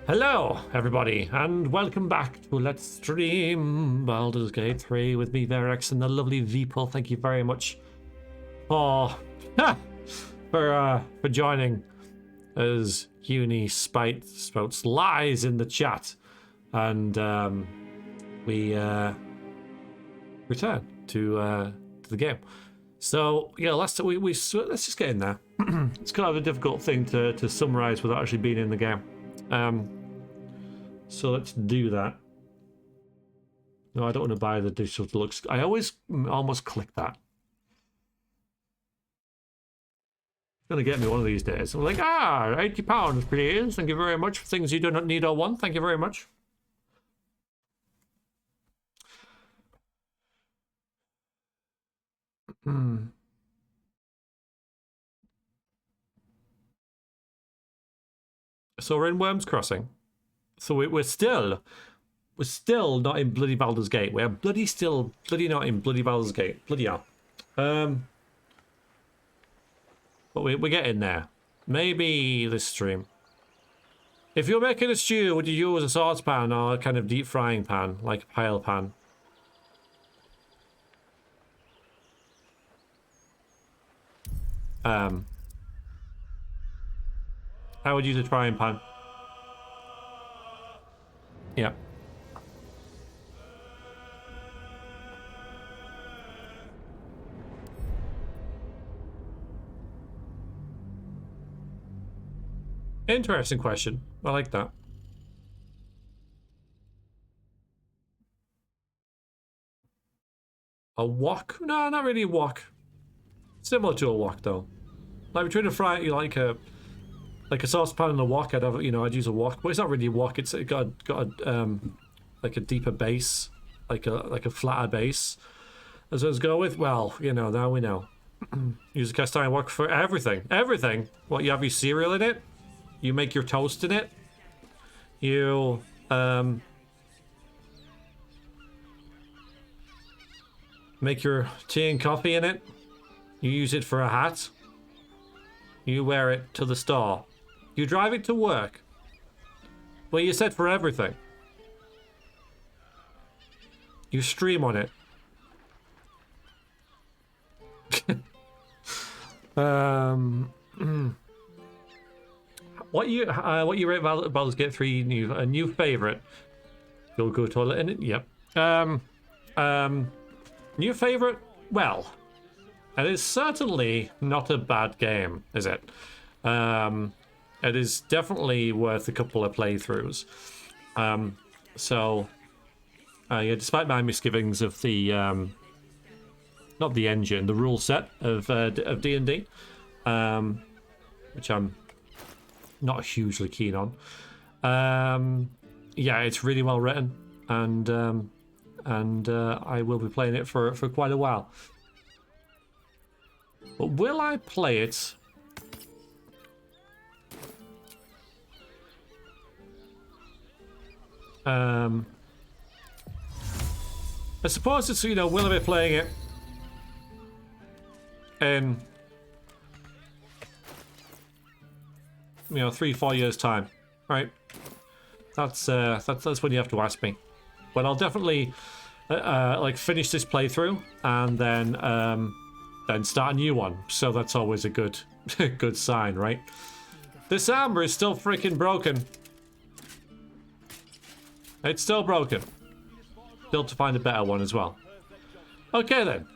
Hello, everybody, and welcome back to Let's Stream Baldur's Gate 3 with me, Verex, and the lovely Veeple. Thank you very much for joining as Uni spouts lies in the chat, and we return to the game. So yeah, let's just get in there. It's kind of a difficult thing to summarize without actually being in the game. So let's do that. No, I don't want to buy the digital deluxe. I always almost click that. It's gonna get me one of these days. I'm like, £80, please. Thank you very much for things you do not need or want. Thank you very much. So we're in Wyrm's Crossing. So we're still not in bloody Baldur's Gate. We're bloody not in bloody Baldur's Gate. Bloody hell. But we're getting there. Maybe this stream. If you're making a stew, would you use a saucepan or a kind of deep frying pan, like a pile pan? I would use a frying pan. Yeah. Interesting question. I like that. A wok? No, not really a wok. Similar to a wok though. Like between a fry, like a saucepan and a wok, I'd use a wok, but it's not really a wok. It's got like a deeper base, like a flatter base. As I was go with, well, now we know. Use a cast iron wok for everything. Everything. What, you have your cereal in it? You make your toast in it? You make your tea and coffee in it? You use it for a hat? You wear it to the store? You drive it to work? Well, you said for everything. You stream on it. What you rate Baldur's Gate 3 a new favorite? You'll go toilet in it? Yep. New favorite? Well, it is certainly not a bad game, is it? It is definitely worth a couple of playthroughs. Yeah, despite my misgivings of the not the engine, the rule set of D&D, which I'm not hugely keen on. Yeah, it's really well written, and I will be playing it for quite a while. But will I play it? I suppose it's, will I be playing it in 3-4 years time, right? That's when you have to ask me. But I'll definitely like finish this playthrough and then start a new one. So that's always a good good sign, right? This armor is still freaking broken. It's still broken. Still to find a better one as well. Okay then.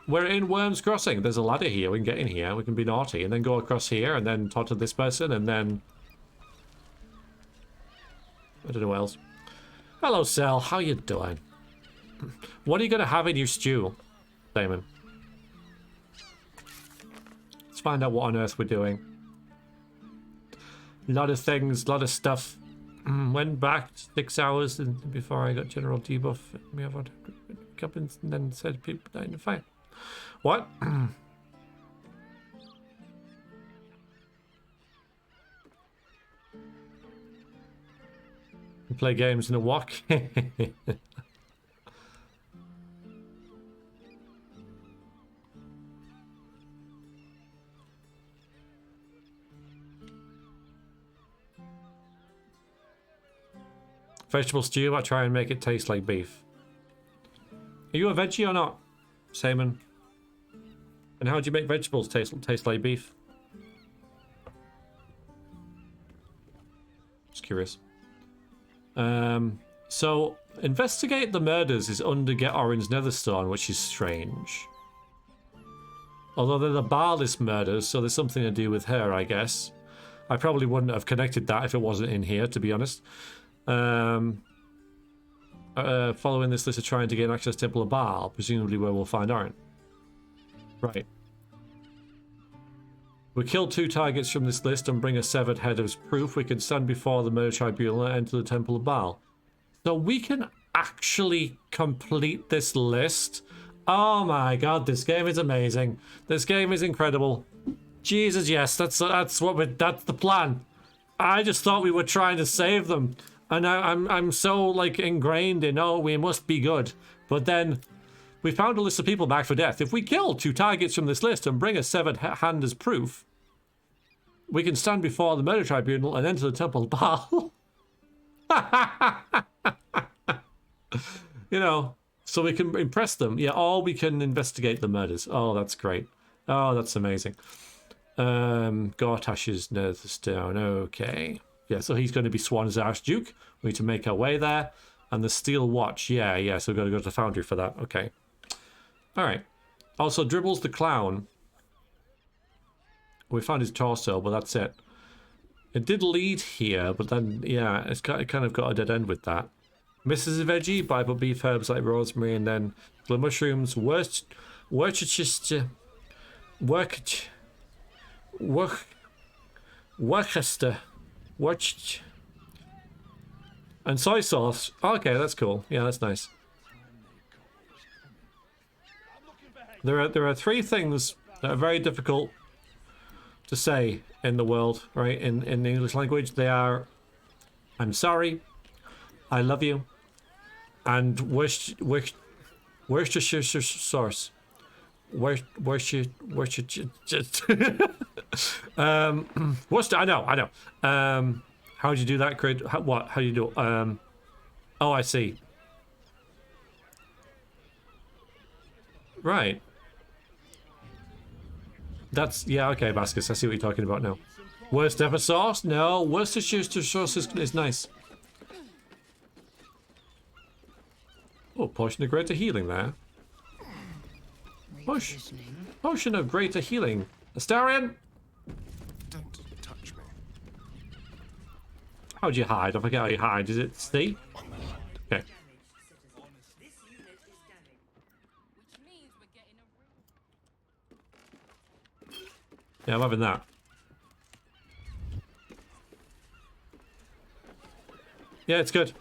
We're in Wyrm's Crossing. There's a ladder here. We can get in here. We can be naughty and then go across here and then talk to this person and then... I don't know what else. Hello, Sel. How you doing? What are you going to have in your stew, Damon? Let's find out what on earth we're doing. A lot of things, a lot of stuff. Went back 6 hours before I got general debuff. We have and then said people died in the fight. What? You play games in a wok? Vegetable stew, I try and make it taste like beef. Are you a veggie or not, Simon? And how do you make vegetables taste like beef? Just curious. So, investigate the murders is under Get Orange Netherstone, which is strange. Although they're the Barless murders, so there's something to do with her, I guess. I probably wouldn't have connected that if it wasn't in here, to be honest. Following this list of trying to gain access to Temple of Baal, presumably where we'll find Orin. Right. We kill 2 targets from this list and bring a severed head as proof. We can stand before the murder tribunal and enter the Temple of Baal. So we can actually complete this list. Oh my god, this game is amazing. This game is incredible. Jesus, yes, that's the plan. I just thought we were trying to save them. And I'm so like ingrained in, oh, we must be good. But then we found a list of people back for death. If we kill 2 targets from this list and bring a severed hand as proof, we can stand before the murder tribunal and enter the Temple of Baal. You know, so we can impress them. Yeah, or we can investigate the murders. Oh, that's great. Oh, that's amazing. Gortash's Netherstone. Okay. Yeah, so he's going to be Swan's Archduke. We need to make our way there. And the Steel Watch. Yeah, so we've got to go to the Foundry for that. Okay. Alright. Also, Dribbles the Clown. We found his torso, but that's it. It did lead here, but then, yeah, it kind of got a dead end with that. Mrs. Veggie, buy but beef herbs like rosemary, and then the mushrooms, Worcestershire, and soy sauce. Okay, that's cool. Yeah, that's nice. There are 3 things that are very difficult to say in the world, right? In the English language, they are I'm sorry, I love you, and Worcestershire sauce. Worcestershire. Worcester. I know. How would you do that, Craig? How do you do it? Oh, I see. Right. That's, yeah, okay, Bascus, I see what you're talking about now. Worst ever sauce? No, Worcestershire sauce is nice. Oh, potion of greater healing there. Potion of greater healing. Astarion? Don't touch me. How'd you hide? I forget how you hide. Is it C? Okay. Yeah, I'm having that. Yeah, it's good.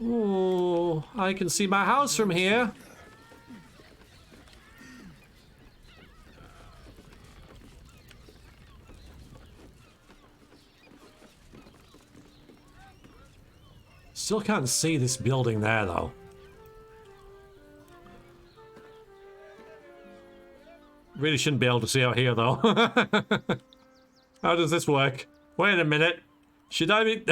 Oh, I can see my house from here. Still can't see this building there, though. Really shouldn't be able to see out here, though. How does this work? Wait a minute. Should I be...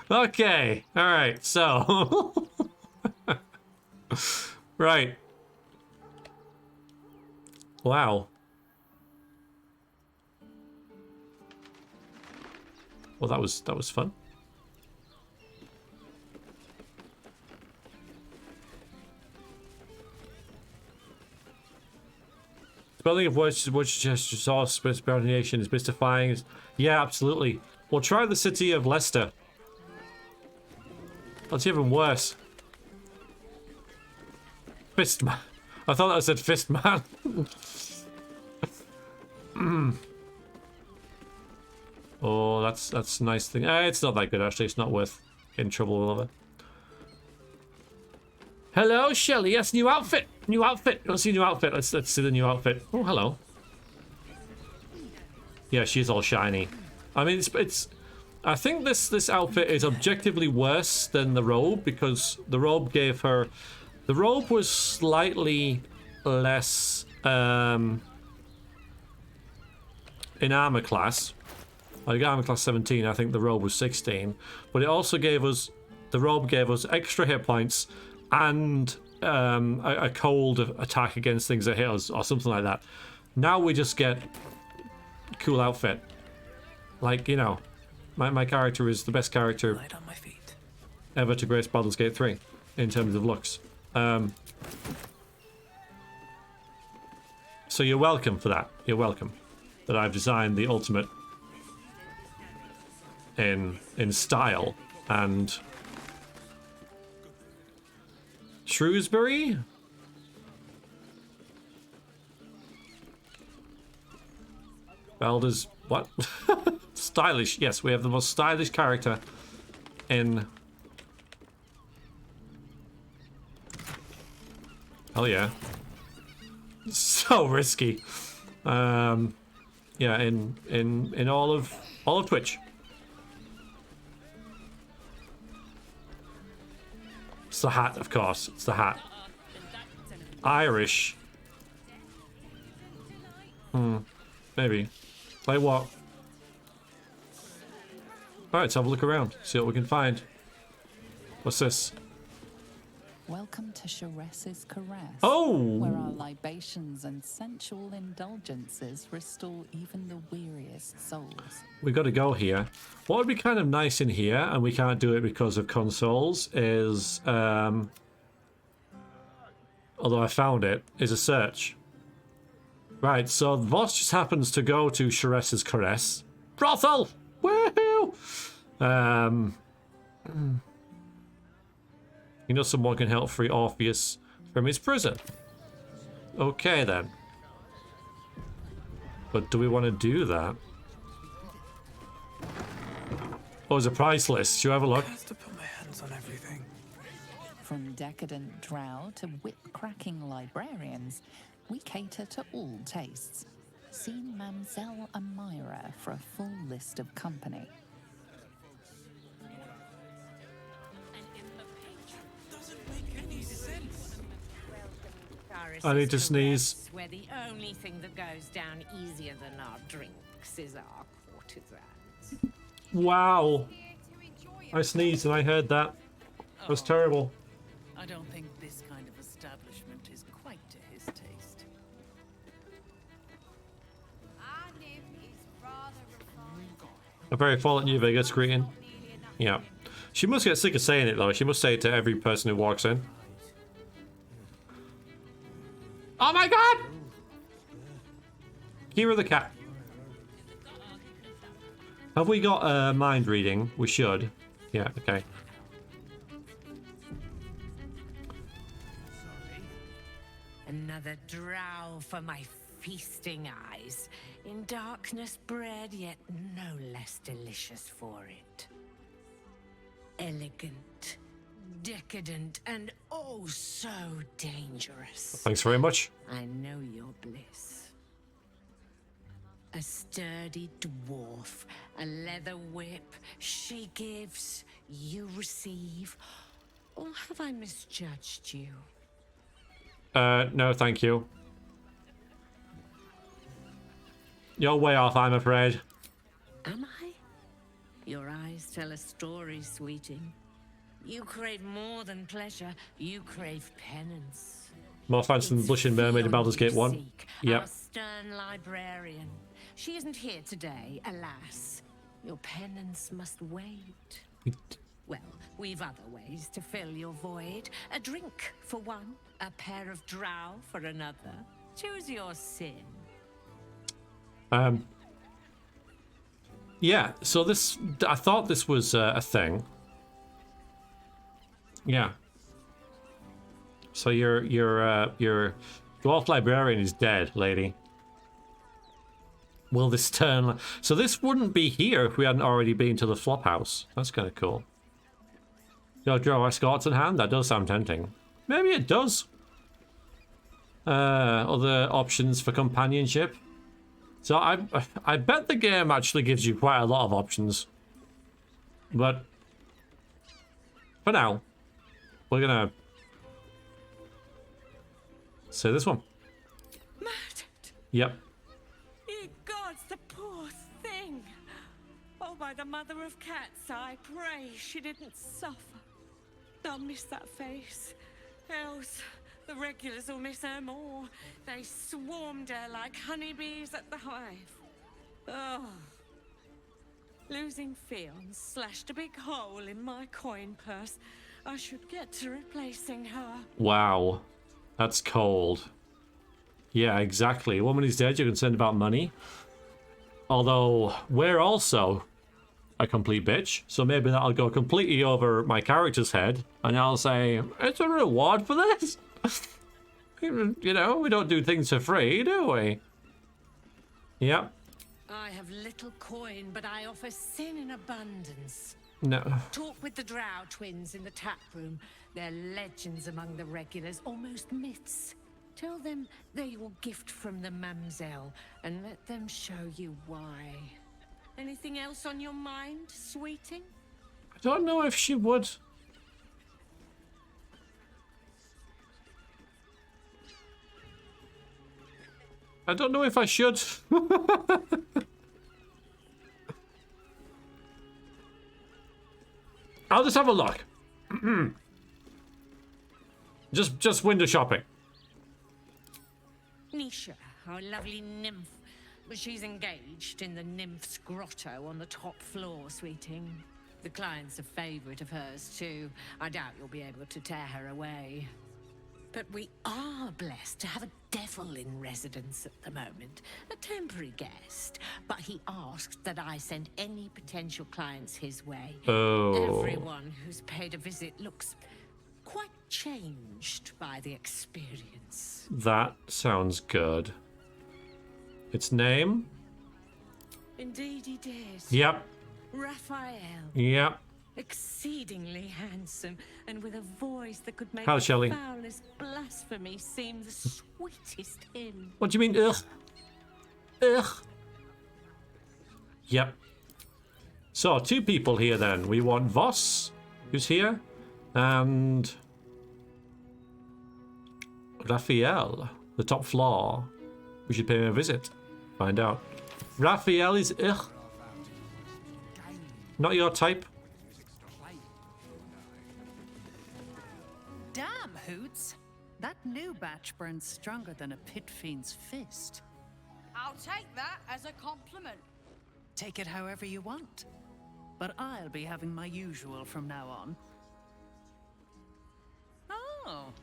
Okay. Alright, so... Right. Wow. Well, that was fun. Spelling of Worcestershire sauce pronunciation is mystifying. Yeah, absolutely. We'll try the city of Leicester. That's even worse. Fistman. I thought that said Fistman. Oh, that's a nice thing. It's not that good actually. It's not worth getting in trouble with it. Hello, Shelley. Yes, new outfit. New outfit. Let's see new outfit. Let's see the new outfit. Oh, hello. Yeah, she's all shiny. I mean, it's. I think this outfit is objectively worse than the robe because the robe gave her. The robe was slightly less in armor class. I got armor class 17. I think the robe was 16, but it also gave us, the robe gave us extra hit points and a cold attack against things that hit us or something like that. Now we just get cool outfit. Like, you know, my character is the best character Light on my feet. ever to grace Baldur's Gate 3 in terms of looks. So you're welcome for that. You're welcome that I've designed the ultimate in style. And Shrewsbury? Baldur's what? Stylish. Yes, we have the most stylish character in. Oh yeah. So risky. Yeah, in all of Twitch. It's the hat, of course. It's the hat. Irish. Maybe. Like what? Alright, let's have a look around. See what we can find. What's this? Welcome to Sharess's Caress, Oh! where our libations and sensual indulgences restore even the weariest souls. We got to go here. What would be kind of nice in here, and we can't do it because of consoles, is, although I found it, is a search. Right, so Voss just happens to go to Sharess's Caress. Brothel! Woohoo! You know someone can help free Orpheus from his prison. Okay then. But do we want to do that? Oh, there's a price list. Should you have a look? I have to put my hands on everything. From decadent drow to whip-cracking librarians, we cater to all tastes. See Mamselle Amira for a full list of company. I need to sneeze. Where the only thing that goes down easier than our drinks is our courtesans. Wow. I sneezed and I heard that. That was terrible. I don't think this kind of establishment is quite to his taste. A very fallen New Vegas greeting. Yeah. She must get sick of saying it though. She must say it to every person who walks in. Oh my god! Here are the cat. Have we got mind reading? We should. Yeah, okay. Another drow for my feasting eyes. In darkness bred, yet no less delicious for it. Elegant, decadent, and oh so dangerous. Thanks very much. I know your bliss. A sturdy dwarf, a leather whip. She gives, you receive. Or have I misjudged you? No, thank you. You're way off, I'm afraid. Am I? Your eyes tell a story, sweeting. You crave more than pleasure. You crave penance. More fancy than the Blushing Mermaid in Baldur's Gate 1. Yep. Our stern librarian. She isn't here today, alas. Your penance must wait. Well, we've other ways to fill your void. A drink for one, a pair of drow for another. Choose your sin. Yeah, so this, I thought this was a thing. Yeah. So your dwarf librarian is dead, lady. Will this turn? So this wouldn't be here if we hadn't already been to the flop house. That's kind of cool. Your drow escorts in hand. That does sound tempting. Maybe it does. Other options for companionship. So I bet the game actually gives you quite a lot of options. But for now, we're gonna say this one. Murdered. Yep. Ye gods, the poor thing. by the mother of cats, I pray she didn't suffer. I'll miss that face. Else, the regulars will miss her more. They swarmed her like honeybees at the hive. Oh. Losing Fionn slashed a big hole in my coin purse. I should get to replacing her. Wow. That's cold. Yeah, exactly. A woman is dead, you're concerned about money. Although, we're also a complete bitch, so maybe that'll go completely over my character's head, and I'll say, it's a reward for this? You know, we don't do things for free, do we? Yep. I have little coin, but I offer sin in abundance. No. Talk with the drow twins in the tap room. They're legends among the regulars, almost myths. Tell them they're your gift from the mamselle, and let them show you why. Anything else on your mind, sweeting? I don't know if she would. I don't know if I should. I'll just have a look. just window shopping. Nisha, our lovely nymph. But she's engaged in the nymph's grotto on the top floor, sweeting. The client's a favorite of hers, too. I doubt you'll be able to tear her away. But we are blessed to have a devil in residence at the moment. A temporary guest. But he asked that I send any potential clients his way. Oh. Everyone who's paid a visit looks quite changed by the experience. That sounds good. Its name? Indeed he did. Yep. Raphael. Yep. Exceedingly handsome, and with a voice that could make How, the Shelley? foulest blasphemy seem the sweetest hymn. What do you mean, ugh? Ugh. Yep. So, 2 people here then. We want Voss, who's here, and Raphael, the top floor. We should pay him a visit. Find out. Raphael is ugh. Not your type. Damn, Hoots. That new batch burns stronger than a pit fiend's fist. I'll take that as a compliment. Take it however you want. But I'll be having my usual from now on. Oh.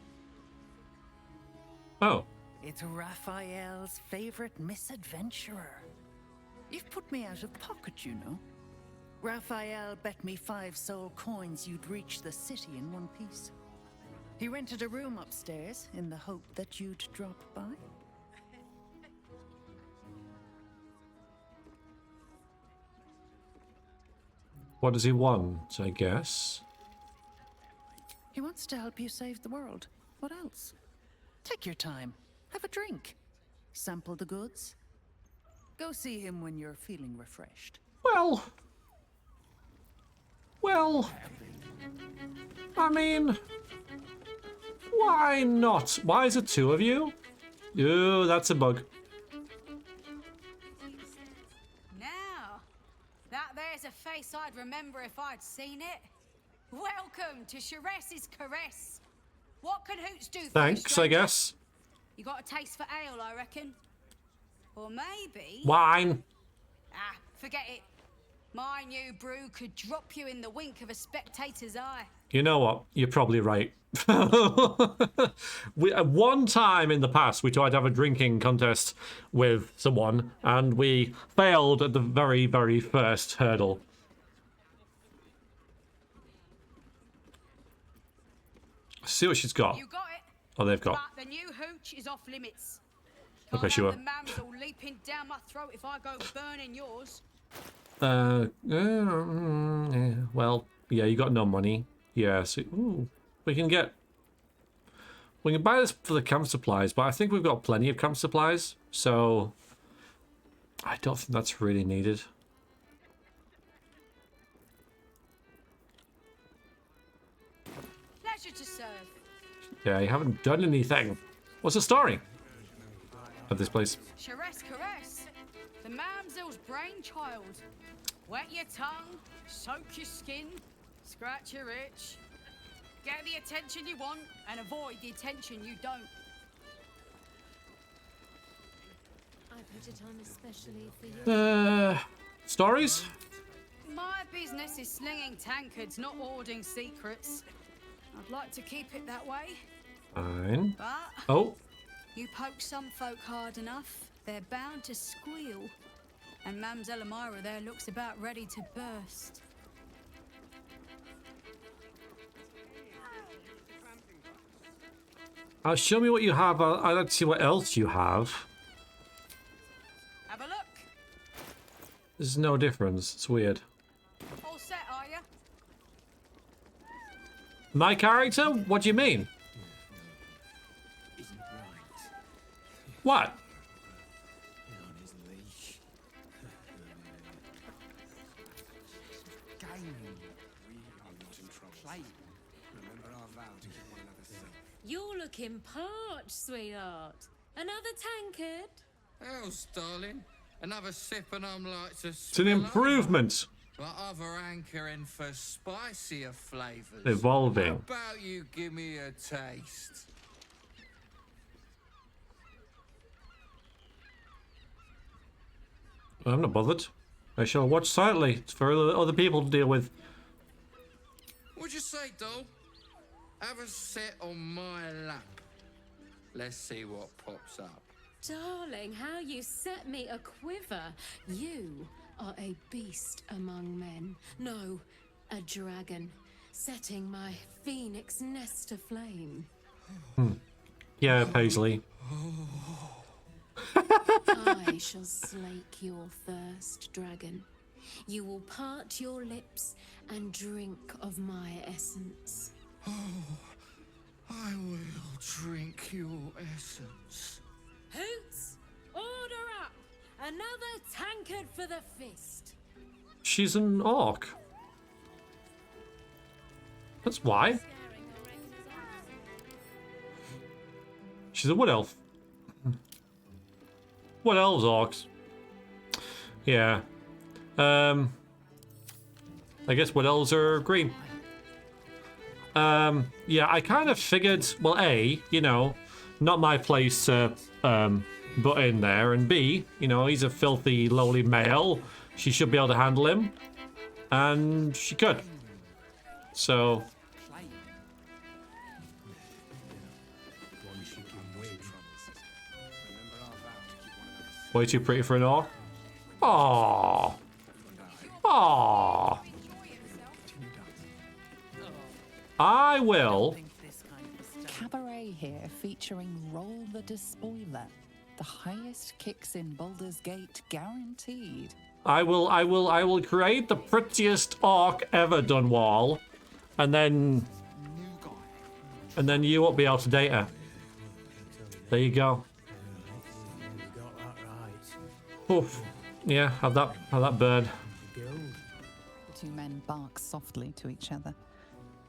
Oh. It's Raphael's favorite misadventurer. You've put me out of pocket, you know. Raphael bet me 5 soul coins you'd reach the city in one piece. He rented a room upstairs in the hope that you'd drop by. What does he want, I guess? He wants to help you save the world. What else? Take your time. Have a drink. Sample the goods. Go see him when you're feeling refreshed. Well, I mean, why not? Why is it 2 of you? Ooh, that's a bug. Now, that there's a face I'd remember if I'd seen it. Welcome to Sharess's Caress. What can Hoots do for you, Thanks, I stranger? guess. You got a taste for ale, I reckon. Or maybe... Wine. Ah, forget it. My new brew could drop you in the wink of a spectator's eye. You know what? You're probably right. One time in the past, we tried to have a drinking contest with someone, and we failed at the very, very first hurdle. See what she's got. You got it. Oh, they've got. But the new hooch is off limits. Okay, Can't sure. have the mams all leaping down my throat if I go burning yours. Yeah, well, yeah, you got no money. Yeah, so we can buy this for the camp supplies, but I think we've got plenty of camp supplies, so I don't think that's really needed. Pleasure to serve. Yeah, you haven't done anything. What's the story of this place? Sharess Caress, the mamsel's brainchild. Wet your tongue, soak your skin, scratch your itch. Get the attention you want and avoid the attention you don't. I put it on especially for you. Stories? My business is slinging tankards, not hoarding secrets. I'd like to keep it that way, Fine. but Oh, you poke some folk hard enough, they're bound to squeal. And Mamselle Elmira there looks about ready to burst. show me what you have. I'd like to see what else you have. Have a look. There's no difference. It's weird. All set, are you? My character? What do you mean? What? You're looking parched, sweetheart. Another tankard? Else, darling. Another sip and I'm like to It's an improvement. But other hankering for spicier flavours. Evolving. How about you give me a taste? I'm not bothered. I shall watch silently. It's for other people to deal with. What'd you say, doll? Have a sit on my lap. Let's see what pops up. Darling, how you set me a quiver. You are a beast among men. No, a dragon, setting my phoenix nest aflame. Yeah, Paisley. I shall slake your thirst, dragon. You will part your lips and drink of my essence. I will drink your essence. Hoots, order up! Another tankard for the fist. She's an orc. That's why. She's a wood elf. Wood elves, orcs. Yeah. I guess wood elves are green. Yeah, I kind of figured, well, A, you know, not my place to butt in there, and B, you know, he's a filthy, lowly male. She should be able to handle him, and she could. So, way too pretty for an orc. Aww. Aww. I will. Cabaret here featuring Roll the Despoiler. The highest kicks in Baldur's Gate guaranteed. I will create the prettiest orc ever, Dunwall, and then you won't be able to date her. There you go. Oof. Yeah, have that bird. The two men bark softly to each other.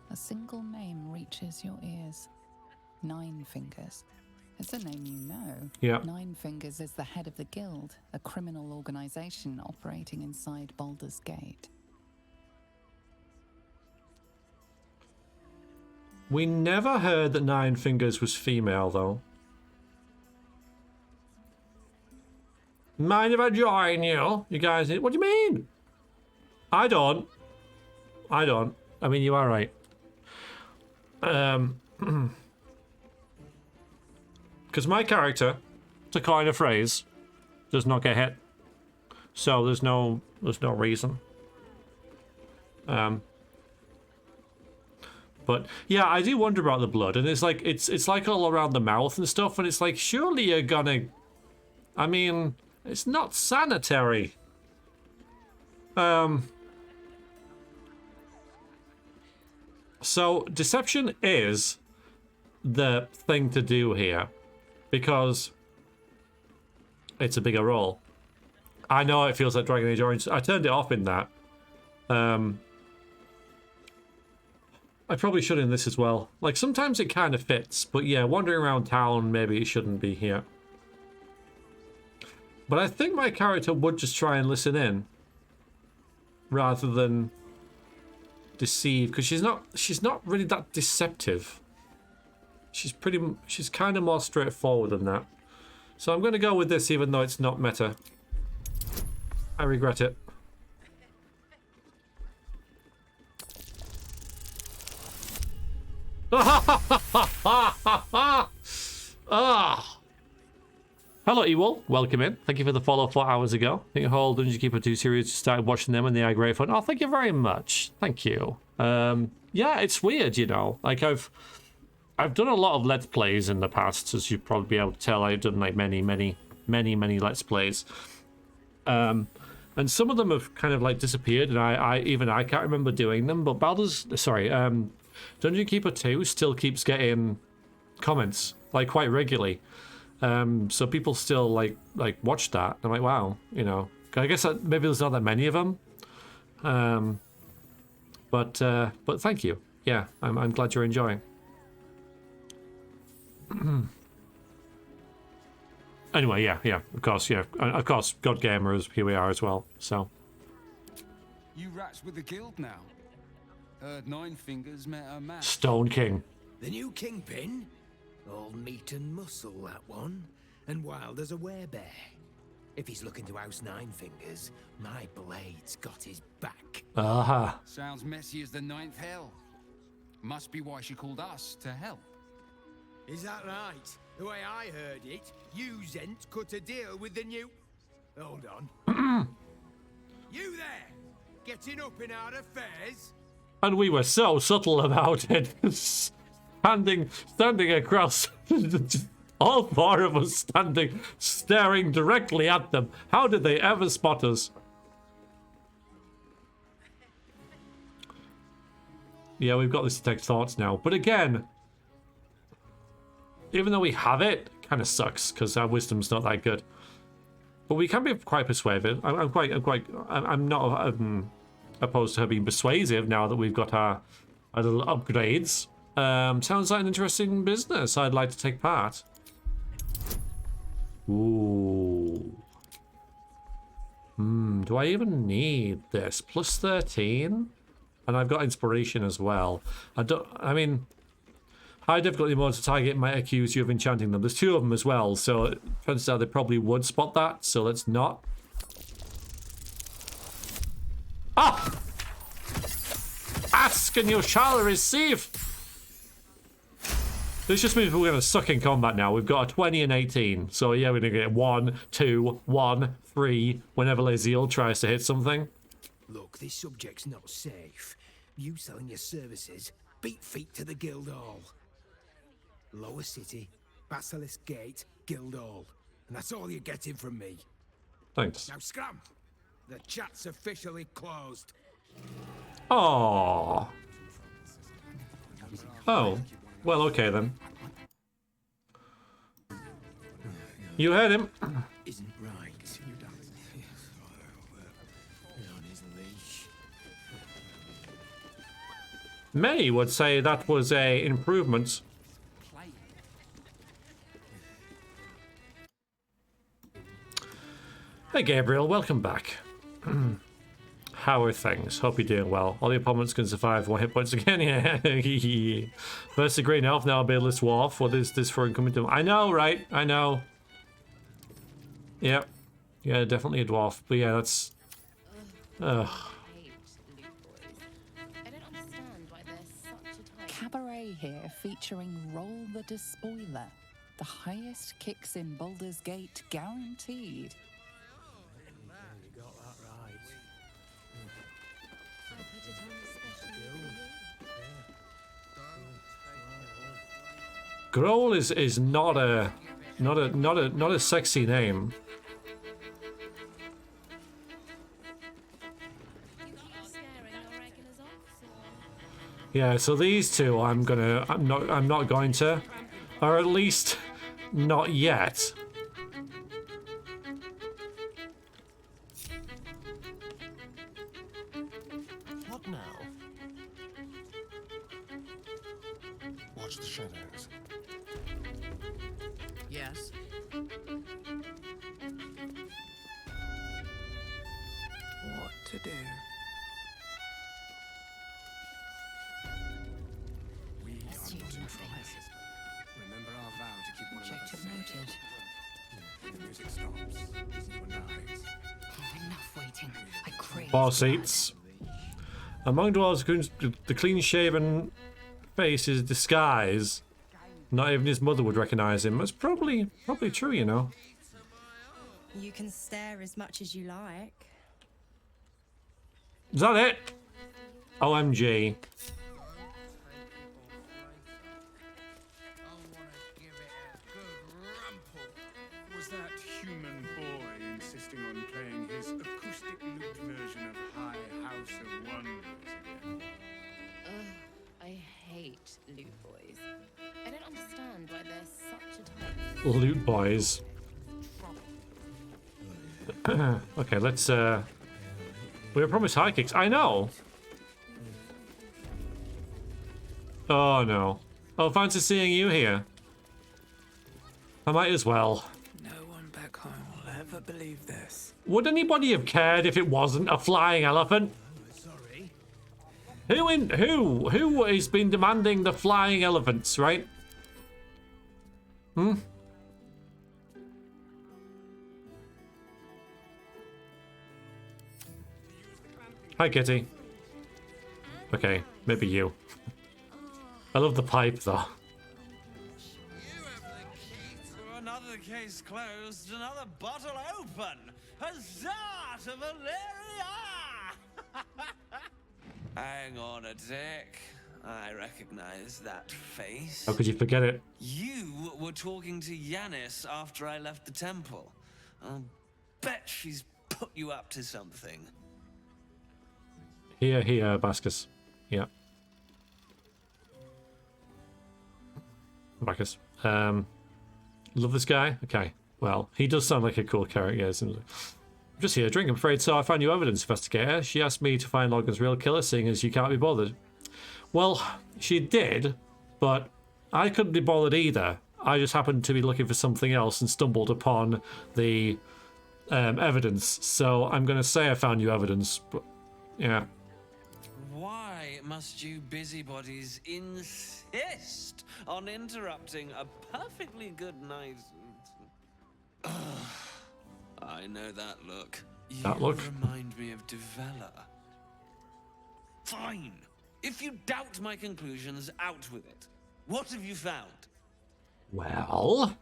A single name reaches your ears. Nine Fingers. It's a name you know. Yeah. Nine Fingers is the head of the guild, a criminal organization operating inside Baldur's Gate. We never heard that Nine Fingers was female, though. Mind if I join you? You guys, what do you mean? I don't. I mean, you are right. Because my character, to coin a phrase, does not get hit. So there's no reason. But yeah, I do wonder about the blood, and it's like it's like all around the mouth and stuff, and it's like surely you're gonna. I mean, it's not sanitary. So deception is the thing to do here, because it's a bigger roll. I know it feels like Dragon Age Origins. I turned it off in that. I probably should in this as well. Like, sometimes it kind of fits, but yeah, wandering around town, maybe it shouldn't be here. But I think my character would just try and listen in. rather than deceive, because she's not really that deceptive. She's kind of more straightforward than that. So I'm going to go with this, even though it's not meta. I regret it. Ah. Hello, Ewol. Welcome in. Thank you for the follow 4 hours ago. I think the whole Dungeon Keeper 2 series started watching them and they are great fun. Oh, thank you very much. Thank you. Yeah, it's weird, you know. Like I've done a lot of Let's Plays in the past, as you'd probably be able to tell. I've done like many Let's Plays. And some of them have kind of like disappeared, and I can't remember doing them. But Dungeon Keeper 2 still keeps getting comments like quite regularly. So people still like watch that. I'm like, wow, you know. I guess maybe there's not that many of them. But thank you. Yeah, I'm glad you're enjoying. Anyway, yeah, of course, God Gamers, here we are as well. So. You rats with the guild now. Heard Nine Fingers met a man. Stone King. The new kingpin? All meat and muscle, that one. And wild as a werebear. If he's looking to oust Nine Fingers, my blade's got his back. Aha. Sounds messy as the ninth hell. Must be why she called us to help. Is that right? The way I heard it, you Zent cut a deal with the new... Hold on. You there! Getting up in our affairs? And we were so subtle about it. standing across, all 4 of us standing, staring directly at them. How did they ever spot us? Yeah, we've got this detect thoughts now. But again, even though we have it, kind of sucks because our wisdom's not that good. But we can be quite persuasive. I'm not opposed to her being persuasive now that we've got our little upgrades. Sounds like an interesting business. I'd like to take part. Ooh. Do I even need this? Plus 13? And I've got inspiration as well. I mean, high difficulty modes to target might accuse you of enchanting them. There's 2 of them as well, so it turns out they probably would spot that, so let's not. Ah! Ask and you shall receive! This just means we're going to suck in combat now. We've got a 20 and 18. So yeah, we're going to get 1, 2, 1, 3 whenever Laziel tries to hit something. Look, this subject's not safe. You selling your services, beat feet to the Guildhall. Lower City, Basilisk Gate, Guildhall. And that's all you're getting from me. Thanks. Now scram! The chat's officially closed. Oh. Oh. Well, okay then. You heard him. Isn't right. On his leash. Many would say that was a improvement. Hey Gabriel, welcome back. How are things? Hope you're doing well. All the opponents can survive 1 hit points again. Yeah. First a green elf, now a beardless dwarf. What is this for incoming to? I know, right? I know. Yep. Yeah, definitely a dwarf. But yeah, that's. Ugh. Cabaret here featuring Roll the Despoiler. The highest kicks in Baldur's Gate guaranteed. You got that right. Grohl is not a sexy name. Yeah, so these 2 I'm not going to, or at least not yet. What now? Watch the shadows. Yes. What to do? Remember our vow to keep one another Objective safe. noted. When the music stops, you and I. Oh, enough waiting. I crave. Bar seats. Among dwellers, the clean-shaven face is disguise. Not even his mother would recognize him. That's probably true, you know. You can stare as much as you like. Is that it? OMG. Was that human boy insisting on playing his acoustic lute version of High House of Wonders again? Ugh, I hate loot boys. I don't understand why they're such a type. Loot boys. Okay, let's we were promised high kicks. I know. Oh no. Oh, fancy seeing you here. I might as well. No one back home will ever believe this. Would anybody have cared if it wasn't a flying elephant? Sorry. Who has been demanding the flying elephants, right? Hmm? Hi, Kitty. Okay, maybe you. I love the pipe, though. You have the key to another case closed, another bottle open. Huzzah to Valeria! Hang on a tick. I recognize that face. How could you forget it? You were talking to Yanis after I left the temple. I'll bet she's put you up to something. Here, Bascus. Yeah. Bacchus. Love this guy? Okay. Well, he does sound like a cool character. Yeah, I'm just here drinking. I'm afraid so. I found new evidence, investigator. She asked me to find Logan's real killer, seeing as you can't be bothered. Well, she did, but I couldn't be bothered either. I just happened to be looking for something else and stumbled upon the evidence. So I'm going to say I found new evidence, but yeah. Why must you busybodies insist on interrupting a perfectly good night? I know that look. That look? You remind me of Devella. Fine. If you doubt my conclusions, out with it. What have you found? Well,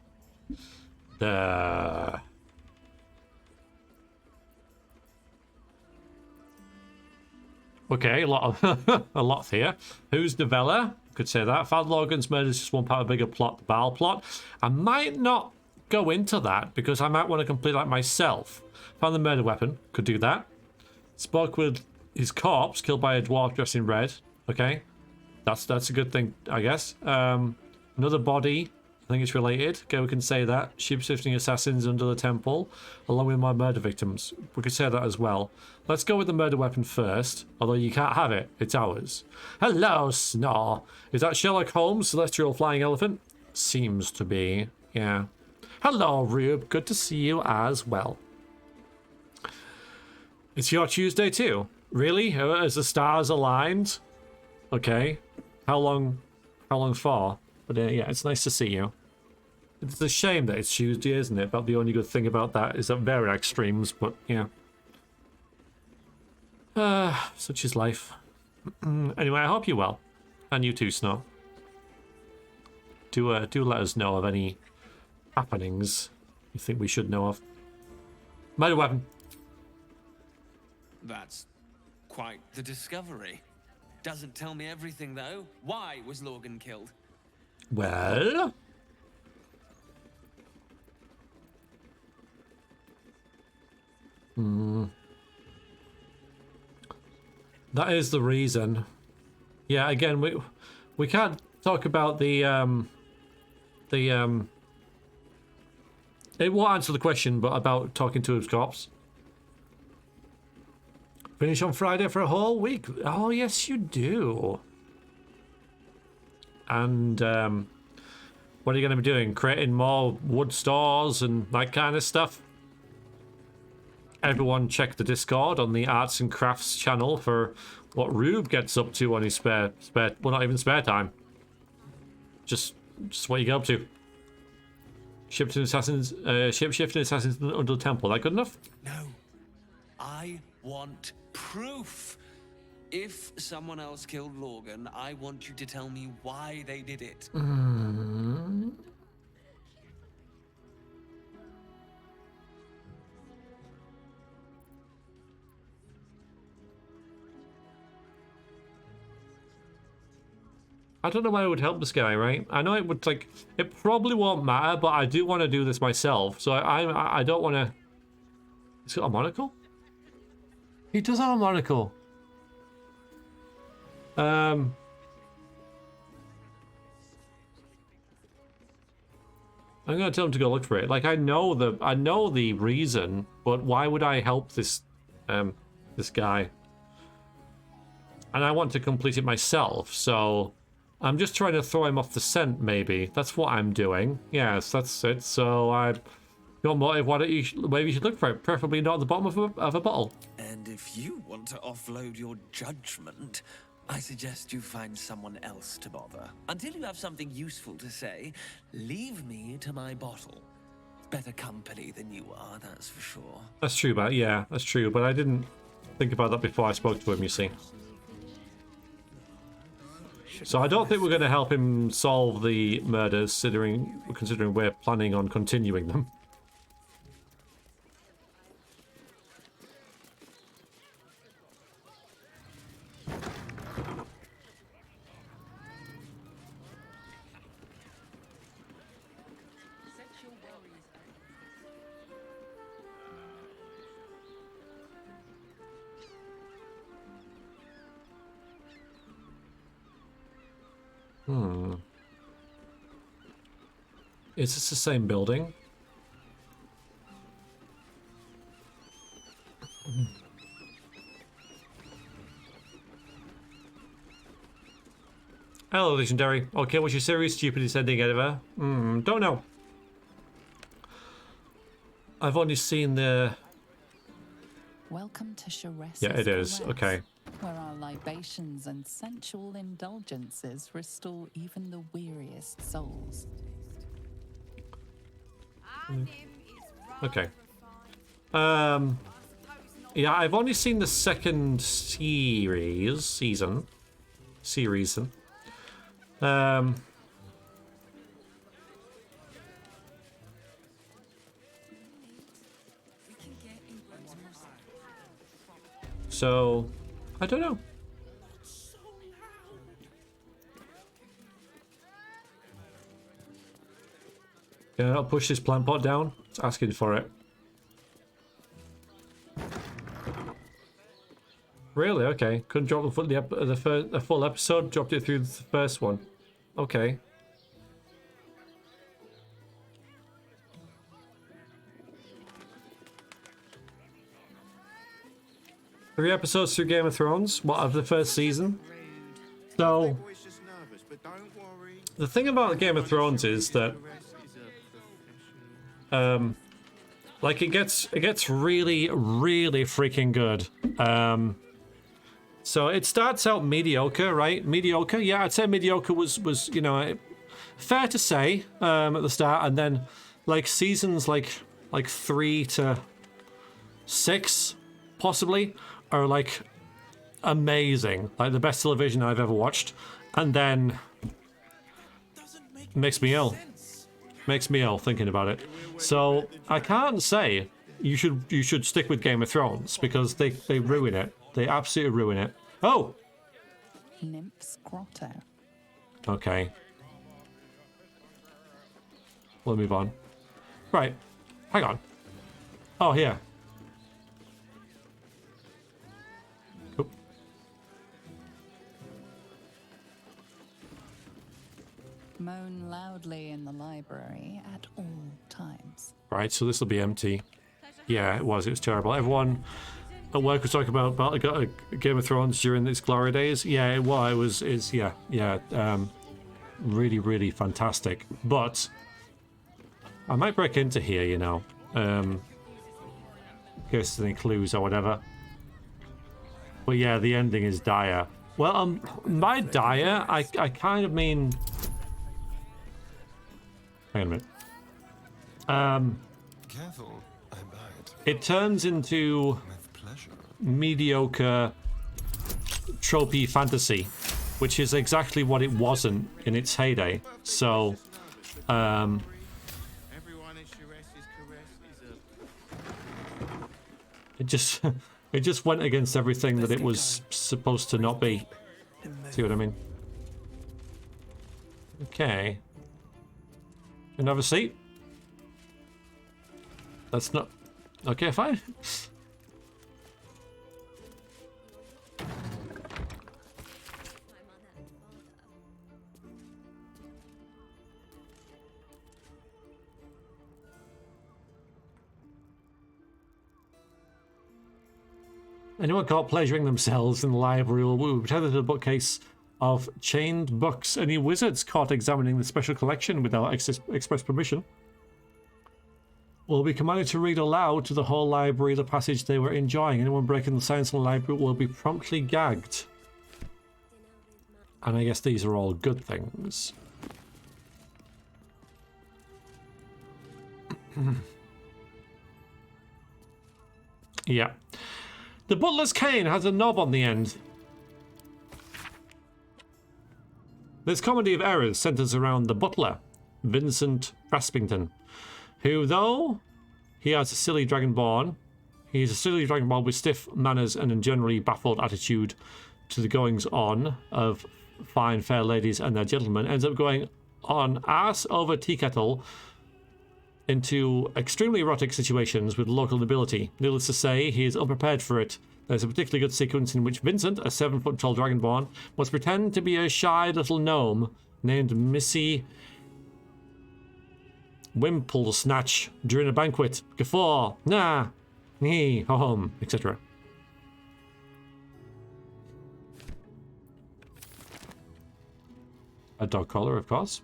okay, a lot of a lot here. Who's Devella? Could say that. Found Logan's murder is just one part of a bigger plot, the Baal plot. I might not go into that because I might want to complete that myself. Found the murder weapon. Could do that. Spoke with his corpse killed by a dwarf dressed in red. Okay, that's a good thing, I guess. Another body. I think it's related. Okay, we can say that. Ship-shifting assassins under the temple, along with my murder victims. We could say that as well. Let's go with the murder weapon first, although you can't have it. It's ours. Hello, Snore. Is that Sherlock Holmes, celestial flying elephant? Seems to be, yeah. Hello, Rube. Good to see you as well. It's your Tuesday too. Really? As the stars aligned? Okay. How long for? But yeah, it's nice to see you. It's a shame that it's Tuesday, isn't it? But the only good thing about that is that very extremes, but yeah. Such is life. Anyway, I hope you're well. And you too, Snow. Do let us know of any happenings you think we should know of. Murder weapon. That's quite the discovery. Doesn't tell me everything, though. Why was Logan killed? Well... That is the reason. Yeah, again, we can't talk about it won't answer the question, but about talking to his corpse. Finish on Friday for a whole week. Oh, yes, you do. And what are you going to be doing? Creating more wood stores and that kind of stuff? Everyone check the Discord on the Arts and Crafts channel for what Rube gets up to on his spare well, not even spare time. just what you get up to. Shifting assassins, shape-shifting assassins under the temple. That good enough? No. I want proof. If someone else killed Lorgan, I want you to tell me why they did it. I don't know why it would help this guy, right? I know it would, like, it probably won't matter, but I do want to do this myself, so I don't want to... He's got a monocle? He does have a monocle. I'm gonna tell him to go look for it. Like, I know the reason, but why would I help this this guy? And I want to complete it myself, so I'm just trying to throw him off the scent, maybe. That's what I'm doing. Yes, that's it. So I've got motive. Why don't you? Maybe you should look for it. Preferably not at the bottom of a bottle. And if you want to offload your judgment, I suggest you find someone else to bother. Until you have something useful to say, leave me to my bottle. Better company than you are, that's for sure. That's true, but yeah, that's true. But I didn't think about that before I spoke to him, you see. So I don't think we're going to help him solve the murders, considering we're planning on continuing them. Is this the same building? Hello, Legendary. Okay, what's your series? Stupidest ending ever? Don't know. I've only seen the... Welcome to Sharessa's Yeah, it is. Caress, Okay. where our libations and sensual indulgences restore even the weariest souls. Okay. Yeah, I've only seen the second season. So, I don't know. Can I not push this plant pot down? It's asking for it. Really? Okay. Couldn't drop the full episode. Dropped it through the first one. Okay. Three episodes through Game of Thrones. What, of the first season? So, the thing about Game of Thrones is that like it gets really, really freaking good. So it starts out mediocre, right? Mediocre, yeah, I'd say mediocre was you know, fair to say at the start, and then like seasons like 3 to 6 possibly are like amazing, like the best television I've ever watched, and then makes me ill. Makes me ill thinking about it. So I can't say you should stick with Game of Thrones because they ruin it. They absolutely ruin it. Oh! Nymph's Grotto. Okay. We'll move on. Right. Hang on. Oh, here. Oop. Moan loudly in the library at all times. Right, so this will be empty. Yeah, it was terrible. Everyone at work was talking about Game of Thrones during its glory days. Yeah, it was. Really, really fantastic. But I might break into here, you know. In case there's any clues or whatever. But yeah, the ending is dire. Well, by dire, I kind of mean Hang on a minute. Careful, I bite. It turns into With pleasure. mediocre tropey fantasy, which is exactly what it wasn't in its heyday. So, Everyone in Sharess's caress is a... it just went against everything that it was supposed to not be. See what I mean? Okay. Another seat. That's not... Okay, fine. Anyone caught pleasuring themselves in the library will be tethered to the bookcase of chained books. Any wizards caught examining the special collection without express permission will be commanded to read aloud to the whole library the passage they were enjoying. Anyone breaking the silence in the library will be promptly gagged. And I guess these are all good things. Yeah. The butler's cane has a knob on the end. This comedy of errors centers around the butler, Vincent Raspington, who, though he has a silly dragonborn, he's a silly dragonborn with stiff manners and a generally baffled attitude to the goings-on of fine fair ladies and their gentlemen, ends up going on ass over tea kettle into extremely erotic situations with local nobility. Needless to say, he is unprepared for it. There's a particularly good sequence in which Vincent, a 7-foot-tall dragonborn, must pretend to be a shy little gnome named Missy Wimplesnatch during a banquet. Guffaw, nah, nee, ho-hum, etc. A dog collar, of course.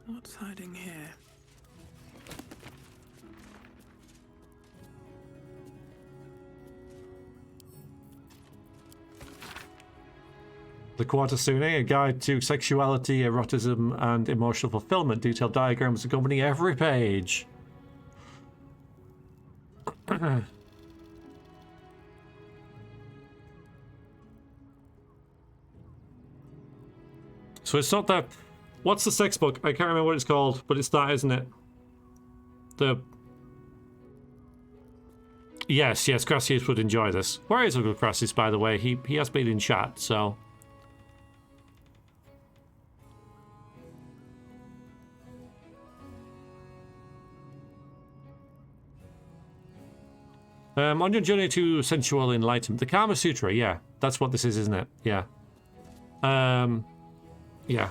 What's hiding here? The Quartersune, a guide to sexuality, eroticism, and emotional fulfillment. Detailed diagrams accompany every page. So it's not that... What's the sex book? I can't remember what it's called, but it's that, isn't it? The... Yes, Gracias would enjoy this. Where is Uncle Gracias, by the way? He has been in chat, so... on your journey to sensual enlightenment. The Kama Sutra, yeah. That's what this is, isn't it? Yeah. Yeah.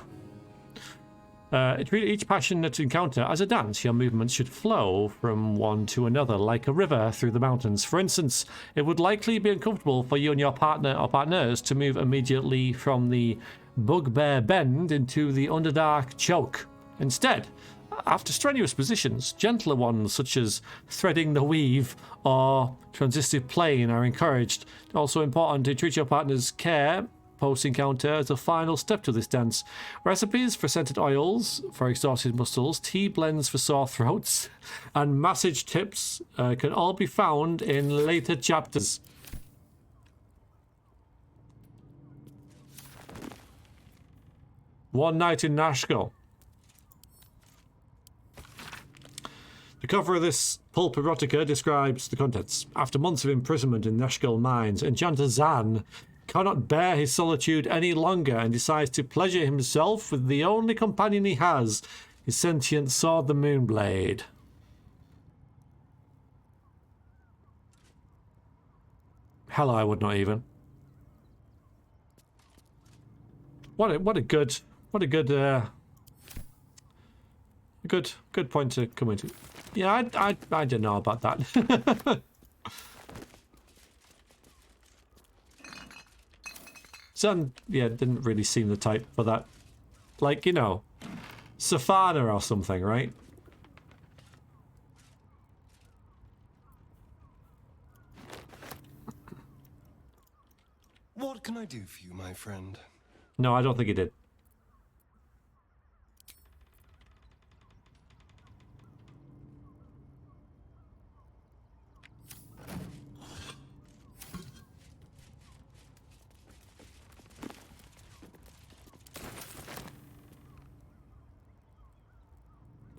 Treat each passionate encounter as a dance. Your movements should flow from one to another like a river through the mountains. For instance, it would likely be uncomfortable for you and your partner or partners to move immediately from the bugbear bend into the underdark choke. Instead, after strenuous positions, gentler ones such as threading the weave or transitive plane are encouraged. Also important to treat your partner's care post-encounter as a final step to this dance. Recipes for scented oils for exhausted muscles, tea blends for sore throats, and massage tips can all be found in later chapters. One night in Nashkel. The cover of this pulp erotica describes the contents. After months of imprisonment in Nashkel mines, Enchanter Zan cannot bear his solitude any longer and decides to pleasure himself with the only companion he has, his sentient sword, the Moonblade. Hell, I would not even. What a good point to come into. Yeah, I don't know about that. Son, yeah, didn't really seem the type for that. Like, you know, Safana or something, right? can I do for you, my friend? No, I don't think he did.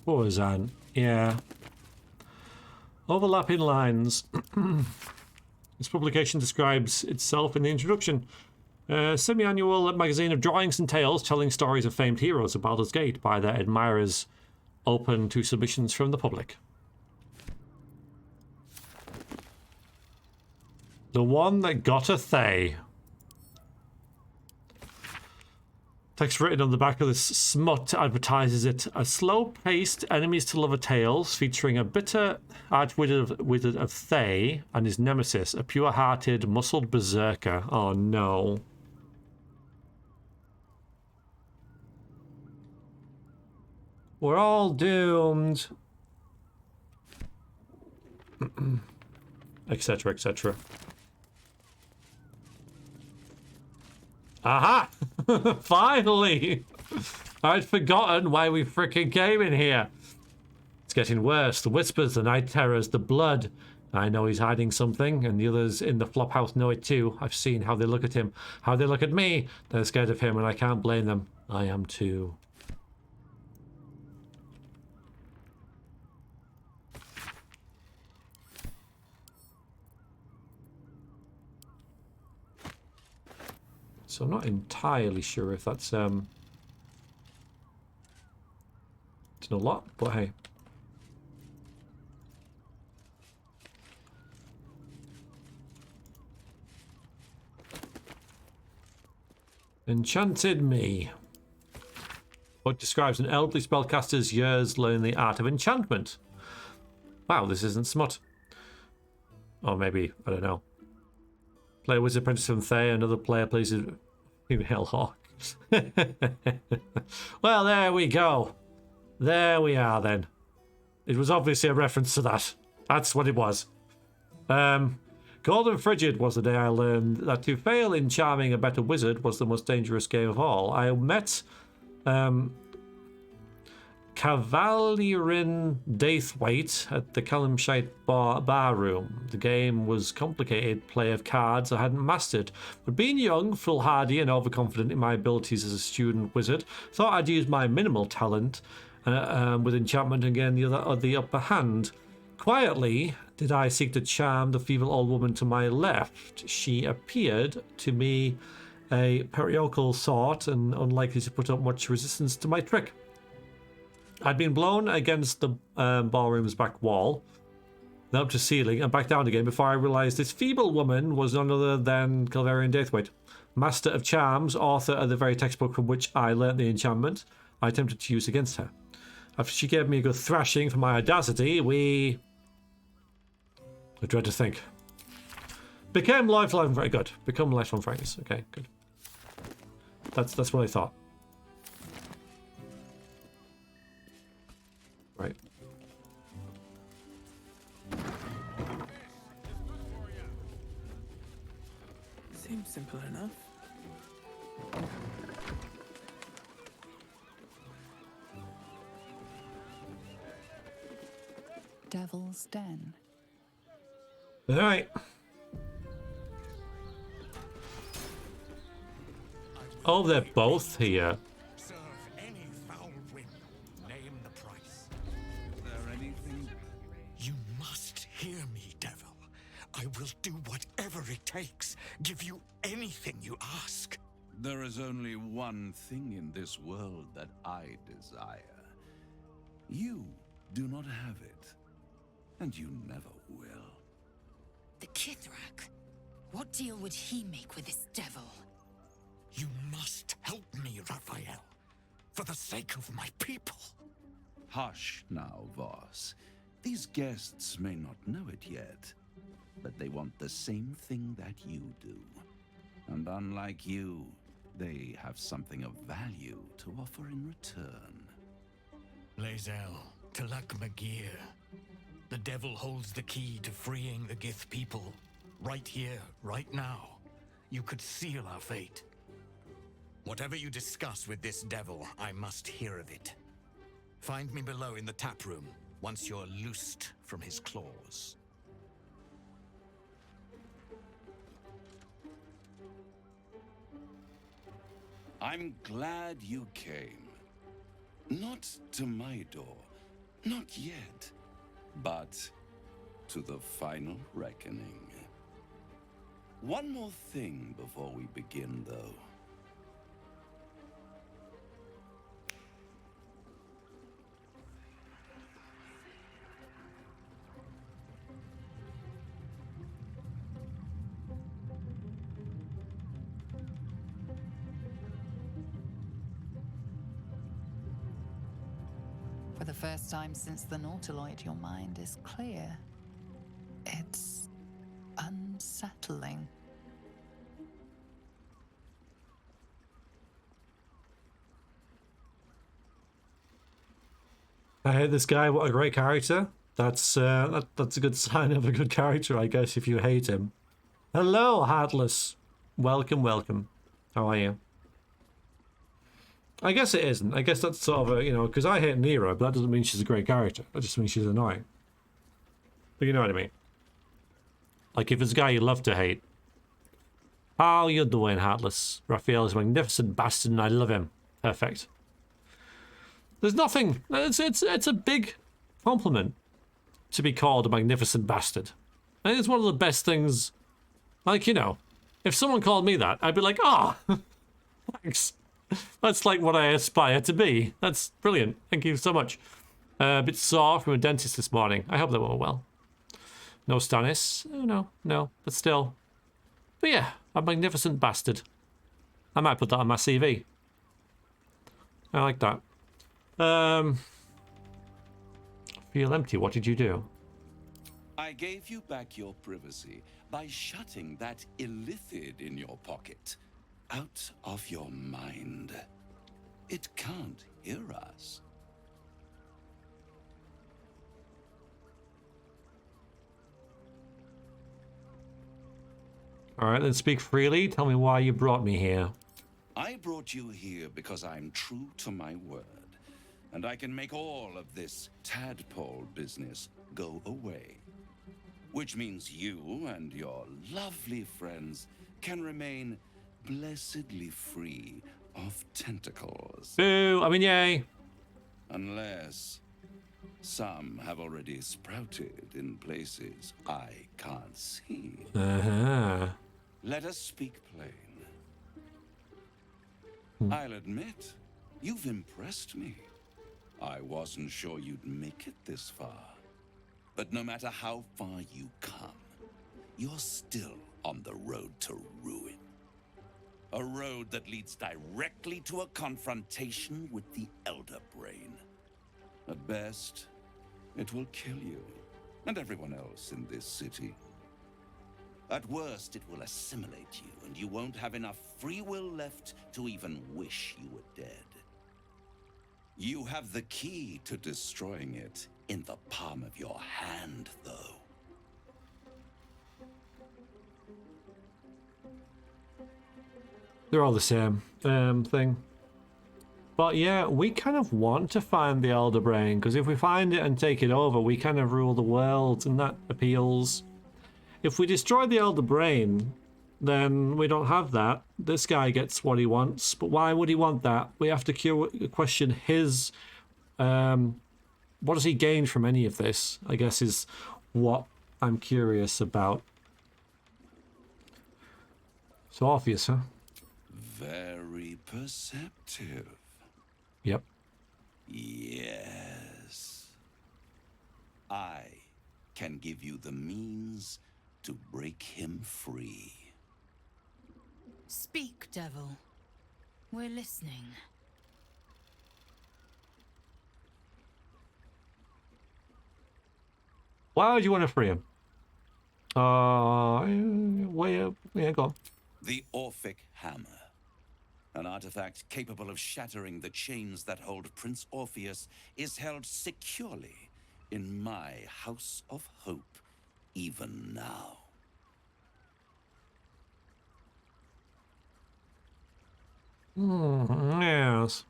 What was that? Yeah. Overlapping lines. This publication describes itself in the introduction. A semi-annual magazine of drawings and tales telling stories of famed heroes of Baldur's Gate by their admirers, open to submissions from the public. The one that got a Thay. Text written on the back of this smut advertises it. A slow-paced enemies-to-lover tales featuring a bitter arch-wizard of Thay and his nemesis, a pure-hearted, muscled berserker. Oh no. We're all doomed. Etc, etc. Aha! Finally! I'd forgotten why we frickin' came in here. It's getting worse. The whispers, the night terrors, the blood. I know he's hiding something, and the others in the flophouse know it too. I've seen how they look at him, how they look at me. They're scared of him, and I can't blame them. I am too. So I'm not entirely sure if that's it's not a lot, but hey. Enchanted me. What describes an elderly spellcaster's years learning the art of enchantment. Wow, this isn't smut. Or maybe, I don't know. Player wizard apprentice from Thay, another player plays a female hawk. Well, there we go. There we are then. It was obviously a reference to that. That's what it was. Cold and frigid was the day I learned that to fail in charming a better wizard was the most dangerous game of all. I met Cavalierin Daithwaite at the Calamshite bar room. The game was complicated play of cards I hadn't mastered, but being young, foolhardy and overconfident in my abilities as a student wizard, thought I'd use my minimal talent with enchantment and gain the upper hand. Quietly did I seek to charm the feeble old woman to my left. She appeared to me a periodical sort and unlikely to put up much resistance to my trick. I'd been blown against the ballroom's back wall, then up to ceiling, and back down again before I realised this feeble woman was none other than Cavalierin Daithwaite, master of charms, author of the very textbook from which I learnt the enchantment I attempted to use against her. After she gave me a good thrashing for my audacity, I dread to think. Became lifelong very good. Become lifelong friends. Okay, good. That's what I thought. Right. Seems simple enough. Devil's Den. All right. Oh, they're both here. Serve any foul whim. Name the price. Is there anything? You must hear me, devil. I will do whatever it takes. Give you anything you ask. There is only one thing in this world that I desire. You do not have it, and you never will. The Kithrak? What deal would he make with this devil? You must help me, Raphael, for the sake of my people. Hush now, Voss. These guests may not know it yet, but they want the same thing that you do. And unlike you, they have something of value to offer in return. Lae'zel, Talak Magir. The devil holds the key to freeing the Gith people. Right here, right now. you could seal our fate. Whatever you discuss with this devil, I must hear of it. Find me below in the tap room, once you're loosed from his claws. I'm glad you came. Not to my door, not yet, but to the final reckoning. One more thing before we begin, though. For the first time since the Nautiloid, your mind is clear. It's unsettling. I hate this guy. What a great character. That's a good sign of a good character, I guess, if you hate him. Hello, Heartless. Welcome, welcome. How are you? I guess it isn't. I guess that's sort of a, you know, because I hate Nero, but that doesn't mean she's a great character. That just means she's annoying. But you know what I mean. Like, if it's a guy you love to hate. How you doing, Heartless? Raphael is a magnificent bastard and I love him. Perfect. There's nothing... It's a big compliment to be called a magnificent bastard. I think it's one of the best things... Like, you know, if someone called me that, I'd be like, ah, oh, thanks. That's like what I aspire to be. That's brilliant. Thank you so much. A bit sore from a dentist this morning. I hope that went well. No Stannis. Oh, no. But still. But yeah, a magnificent bastard. I might put that on my CV. I like that. Feel empty. What did you do? I gave you back your privacy by shutting that illithid in your pocket out of your mind. It can't hear us. All right, then speak freely. Tell me why you brought me here. I brought you here because I'm true to my word, and I can make all of this tadpole business go away. Which means you and your lovely friends can remain blessedly free of tentacles. Boo! I mean, yay! Unless some have already sprouted in places I can't see. Uh-huh. Let us speak plain. I'll admit, you've impressed me. I wasn't sure you'd make it this far. But no matter how far you come, you're still on the road to ruin. A road that leads directly to a confrontation with the Elder Brain. At best, it will kill you and everyone else in this city. At worst, it will assimilate you, and you won't have enough free will left to even wish you were dead. You have the key to destroying it in the palm of your hand, though. They're all the same thing. But yeah, we kind of want to find the Elder Brain, because if we find it and take it over, we kind of rule the world, and that appeals. If we destroy the Elder Brain, then we don't have that. This guy gets what he wants, but why would he want that? We have to question his... what does he gain from any of this, I guess, is what I'm curious about. So obvious, huh? Very perceptive. Yep. Yes. I can give you the means to break him free. Speak, devil. We're listening. Why would you want to free him? Yeah, go on. The Orphic Hammer. An artifact capable of shattering the chains that hold Prince Orpheus is held securely in my House of Hope, even now. Yes.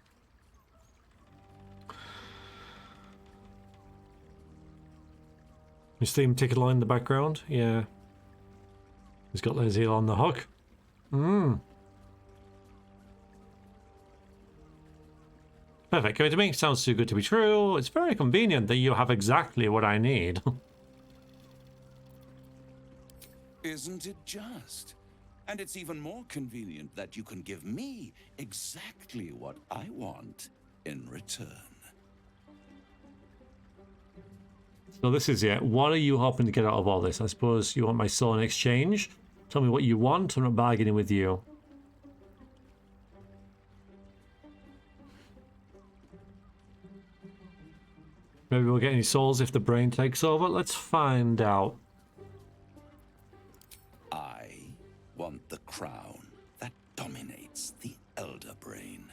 You see him tickle in the background? Yeah. He's got Laziel on the hook. Perfect. Give it to me. Sounds too good to be true. It's very convenient that you have exactly what I need. Isn't it just? And it's even more convenient that you can give me exactly what I want in return. So this is it. What are you hoping to get out of all this? I suppose you want my soul in exchange? Tell me what you want. I'm not bargaining with you. Maybe we'll get any souls if the brain takes over. Let's find out. I want the crown that dominates the Elder Brain.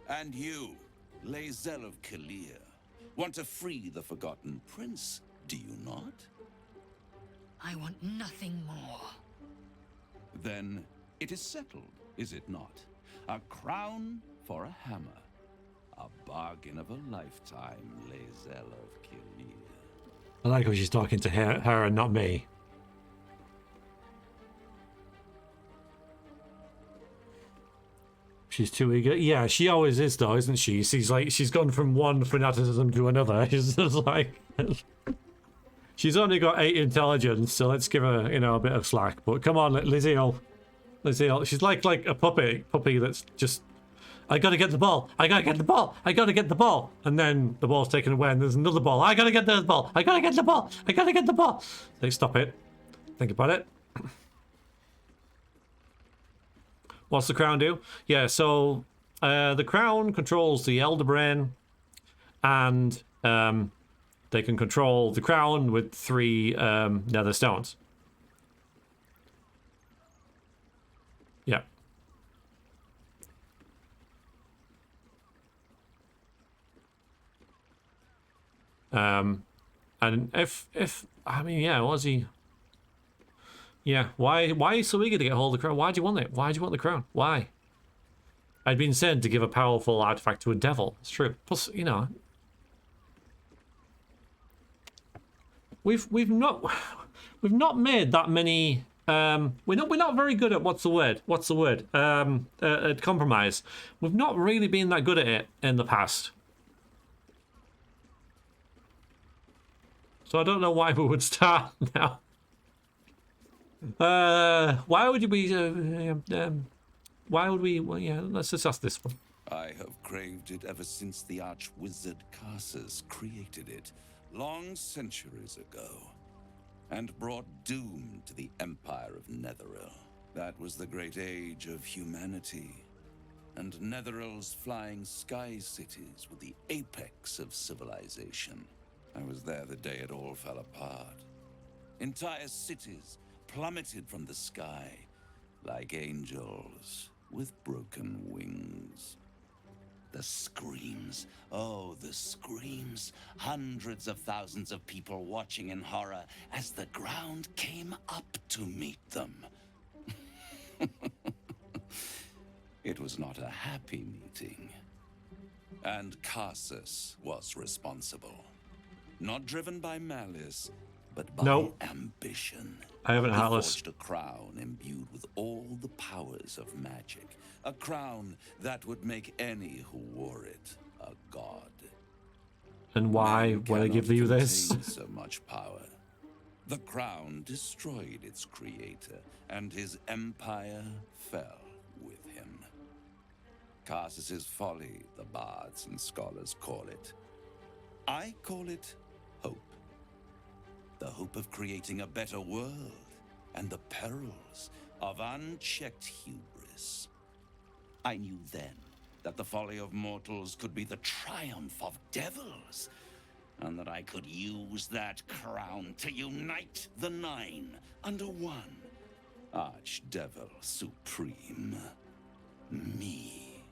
And you, Lae'zel of Kalir, want to free the Forgotten Prince, do you not? I want nothing more. Then it is settled, is it not? A crown for a hammer. A bargain of a lifetime, Lae'zel of Kalir. I like how she's talking to her and not me. She's too eager. Yeah, she always is though, isn't she? She's gone from one fanaticism to another. She's just like... she's only got 8 intelligence, so let's give her, you know, a bit of slack. But come on, Lae'zel. She's like a puppy that's just... I gotta get the ball. I gotta get the ball. I gotta get the ball. And then the ball's taken away and there's another ball. I gotta get the ball. I gotta get the ball. I gotta get the ball. Like, stop it. Think about it. What's the crown do? Yeah, so the crown controls the Elder Brain, and they can control the crown with 3 nether stones. Yeah. And if I mean, yeah, was he? Yeah, why are you so eager to get hold of the crown? Why do you want it? Why do you want the crown? Why? I'd been sent to give a powerful artifact to a devil. It's true. Plus, you know, we've not made that many. We're not very good at what's the word? At compromise. We've not really been that good at it in the past. So I don't know why we would start now. Why would we? Why would we? Well, yeah, let's just ask this one. I have craved it ever since the arch-wizard Karsus created it, long centuries ago, and brought doom to the Empire of Netheril. That was the great age of humanity, and Netheril's flying sky cities were the apex of civilization. I was there the day it all fell apart. Entire cities plummeted from the sky like angels with broken wings. The screams, oh, the screams. Hundreds of thousands of people watching in horror as the ground came up to meet them. It was not a happy meeting. And Karsus was responsible. Not driven by malice, but by ambition. I haven't He Heartless. forged a crown imbued with all the powers of magic. A crown that would make any who wore it a god. And why would I give you this? So much power. The crown destroyed its creator, and his empire fell with him. Karsus's folly, the bards and scholars call it. I call it hope. The hope of creating a better world, and the perils of unchecked hubris. I knew then that the folly of mortals could be the triumph of devils, and that I could use that crown to unite the Nine under one. Archdevil Supreme. Me.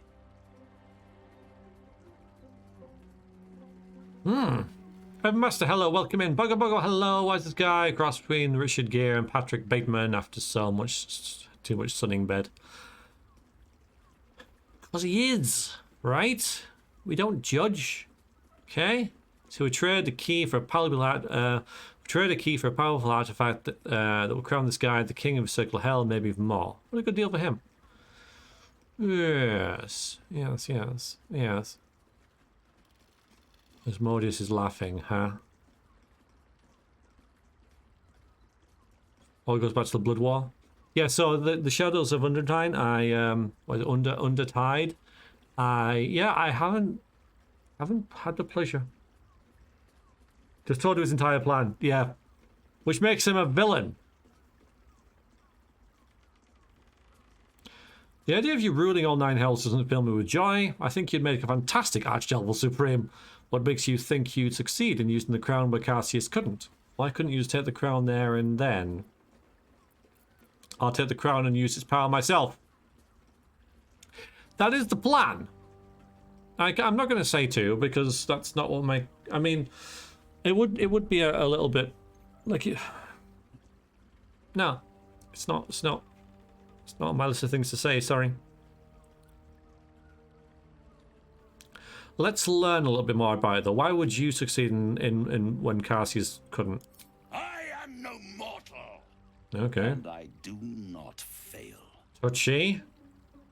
Master, hello, welcome in. Bugger, hello. Why is this guy? Cross between Richard Gere and Patrick Bateman after too much sunning bed. Because he is, right? We don't judge. Okay? So we trade the key for a powerful artifact that will crown this guy the king of the circle of hell, maybe even more. What a good deal for him. Yes. Yes, yes, yes. Asmodeus is laughing, huh? Oh, it goes back to the Blood War. Yeah, so the Shadows of Undertide, Undertide. I haven't had the pleasure. Just told you his entire plan, yeah. Which makes him a villain. The idea of you ruling all 9 hells doesn't fill me with joy. I think you'd make a fantastic Archdevil Supreme. What makes you think you'd succeed in using the crown where Cassius couldn't? Why couldn't you just take the crown there and then? I'll take the crown and use its power myself. That is the plan. I'm not going to say to, because that's not what my... I mean, it would be a little bit like... No, it's not on my list of things to say, sorry. Let's learn a little bit more about it, though. Why would you succeed in when Cassius couldn't? I am no mortal. Okay. And I do not fail. Touchy.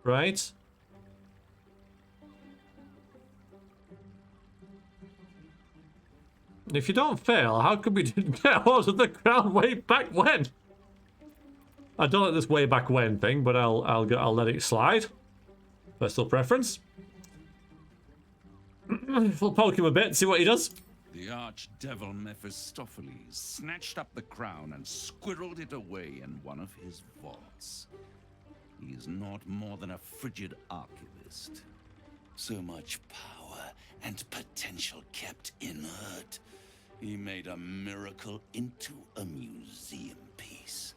Right. If you don't fail, how could we get hold of the crown way back when? I don't like this way back when thing, but I'll let it slide. Personal preference. We'll poke him a bit, see what he does. The archdevil Mephistopheles snatched up the crown and squirreled it away in one of his vaults. He is not more than a frigid archivist. So much power and potential kept inert. He made a miracle into a museum piece.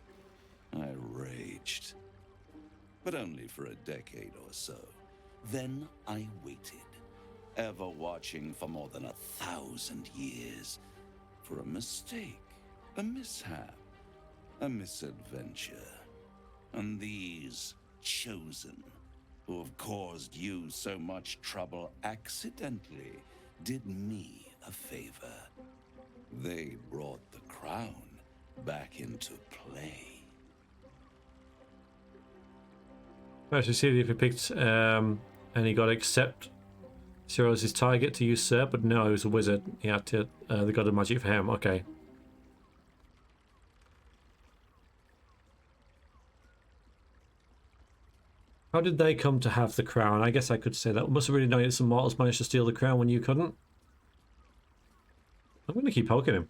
I raged, but only for a decade or so. Then I waited, ever watching for more than 1,000 years, for a mistake, a mishap, a misadventure. And these chosen, who have caused you so much trouble accidentally, did me a favor. They brought the crown back into play. Actually, see if he picked, and he got accept Cyril's target to usurp, but no, he was a wizard. He had to, the god of magic for him. Okay. How did they come to have the crown? I guess I could say that. Must have really known that some mortals managed to steal the crown when you couldn't. I'm going to keep poking him.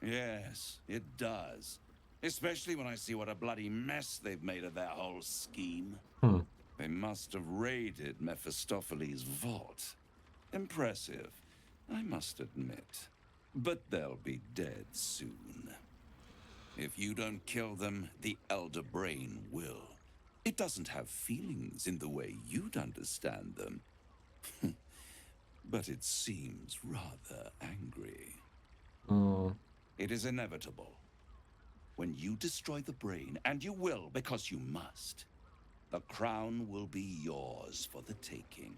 Yes, it does. Especially when I see what a bloody mess they've made of that whole scheme. They must have raided Mephistopheles' vault. Impressive, I must admit. But they'll be dead soon. If you don't kill them, the Elder Brain will. It doesn't have feelings in the way you'd understand them. But it seems rather angry. It is inevitable. When you destroy the brain, and you will because you must, the crown will be yours for the taking.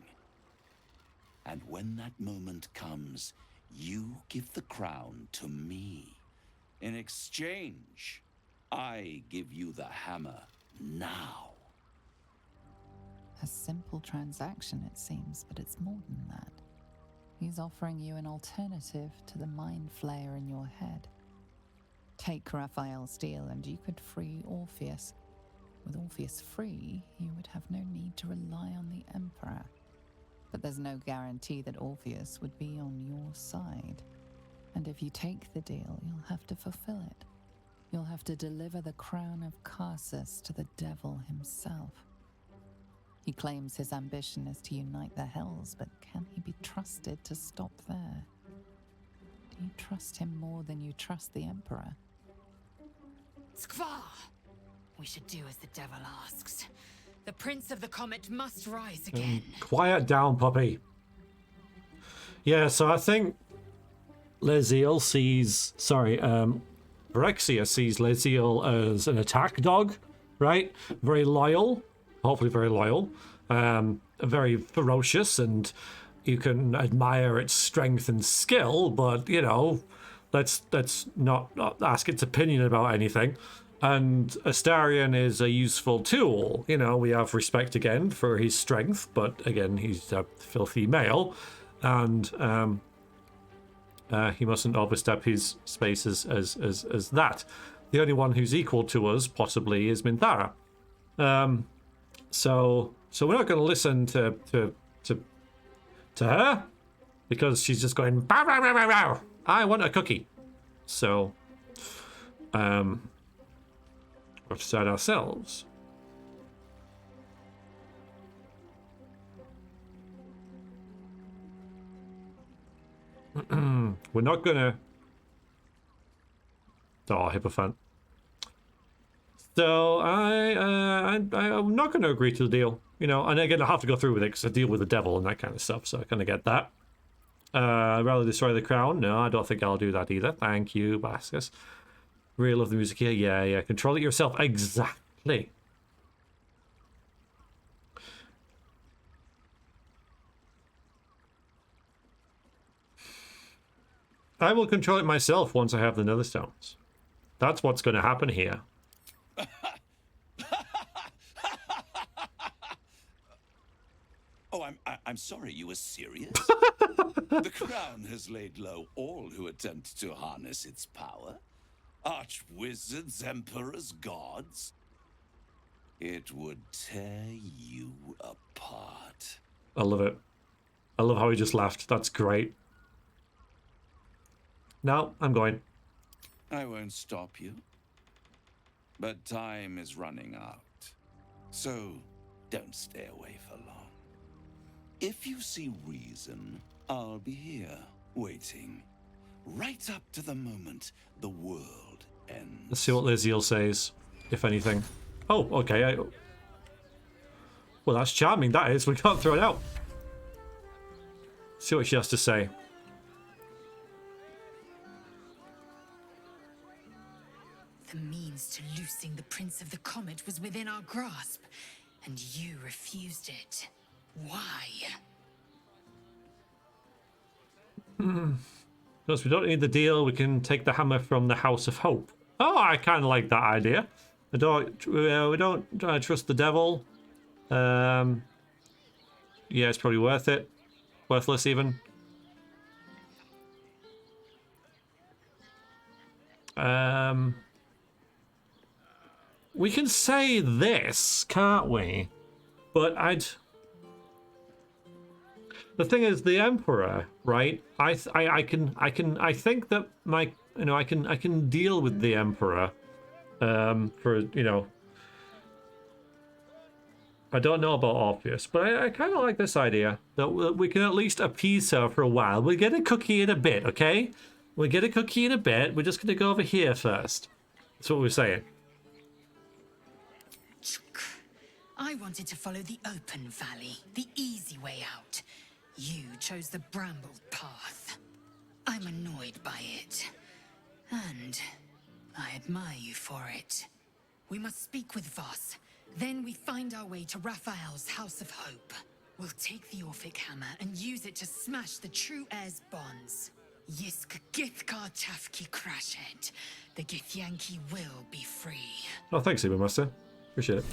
And when that moment comes, you give the crown to me. In exchange, I give you the hammer now. A simple transaction, it seems, but it's more than that. He's offering you an alternative to the mind flayer in your head. Take Raphael's deal and you could free Orpheus. With Orpheus free, you would have no need to rely on the Emperor. But there's no guarantee that Orpheus would be on your side. And if you take the deal, you'll have to fulfill it. You'll have to deliver the crown of Carsus to the devil himself. He claims his ambition is to unite the hells, but can he be trusted to stop there? Do you trust him more than you trust the Emperor? Skvar! We should do as the devil asks. The Prince of the Comet must rise again. Quiet down, puppy. Yeah, so I think Leziel sees... Sorry, Vrexia sees Leziel as an attack dog, right? Very loyal. Hopefully very loyal. very ferocious, and you can admire its strength and skill, but you know, let's not ask its opinion about anything. And Astarion is a useful tool. You know, we have respect again for his strength, but again, he's a filthy male, and he mustn't overstep his spaces as that. The only one who's equal to us, possibly, is Minthara. So we're not going to listen to her, because she's just going, bow, bow, bow, bow, bow. I want a cookie. So, we've said ourselves. We're not gonna. Oh, Hippofant. So I'm not going to agree to the deal, you know. And again, I have to go through with it because I deal with the devil and that kind of stuff. So I kind of get that. I'd rather destroy the crown. No, I don't think I'll do that either. Thank you, Bascus. Really love the music here. Yeah. Control it yourself. Exactly. I will control it myself once I have the nether stones. That's what's going to happen here. Oh, I'm sorry, you were serious? The crown has laid low all who attempt to harness its power. Arch-wizards, emperors, gods. It would tear you apart. I love it. I love how he just laughed. That's great. No, I'm going. I won't stop you. But time is running out. So, don't stay away for long. If you see reason, I'll be here, waiting. Right up to the moment the world ends. Let's see what Liziel says, if anything. Oh, okay. Well, that's charming, that is. We can't throw it out. See what she has to say. The means to loosing the Prince of the Comet was within our grasp, and you refused it. Why? Because we don't need the deal, we can take the hammer from the House of Hope. Oh, I kind of like that idea. We don't trust the devil. Yeah, it's probably worth it. Worthless, even. We can say this, can't we? But the thing is, the Emperor, right? I think that I can deal with the Emperor. For, you know, I don't know about Orpheus, but I kind of like this idea that we can at least appease her for a while. We'll get a cookie in a bit, okay? We'll get a cookie in a bit. We're just going to go over here first. That's what we're saying. I wanted to follow the open valley, the easy way out. You chose the brambled path. I'm annoyed by it. And I admire you for it. We must speak with Voss. Then we find our way to Raphael's House of Hope. We'll take the Orphic hammer and use it to smash the true heir's bonds. Yisk Githkar Tafki Crashet. The Githyanki will be free. Oh, thanks, Master. Appreciate it.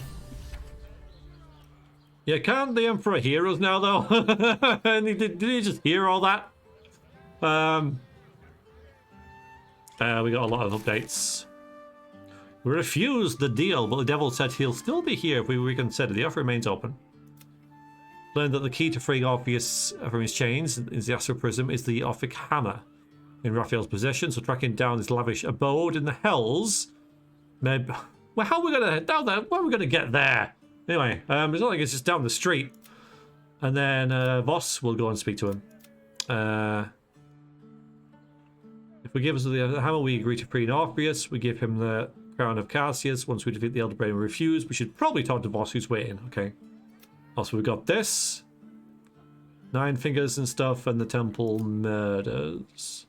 Yeah, can't the Emperor hear us now, though? And did he just hear all that? We got a lot of updates. We refused the deal, but the devil said he'll still be here if we reconsider. The offer remains open. Learned that the key to freeing Orpheus from his chains in the Astral Prism is the Orphic Hammer in Raphael's possession, so tracking down this lavish abode in the Hells. Maybe. Well, how are we going to head down there? Where are we going to get there? Anyway, it's not like it's just down the street. And then Voss will go and speak to him. If we give us the hammer, we agree to free Orpheus. We give him the crown of Cassius. Once we defeat the Elder Brain and refuse, we should probably talk to Voss, who's waiting. Okay. Also, we got this. 9 fingers and stuff, and the temple murders.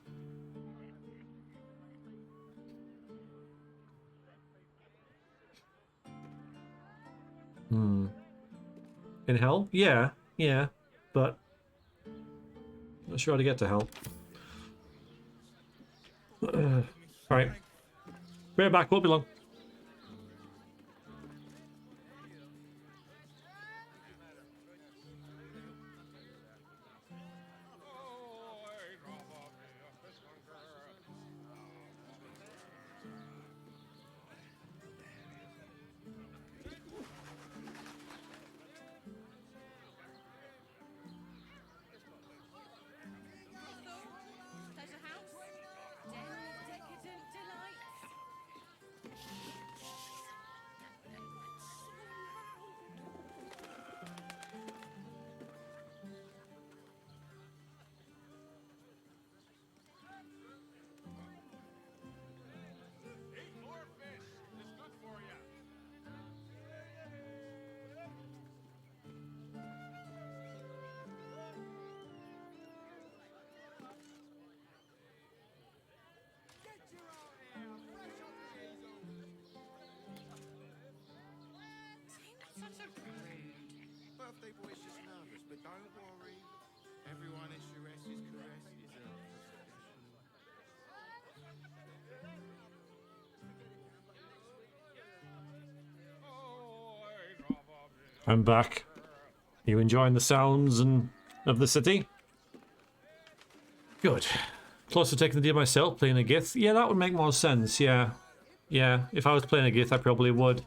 In hell? Yeah. Yeah, but not sure how to get to hell. Alright. We're back, won't be long. Birthday boy's just nervous, but don't worry. Everyone is Sharess's caress deserves a I'm back. You enjoying the sounds of the city? Good. Close to taking the deal myself, playing a Gith. Yeah, that would make more sense, yeah. Yeah, if I was playing a Gith, I probably would.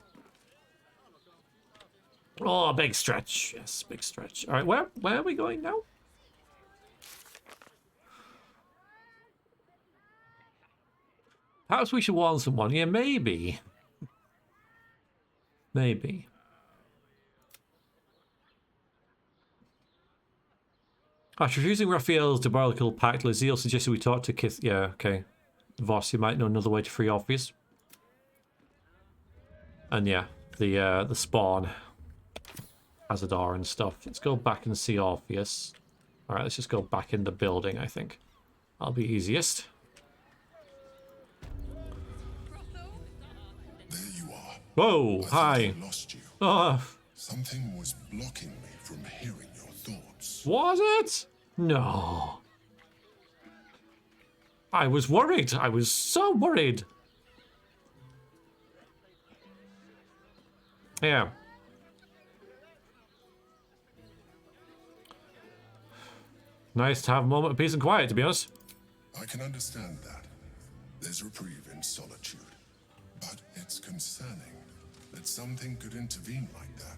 Oh, big stretch. Yes, big stretch. Alright, where are we going now? Perhaps we should warn someone. Yeah, maybe. Maybe. After refusing Raphael's diabolical pact, Lazille suggested we talk to Kith. Yeah, okay. Voss, you might know another way to free Orpheus. And yeah, the spawn has a door and stuff. Let's go back and see Orpheus. Alright, let's just go back in the building, I think. That'll be easiest. There you are. Whoa, hi. I lost you. Oh. Something was blocking me from hearing your thoughts. Was it? No. I was worried. I was so worried. Yeah. Nice to have a moment of peace and quiet, to be honest. I can understand that. There's reprieve in solitude. But it's concerning that something could intervene like that,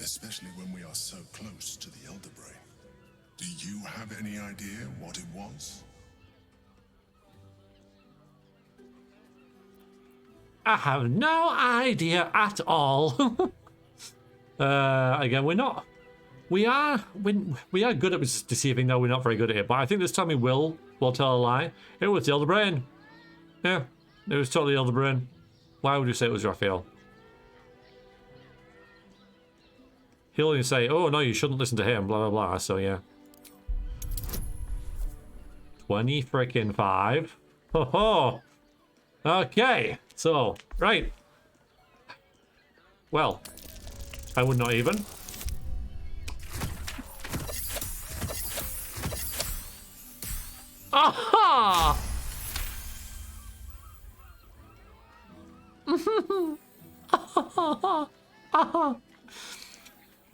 especially when we are so close to the Elder Brain. Do you have any idea what it was? I have no idea at all. Again, we are good at deceiving, though we're not very good at it. But I think this time we will tell a lie. It was the Elder Brain. Yeah, it was totally Elder Brain. Why would you say it was Raphael? He'll only say, oh no, you shouldn't listen to him, blah blah blah, so yeah. 20 frickin' 5. Ho ho! Okay, so, right. Well, I would not even. Aha!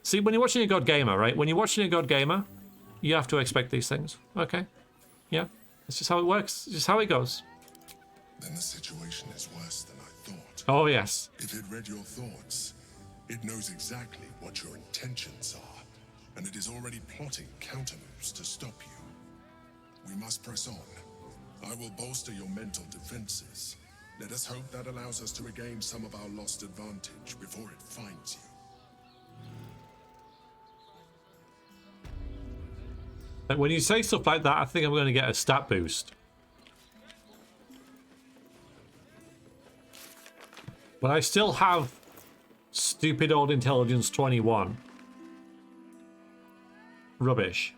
See, when you're watching a God Gamer, right? When you're watching a God Gamer, you have to expect these things. Okay? Yeah. It's just how it works. It's just how it goes. Then the situation is worse than I thought. Oh, yes. If it read your thoughts, it knows exactly what your intentions are, and it is already plotting countermoves to stop you. We must press on. I will bolster your mental defenses. Let us hope that allows us to regain some of our lost advantage before it finds you. Like when you say stuff like that, I think I'm going to get a stat boost. But I still have stupid old intelligence 21. Rubbish.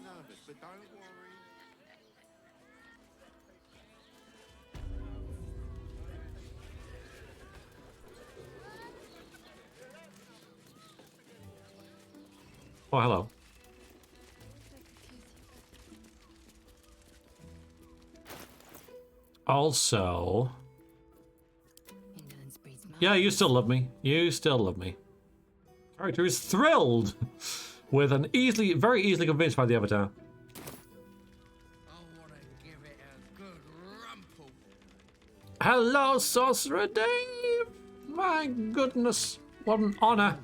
Nervous, but don't worry. Oh, hello. Also... Yeah, you still love me. You still love me. Character is thrilled with an very easily convinced by the avatar. Hello, Sorcerer Dave! My goodness, what an honor.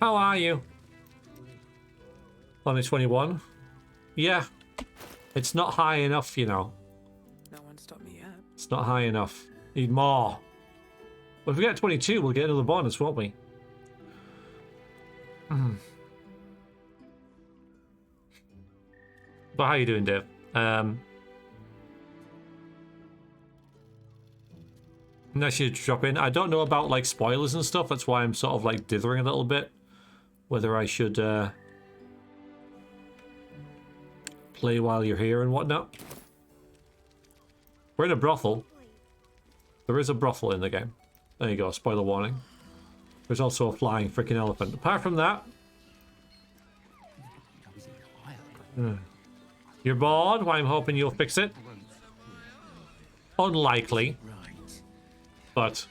How are you? Only 21. Yeah, it's not high enough, you know. No one stopped me yet. It's not high enough. Need more. Well, if we get 22, we'll get another bonus, won't we? But how you doing, Dave? Nice you to drop in. I don't know about like spoilers and stuff. That's why I'm sort of like dithering a little bit. Whether I should play while you're here and whatnot. We're in a brothel. There is a brothel in the game. There you go, spoiler warning. There's also a flying freaking elephant. Apart from that... You're bored? Well, I'm hoping you'll fix it. Unlikely. But,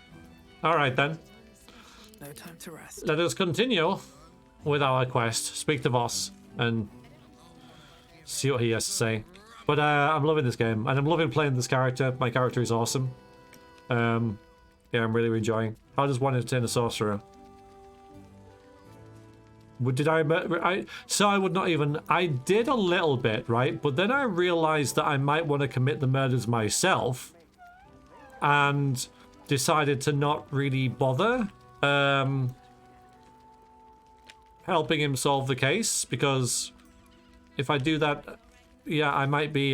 alright then. No time to rest. Let us continue with our quest. Speak to Voss and see what he has to say. But I'm loving this game, and I'm loving playing this character. My character is awesome. Yeah, I'm really enjoying. How does one entertain a sorcerer? Did so I would not even... I did a little bit, right? But then I realized that I might want to commit the murders myself. And decided to not really bother helping him solve the case. Because if I do that, yeah, I might be...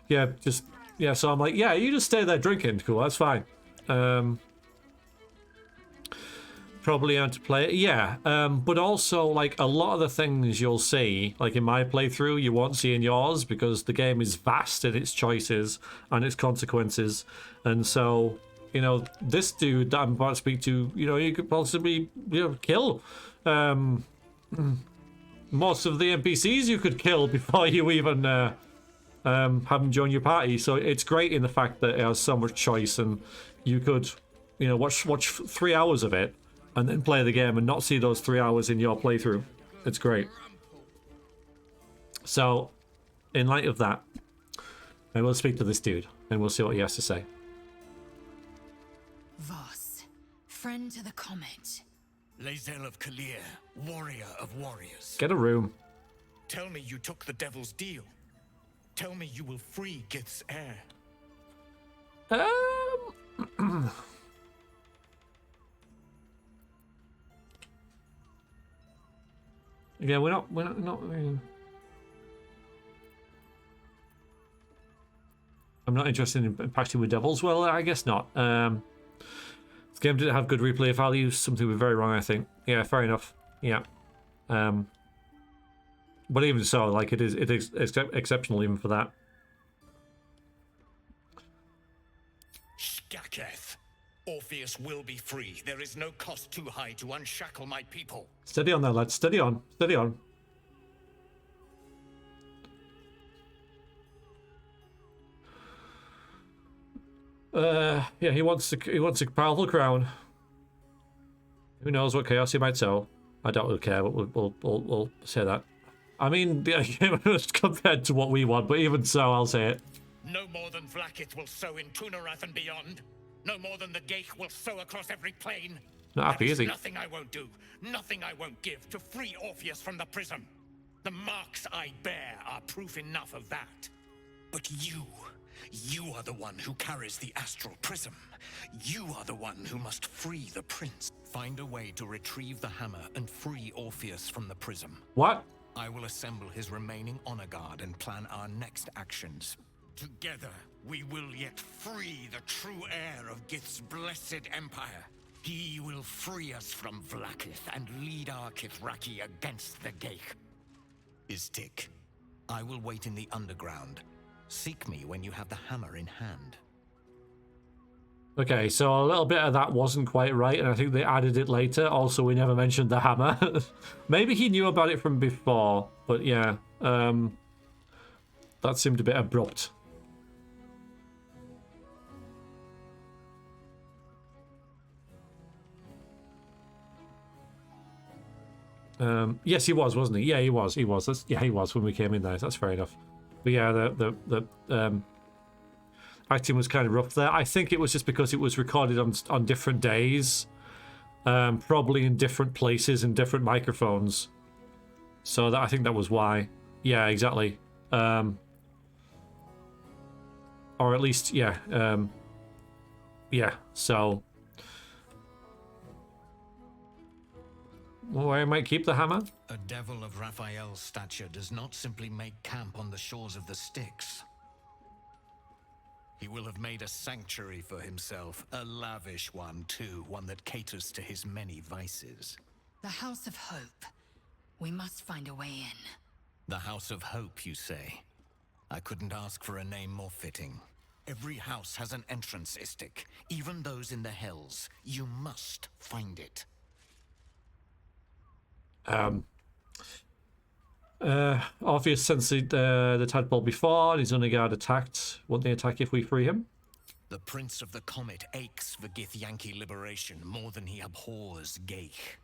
yeah, just... Yeah, so I'm like, yeah, you just stay there drinking. Cool, that's fine. Probably how to play it, yeah. But also, like, a lot of the things you'll see, like in my playthrough, you won't see in yours because the game is vast in its choices and its consequences. And so, you know, this dude that I'm about to speak to, you know, you could possibly, you know, kill most of the NPCs you could kill before you even have them join your party. So it's great in the fact that it has so much choice, and you could, you know, watch 3 hours of it and then play the game and not see those 3 hours in your playthrough. It's great. So, in light of that, I will speak to this dude and we'll see what he has to say. Voss, friend to the comet. Lae'zel of Kalir, warrior of warriors. Get a room. Tell me you took the devil's deal. Tell me you will free Gith's heir. Yeah, we're not I'm not interested in impacting with devils. Well, I guess not. This game didn't have good replay value. Something was very wrong, I think. Yeah, fair enough. Yeah. But even so, like, it is exceptional even for that. Skaketh. Orpheus will be free. There is no cost too high to unshackle my people. Steady on there, lads. Steady on. Steady on. Yeah, he wants a powerful crown. Who knows what chaos he might sow? I doubt we'll care, but we'll say that. I mean, yeah, compared to what we want, but even so, I'll say it. No more than Vlaakith will sow in Tunarath and beyond. No more than the Geich will sow across every plane. Not happy, is he? Nothing I won't do, nothing I won't give to free Orpheus from the prism. The marks I bear are proof enough of that. But you are the one who carries the astral prism. You are the one who must free the prince. Find a way to retrieve the hammer and free Orpheus from the prism. What? I will assemble his remaining honor guard and plan our next actions. Together, we will yet free the true heir of Gith's blessed empire. He will free us from Vlaakith and lead our Kithraki against the Geich. Istik, I will wait in the underground. Seek me when you have the hammer in hand. Okay, so a little bit of that wasn't quite right, and I think they added it later. Also, we never mentioned the hammer. Maybe he knew about it from before, but yeah. That seemed a bit abrupt. Yes, he was, wasn't he? Yeah, he was. He was. Yeah, he was when we came in there. That's fair enough. But yeah, the acting was kind of rough there. I think it was just because it was recorded on different days, probably in different places and different microphones. So I think that was why. Yeah, exactly. Or at least, yeah. Yeah. So. Well, I might keep the hammer. A devil of Raphael's stature does not simply make camp on the shores of the Styx. He will have made a sanctuary for himself, a lavish one too, one that caters to his many vices. The House of Hope. We must find a way in. The House of Hope, you say? I couldn't ask for a name more fitting. Every house has an entrance istic, even those in the Hells. You must find it. Orpheus sensed the tadpole before, and his Unigard attacked. Won't they attack if we free him? The Prince of the Comet aches for Githyanki liberation more than he abhors Geich.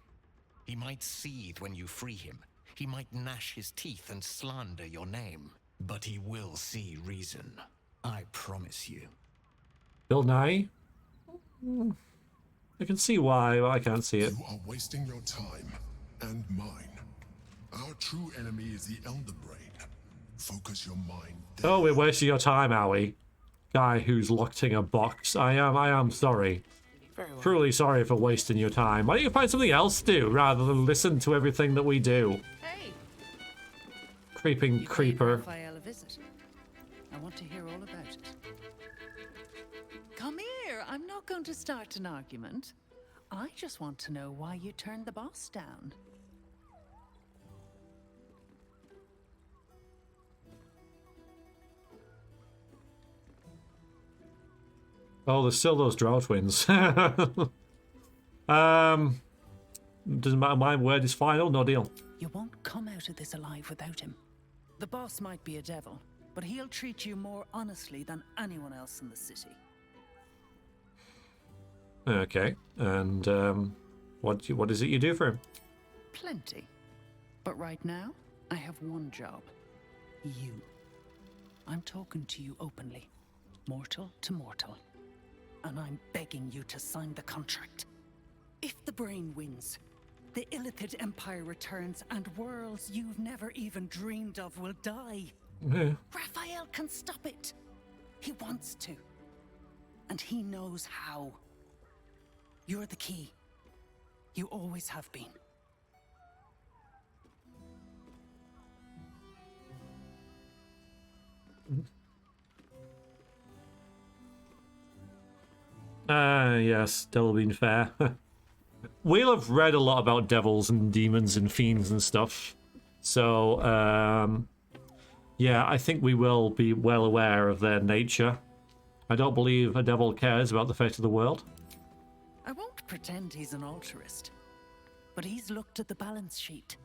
He might seethe when you free him. He might gnash his teeth and slander your name. But he will see reason. I promise you. Bill Nye? I can see why, but I can't see it. You are wasting your time and mine. Our true enemy is the Elder Brain. Focus your mind there. Oh, we're wasting your time, are we? Guy who's locked in a box. I am sorry. Truly sorry for wasting your time. Why don't you find something else to do rather than listen to everything that we do? Hey. Creeping creeper. Raphael a visit. I want to hear all about it. Come here. I'm not going to start an argument. I just want to know why you turned the boss down. Oh, there's still those drow twins. Doesn't matter, my word is final, no deal. You won't come out of this alive without him. The boss might be a devil, but he'll treat you more honestly than anyone else in the city. Okay, and what is it you do for him? Plenty. But right now, I have one job. You. I'm talking to you openly. Mortal to mortal. And I'm begging you to sign the contract. If the brain wins, the Illithid Empire returns and worlds you've never even dreamed of will die. Yeah. Raphael can stop it. He wants to. And he knows how. You're the key. You always have been. Yes, still being fair. We'll have read a lot about devils and demons and fiends and stuff. So, yeah, I think we will be well aware of their nature. I don't believe a devil cares about the fate of the world. I won't pretend he's an altruist, but he's looked at the balance sheet.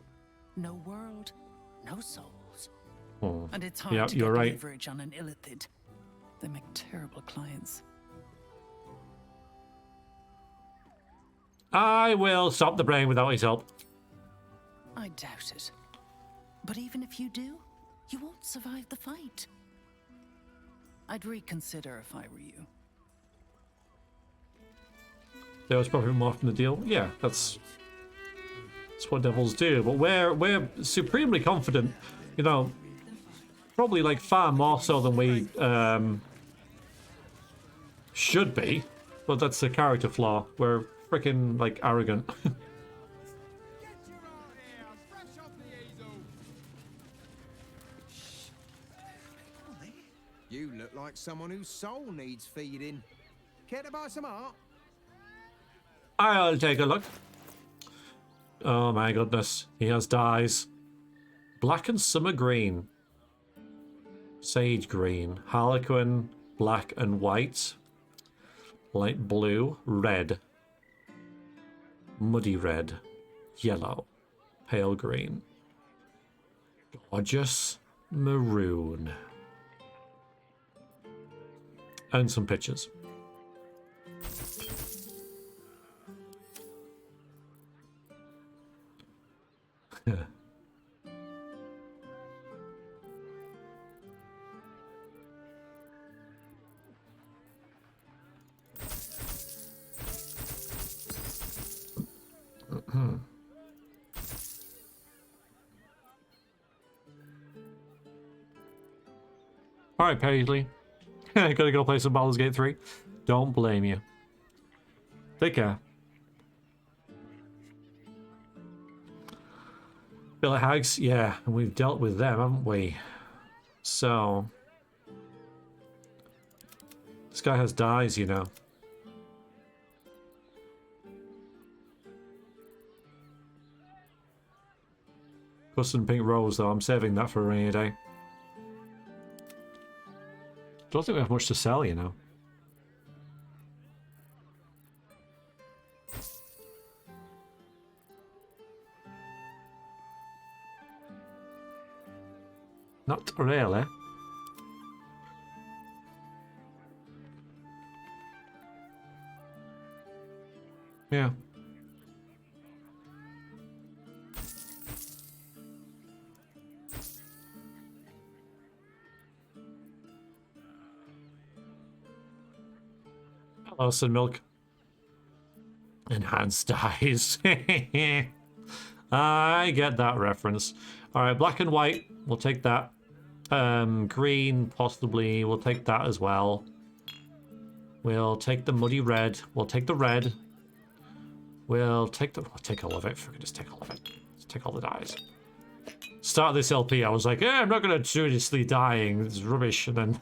No world, no souls. Oh. And it's hard Yeah, to you're get right. leverage on an Illithid. They make terrible clients. I will stop the brain without his help. I doubt it. But even if you do, you won't survive the fight. I'd reconsider if I were you. There was probably more from the deal. Yeah, that's what devils do. But we're supremely confident. You know, probably like far more so than we should be. But that's a character flaw. We're freaking like arrogant. You look like someone whose soul needs feeding. Care to buy some art? I'll take a look. Oh my goodness. He has dyes. Black and summer green. Sage green. Harlequin, black and white. light blue, red, muddy red, yellow, pale green, gorgeous maroon, and some pictures. Alright, Paisley. Gotta go play some Baldur's Gate 3. Don't blame you. Take care. Bill of Hags? Yeah, and we've dealt with them, haven't we? So... This guy has dyes, you know. Custom pink rose, though. I'm saving that for a rainy day. Don't think we have much to sell, you know. Not really. Yeah. Hello, Sun Milk. Enhanced dyes. I get that reference. Alright, black and white. We'll take that. Green, possibly. We'll take that as well. We'll take the muddy red. We'll take the red. We'll take all of it. Just take all of it. Just take all the dyes. Start this LP, I was like, yeah, I'm not going to seriously dying. It's rubbish. And then...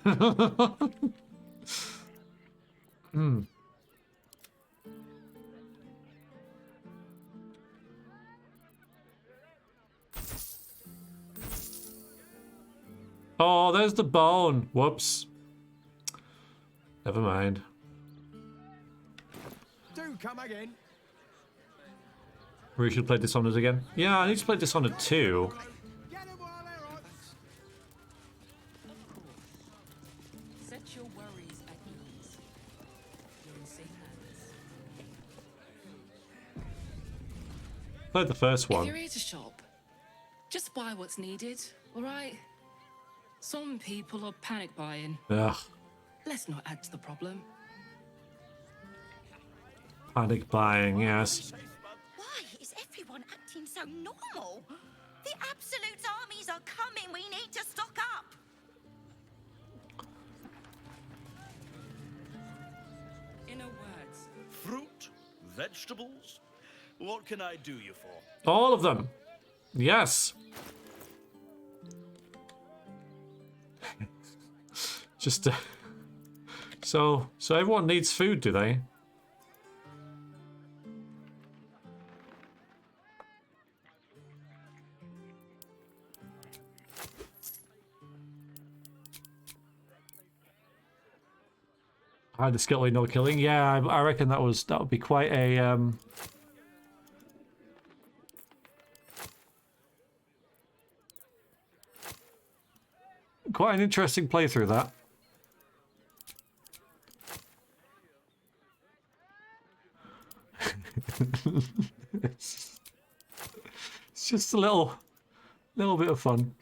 Oh, there's the bone. Whoops. Never mind. Do come again. We should play Dishonored again. Yeah, I need to play Dishonored 2. Set your worries at ease. You're in safe hands. Played the first If one. you're here to shop, just buy what's needed, alright? Some people are panic buying. Ugh. Let's not add to the problem. Panic buying, yes. Why is everyone acting so normal? The Absolute's armies are coming. We need to stock up. Inner words. Fruit, vegetables. What can I do you for? All of them. Yes. Just so everyone needs food, do they? Hide the skeleton, no killing. Yeah, I reckon that would be quite a quite an interesting playthrough, that. It's just a little bit of fun.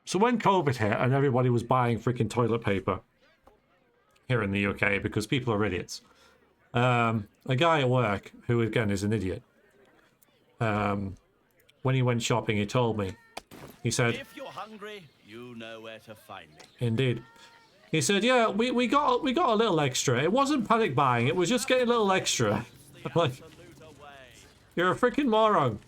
So when COVID hit and everybody was buying freaking toilet paper here in the UK because people are idiots, a guy at work, who again is an idiot, when he went shopping, he told me, he said, If you're hungry, you know where to find me. indeed. He said, yeah, we got a little extra. It wasn't panic buying, it was just getting a little extra. I'm like, you're a freaking moron.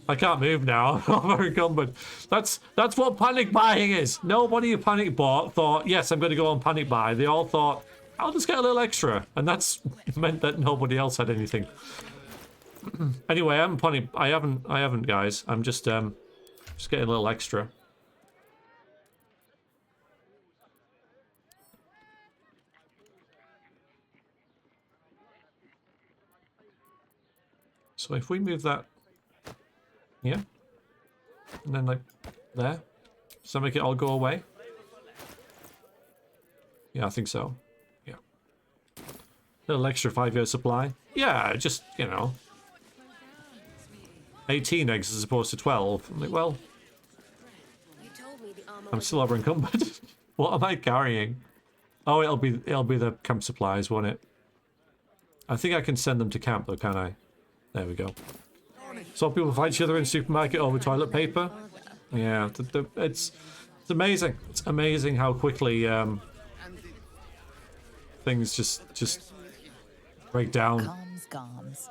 I can't move now. I'm encumbered. That's what panic buying is. Nobody who panic bought thought, yes, I'm going to go on panic buy. They all thought, I'll just get a little extra, and that's meant that nobody else had anything. Anyway, I haven't, guys. I'm just getting a little extra. So if we move that here, and then like there, does that make it all go away? Yeah, I think so. Yeah. Little extra 5-year supply. Yeah, just, you know. 18 eggs as opposed to 12. I'm like, well, I'm still over encumbered. What am I carrying? Oh, it'll be the camp supplies, won't it? I think I can send them to camp though, can I? There we go. Some people fight each other in supermarket over toilet paper. Yeah, it's amazing. It's amazing how quickly things just break down. Calms, calms.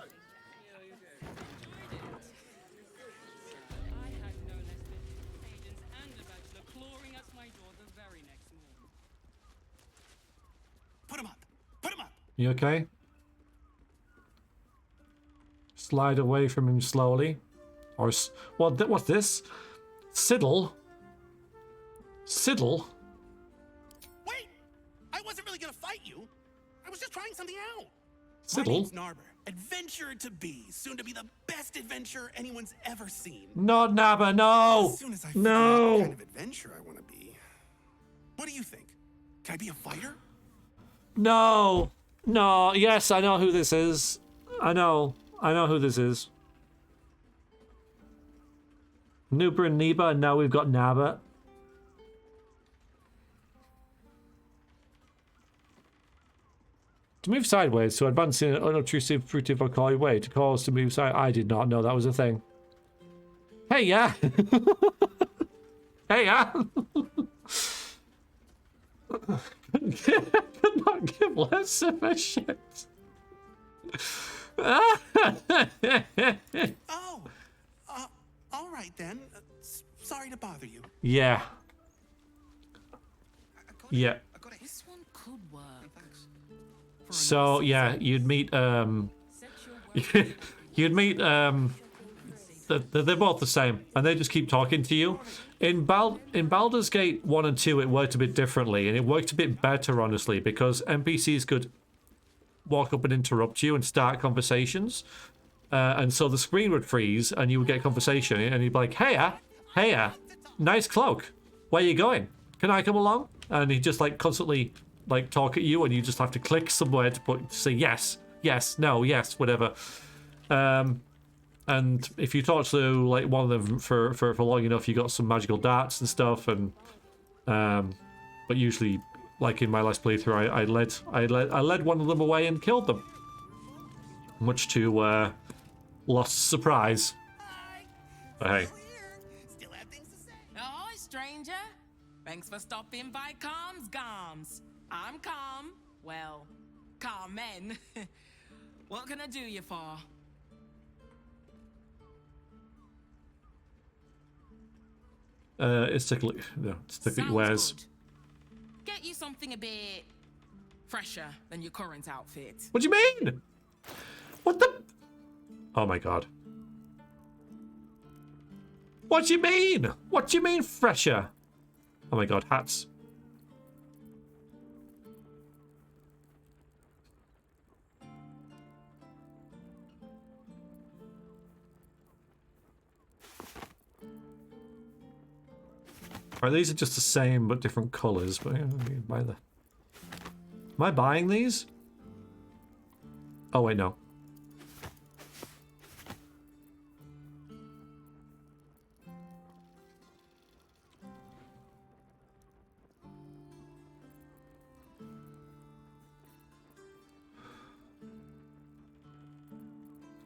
Put him up! Put him up! You okay? Slide away from him slowly. Or what's this? Siddle? Siddle? Wait! I wasn't really gonna fight you. I was just trying something out. Siddle? My name's Narber. Adventurer to be. Soon to be the best adventurer anyone's ever seen. Not Nabba, no! As soon as I figure out what kind of adventurer I want to be. What do you think? Can I be a fighter? No! No, yes, I know who this is. I know who this is. Nuba and Neba, and now we've got Naba. To move sideways, to advance in an unobtrusive, fruitive, or coy way, to cause to move side. I did not know that was a thing. Hey, yeah! Hey, yeah! Could not give less of a shit. Oh! All right then. Sorry to bother you. Yeah. Yeah. This one could work. So yeah, you'd meet you'd meet they're both the same, and they just keep talking to you. In Baldur's Gate 1 and 2, it worked a bit differently, and it worked a bit better, honestly, because NPCs could walk up and interrupt you and start conversations, and so the screen would freeze, and you would get a conversation, and you'd be like, "Hey, nice cloak. Where you going? Can I come along?" And he'd just like constantly like talk at you, and you just have to click somewhere to say yes, no, yes, whatever. And if you talk to like one of them for long enough, you got some magical darts and stuff, and but usually, like in my last playthrough, I led one of them away and killed them, much to Lost's surprise. But hey. Ahoy, stranger. Thanks for stopping by Calm's Garms. I'm Calm. Well, Carmen. What can I do you for? It's tickly. No, it's tickly wares. Good. Get you something a bit fresher than your current outfit. What do you mean? What the? Oh my god. What do you mean? What do you mean fresher? Oh my god, hats. Right, these are just the same but different colours. But buy the. Am I buying these? Oh wait, no.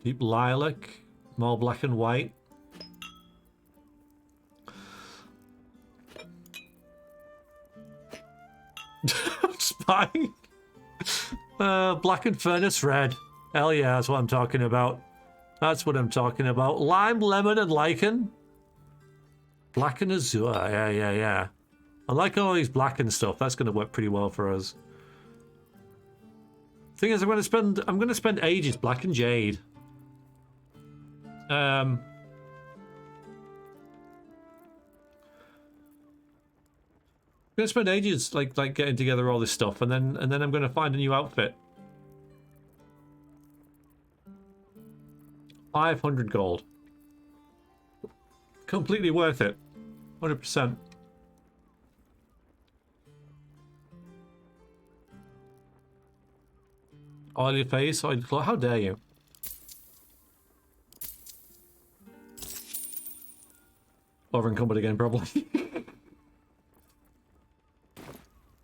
Deep lilac, more black and white. Just buying black and furnace red. Hell yeah, that's what I'm talking about. That's what I'm talking about. Lime, lemon, and lichen. Black and azure. Yeah. I like all these black and stuff. That's going to work pretty well for us. Thing is, I'm going to spend ages black and jade. I'm gonna spend ages like getting together all this stuff, and then I'm gonna find a new outfit. 500 gold. Completely worth it. 100%. Oily face, oily claw. How dare you? Over encumbered again, probably.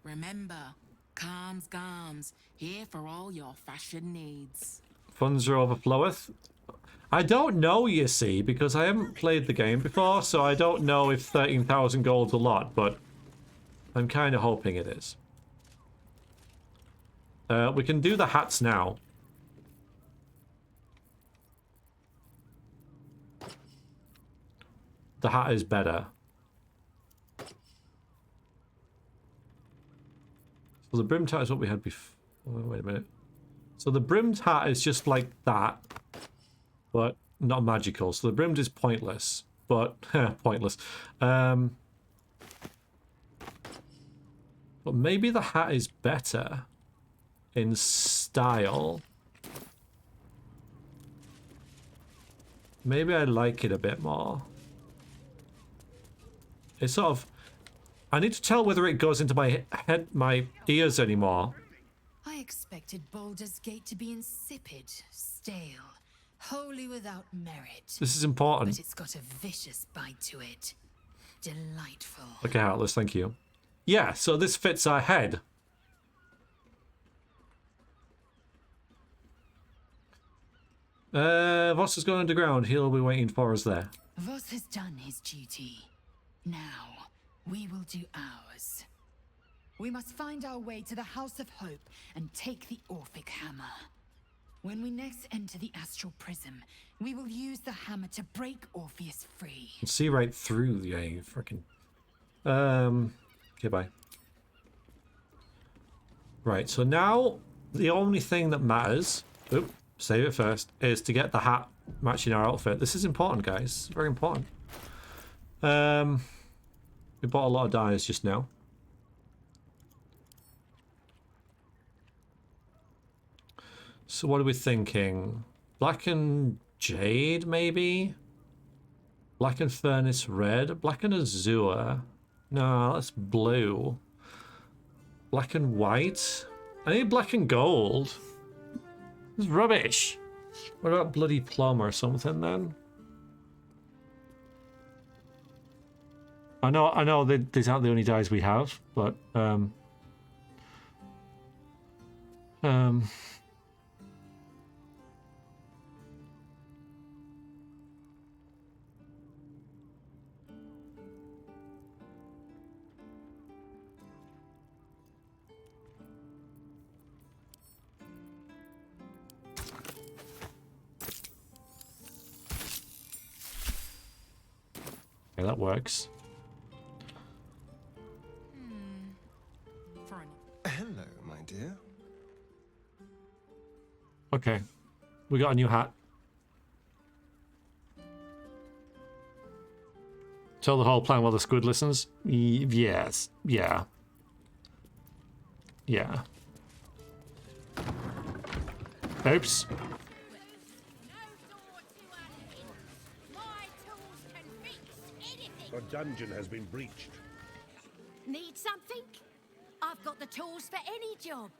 Remember, calms garms, here for all your fashion needs. Funds are overfloweth. I don't know, you see, because I haven't played the game before, so I don't know if 13,000 gold's a lot, but I'm kind of hoping it is. We can do the hats now. The hat is better. So the brimmed hat is what we had before. Wait a minute. So the brimmed hat is just like that, but not magical. So the brimmed is pointless, but pointless. But maybe the hat is better in style. Maybe I like it a bit more. It's sort of... I need to tell whether it goes into my head, my ears anymore. I expected Baldur's Gate to be insipid, stale, wholly without merit. This is important. But it's got a vicious bite to it. Delightful. Okay, Atlas, thank you. Yeah, so this fits our head. Voss has gone underground. He'll be waiting for us there. Voss has done his duty. Now, we will do ours. We must find our way to the House of Hope and take the Orphic Hammer. When we next enter the Astral Prism, we will use the hammer to break Orpheus free. You can see right through the freaking... Okay, bye. Right, so now the only thing that matters... Oop, save it first. Is to get the hat matching our outfit. This is important, guys. Very important. We bought a lot of dyes just now. So what are we thinking? Black and Jade, maybe? Black and Furnace Red? Black and Azure? No, that's blue. Black and White? I need black and gold. It's rubbish. What about bloody plum or something then? I know that these aren't the only dyes we have, but yeah, that works. Hello, my dear. Okay, we got a new hat. Tell the whole plan while the squid listens? Yes. Yeah. Yeah. Oops. The dungeon has been breached. Need something? I've got the tools for any job.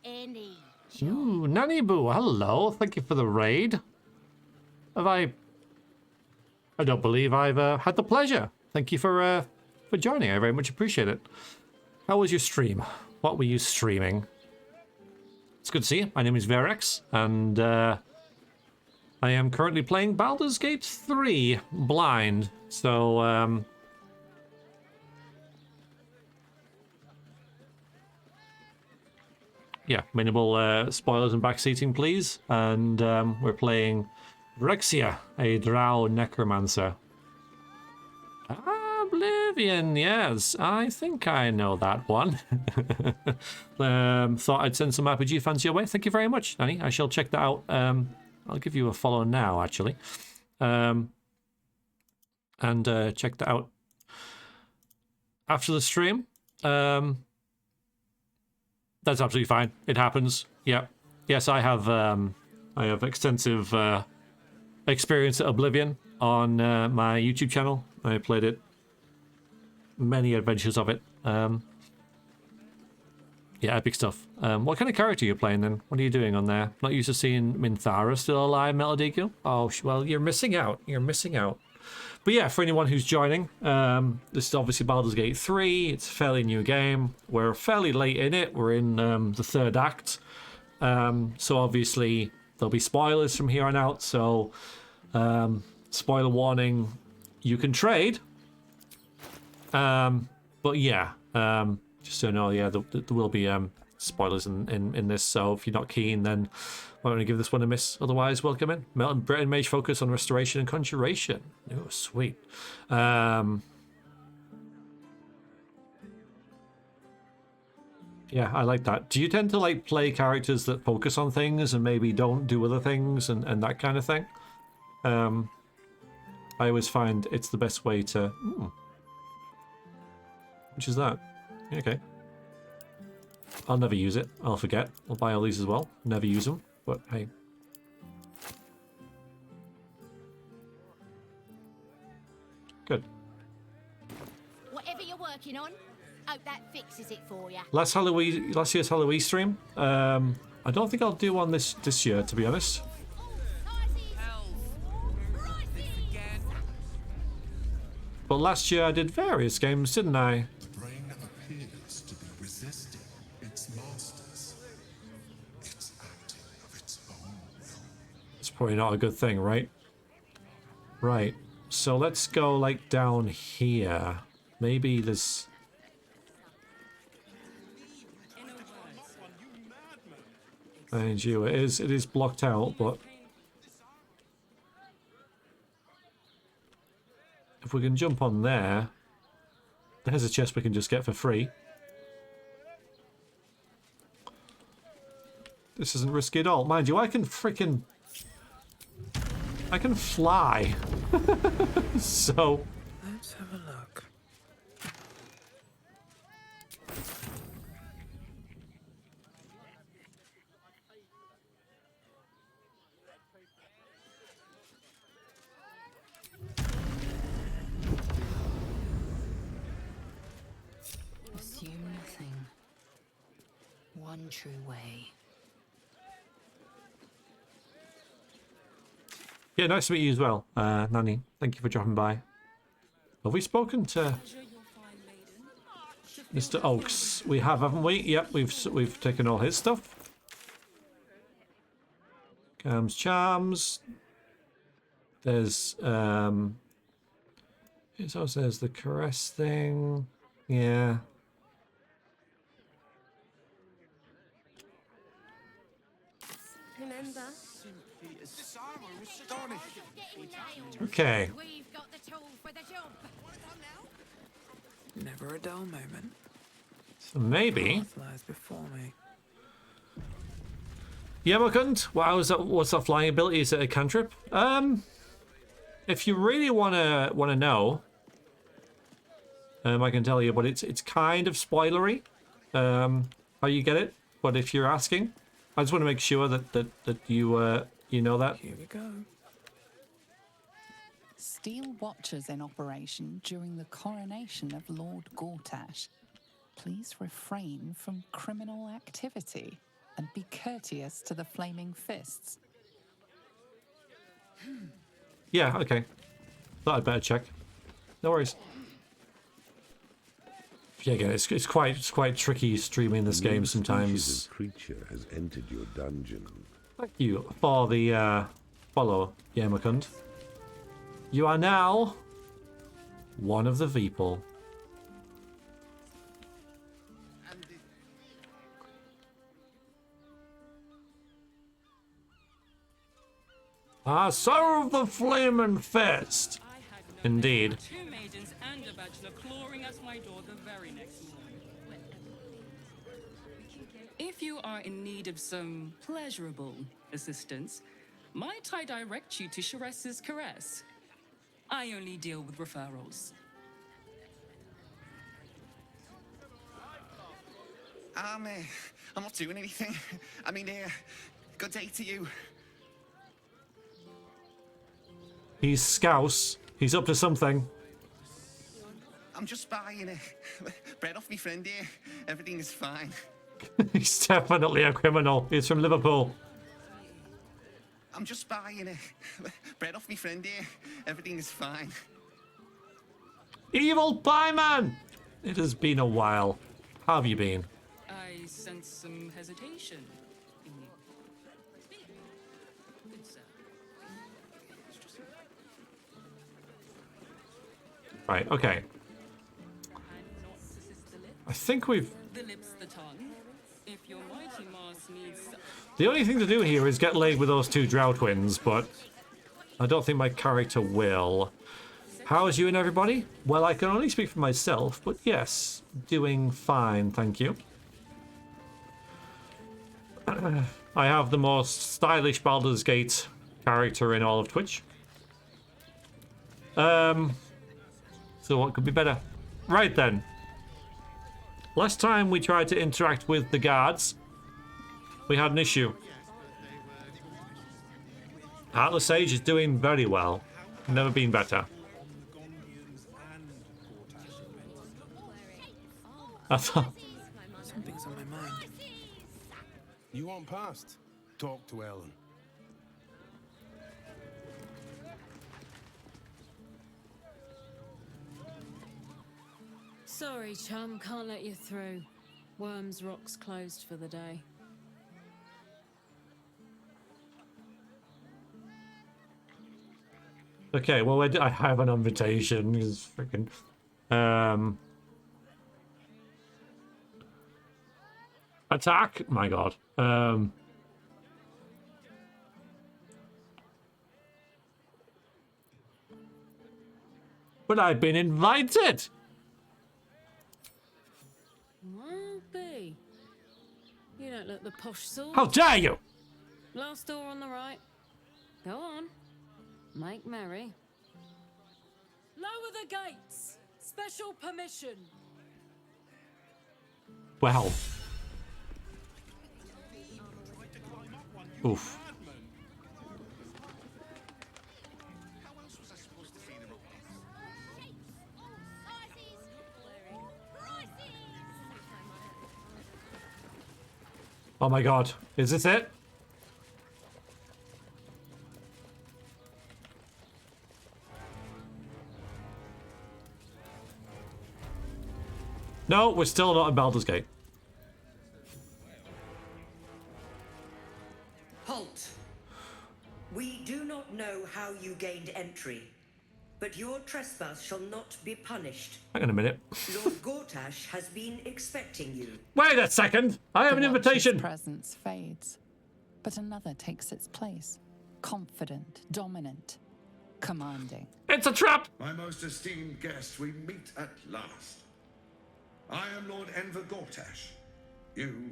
Any job. Ooh, Nanny Boo, hello. Thank you for the raid. I don't believe I've had the pleasure. Thank you for joining. I very much appreciate it. How was your stream? What were you streaming? It's good to see you. My name is Verex, and I am currently playing Baldur's Gate 3 blind. So, yeah, minimal spoilers and backseating, please. And we're playing Vrexia, a drow necromancer. Oblivion, yes. I think I know that one. Thought I'd send some RPG fans your way. Thank you very much, Danny. I shall check that out. I'll give you a follow now, actually. And check that out after the stream. That's absolutely fine. It happens. Yeah. Yes, I have I have extensive experience at Oblivion on my YouTube channel. I played it, many adventures of it. Yeah, epic stuff. What kind of character are you playing then? What are you doing on there? Not used to seeing Minthara still alive, Metaldegil? Oh, well, you're missing out. You're missing out. But yeah, for anyone who's joining, this is obviously Baldur's Gate 3. It's a fairly new game. We're fairly late in it. We're in the third act. So obviously there'll be spoilers from here on out. So spoiler warning, you can trade. But yeah, just so you know, yeah, there will be spoilers in this. So if you're not keen, then I'm going to give this one a miss. Otherwise, welcome in. Melton Britain Mage focus on restoration and conjuration. Oh, sweet. Yeah, I like that. Do you tend to like play characters that focus on things and maybe don't do other things and that kind of thing? I always find it's the best way to... Which is that? Okay. I'll never use it. I'll forget. I'll buy all these as well. Never use them. But hey. Good. Whatever you're working on, hope that fixes it for you. Last year's Halloween stream. I don't think I'll do one this year, to be honest. But last year I did various games, didn't I? The brain appears to be resisting its masters. It's acting of its own will. It's probably not a good thing, right? Right. So let's go like down here. Maybe this. Mind you, it is blocked out, but if we can jump on there, there's a chest we can just get for free. This isn't risky at all. Mind you, I can fly. So Let's have a look. Assume nothing. One true way. yeah, nice to meet you as well, Nanny. Thank you for dropping by. Have we spoken to Mr. Oaks? We have, haven't we? Yep, we've taken all his stuff. Calms charms. There's it also says the caress thing. Yeah. Remember? Okay. We've got the tool for the job. Never a dull moment. So maybe. Path lies before me. Yemokund, what's that flying ability? Is it a cantrip? If you really wanna know, I can tell you, but it's kind of spoilery, how you get it. But if you're asking, I just want to make sure that you you know that. Here we go. Steel watchers in operation during the coronation of Lord Gortash. Please refrain from criminal activity and be courteous to the flaming fists. Yeah, okay. Thought I'd better check. No worries. Yeah, again, it's quite tricky streaming this game sometimes. Creature has entered your dungeon. Thank you for the follow, Yemokund. You are now one of the people. I serve the flaming fist. Indeed. Two maidens and a bachelor clawing at my door the very next morning. If you are in need of some pleasurable assistance, might I direct you to Sharess's Caress? I only deal with referrals. I'm not doing anything. I mean, good day to you. He's scouse. He's up to something. I'm just buying bread off my friend here. Everything is fine. He's definitely a criminal. He's from Liverpool. I'm just buying bread off my friend here. Everything is fine. Evil pie man! It has been a while. How have you been? I sense some hesitation in you. Good sir. Right, okay. I think we've... The lips, the tongue. If your mighty mass needs... The only thing to do here is get laid with those two drow twins, but I don't think my character will. How's you and everybody? Well, I can only speak for myself, but yes, doing fine, thank you. I have the most stylish Baldur's Gate character in all of Twitch. So what could be better? Right then. Last time we tried to interact with the guards, we had an issue. Heartless Sage is doing very well. Never been better. I thought... Something's on my mind. You want past? Talk to Ellen. Sorry, chum, can't let you through. Wyrm's Rock's closed for the day. Okay, well, I have an invitation. It's freaking... Attack? My god. But I've been invited! Well, be. You don't look the posh sort. How dare you! Last door on the right. Go on. Make merry. Lower the gates! Special permission! Well. Oof. Oh my god. Is this it? No, we're still not in Baldur's Gate. Halt! We do not know how you gained entry, but your trespass shall not be punished. Hang on a minute. Lord Gortash has been expecting you. Wait a second! I have an invitation! His presence fades, but another takes its place. Confident, dominant, commanding. It's a trap! My most esteemed guest, we meet at last. I am Lord Enver Gortash. You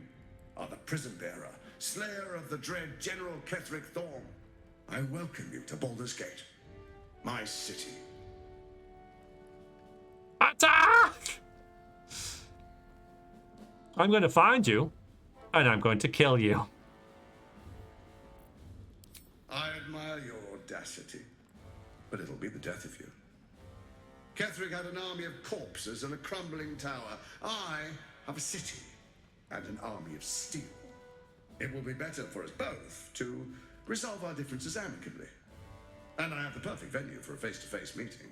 are the prison bearer, slayer of the dread General Ketheric Thorm. I welcome you to Baldur's Gate, my city. Attack! I'm going to find you, and I'm going to kill you. I admire your audacity, but it'll be the death of you. Ketheric had an army of corpses and a crumbling tower. I have a city and an army of steel. It will be better for us both to resolve our differences amicably. And I have the perfect venue for a face-to-face meeting.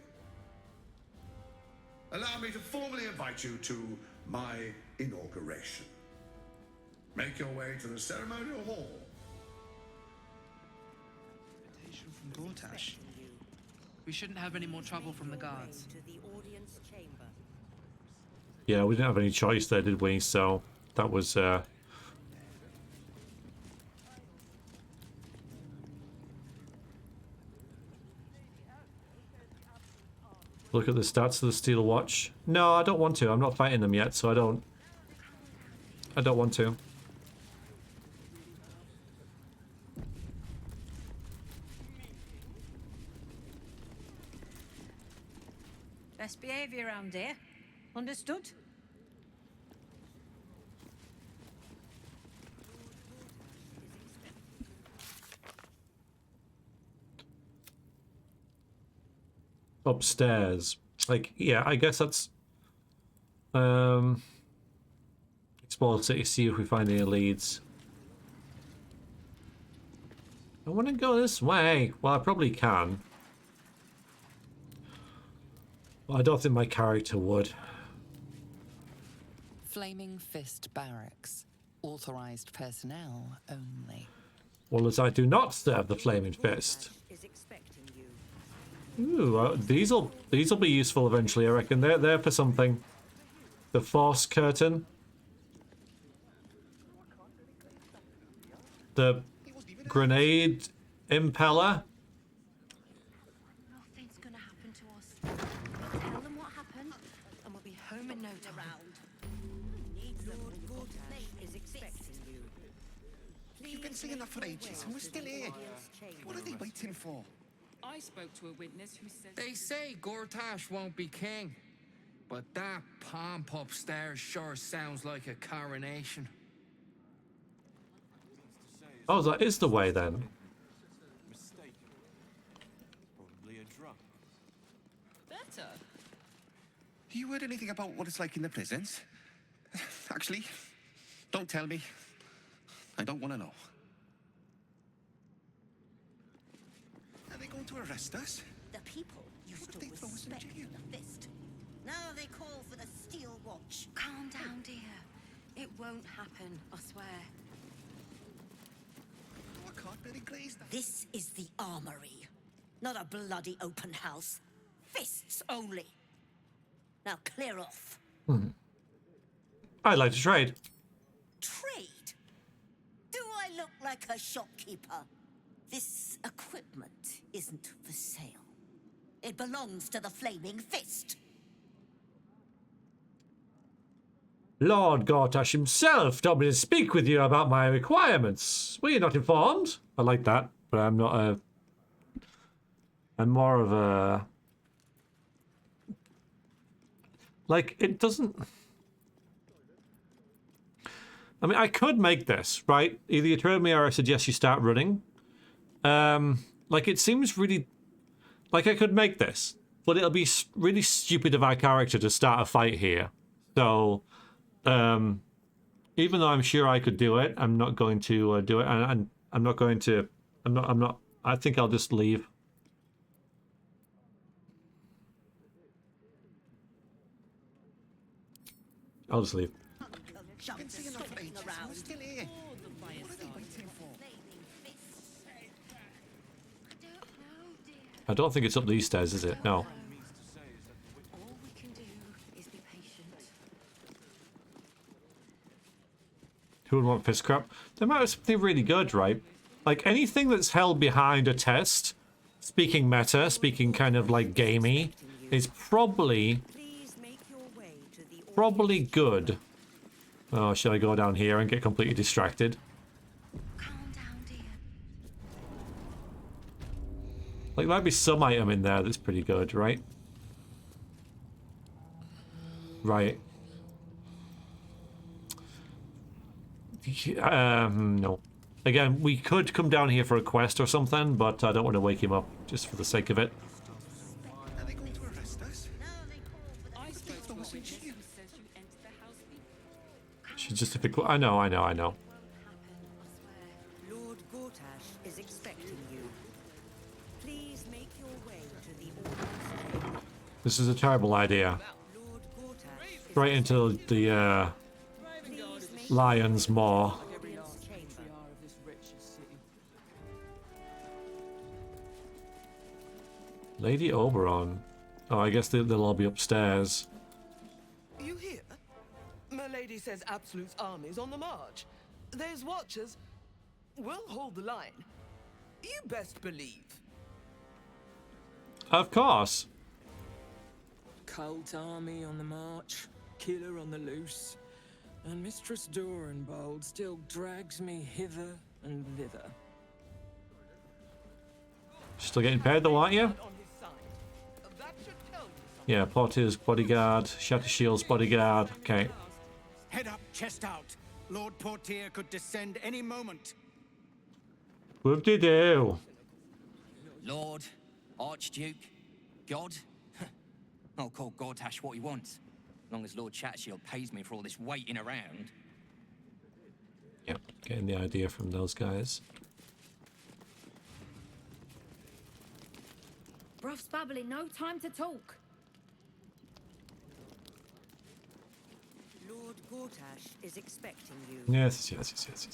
Allow me to formally invite you to my inauguration. Make your way to the ceremonial hall. Invitation from Gortash. We shouldn't have any more trouble from the guards. Yeah, we didn't have any choice there, did we? So that was look at the stats of the Steel Watch. No, I don't want to. I'm not fighting them yet, so I don't want to. Best behaviour around here. Understood? upstairs. Like, yeah, I guess that's explore the city, see if we find any leads. I want to go this way. Well, I probably can. Well, I don't think my character would. Flaming Fist Barracks. Authorized personnel only. Well, as I do not serve the Flaming Fist. Ooh, these'll be useful eventually, I reckon. They're there for something. The Force Curtain. The Grenade Impeller. Nothing's gonna happen to us. Tell them what happened, and we'll be home in no time. Lord Gortash is expecting you. You've been saying that for ages, and we're still here. What are they waiting for? I spoke to a witness who said... They say Gortash won't be king, but that pomp upstairs sure sounds like a coronation. Oh, that is the way then. Probably a drop. Better. You heard anything about what it's like in the prisons? Actually, don't tell me. I don't want to know. Are they going to arrest us? The people used to respect the fist. Now they call for the steel watch. Calm down, dear. It won't happen, I swear. Oh, I can't really glaze that. This is the armory, not a bloody open house. Fists only. Now clear off. I'd like to trade. Trade? Do I look like a shopkeeper? This equipment isn't for sale. It belongs to the Flaming Fist. Lord Gortash himself told me to speak with you about my requirements. Were you not informed? I like that, but I'm not a... I'm more of a... Like, it doesn't... I mean, I could make this, right? Either you turn me or I suggest you start running. Like, it seems really... Like, I could make this, but it'll be really stupid of our character to start a fight here. So... even though I'm sure I could do it, I'm not going to do it, and I'm not going to. I'm not. I think I'll just leave. I'll just leave. You've been saying that for ages, and we're still here. What are they waiting for? I don't think it's up these stairs, is it? No. All we can do is be patient. Who would want fist crap? There might be something really good, right? Like anything that's held behind a test, speaking meta, speaking kind of like gamey, is probably good. Oh, should I go down here and get completely distracted? Like, there might be some item in there that's pretty good, right? Right. No. Again, we could come down here for a quest or something, but I don't want to wake him up just for the sake of it. Are they going to arrest us? She's just a big... I know. Lord Gortash is expecting you. Please make your way to the audience chamber. This is a terrible idea. Right into the lion's maw. Lady Oberon. Oh, I guess they'll all be upstairs. You hear? My lady says Absolute's army's on the march. There's watchers. We'll hold the line. You best believe. Of course. Cult army on the march, killer on the loose, and Mistress Dorenbold still drags me hither and thither. Still getting paid though, aren't you? Yeah, Portier's bodyguard, Shatter Shield's bodyguard. Okay. Head up, chest out. Lord Portier could descend any moment. Whoop-de-doo. Lord, Archduke, God, I'll call Gortash what he wants, as long as Lord Chattershield pays me for all this waiting around. Yep, getting the idea from those guys. Bruff's babbling, no time to talk. Lord Gortash is expecting you. Yes.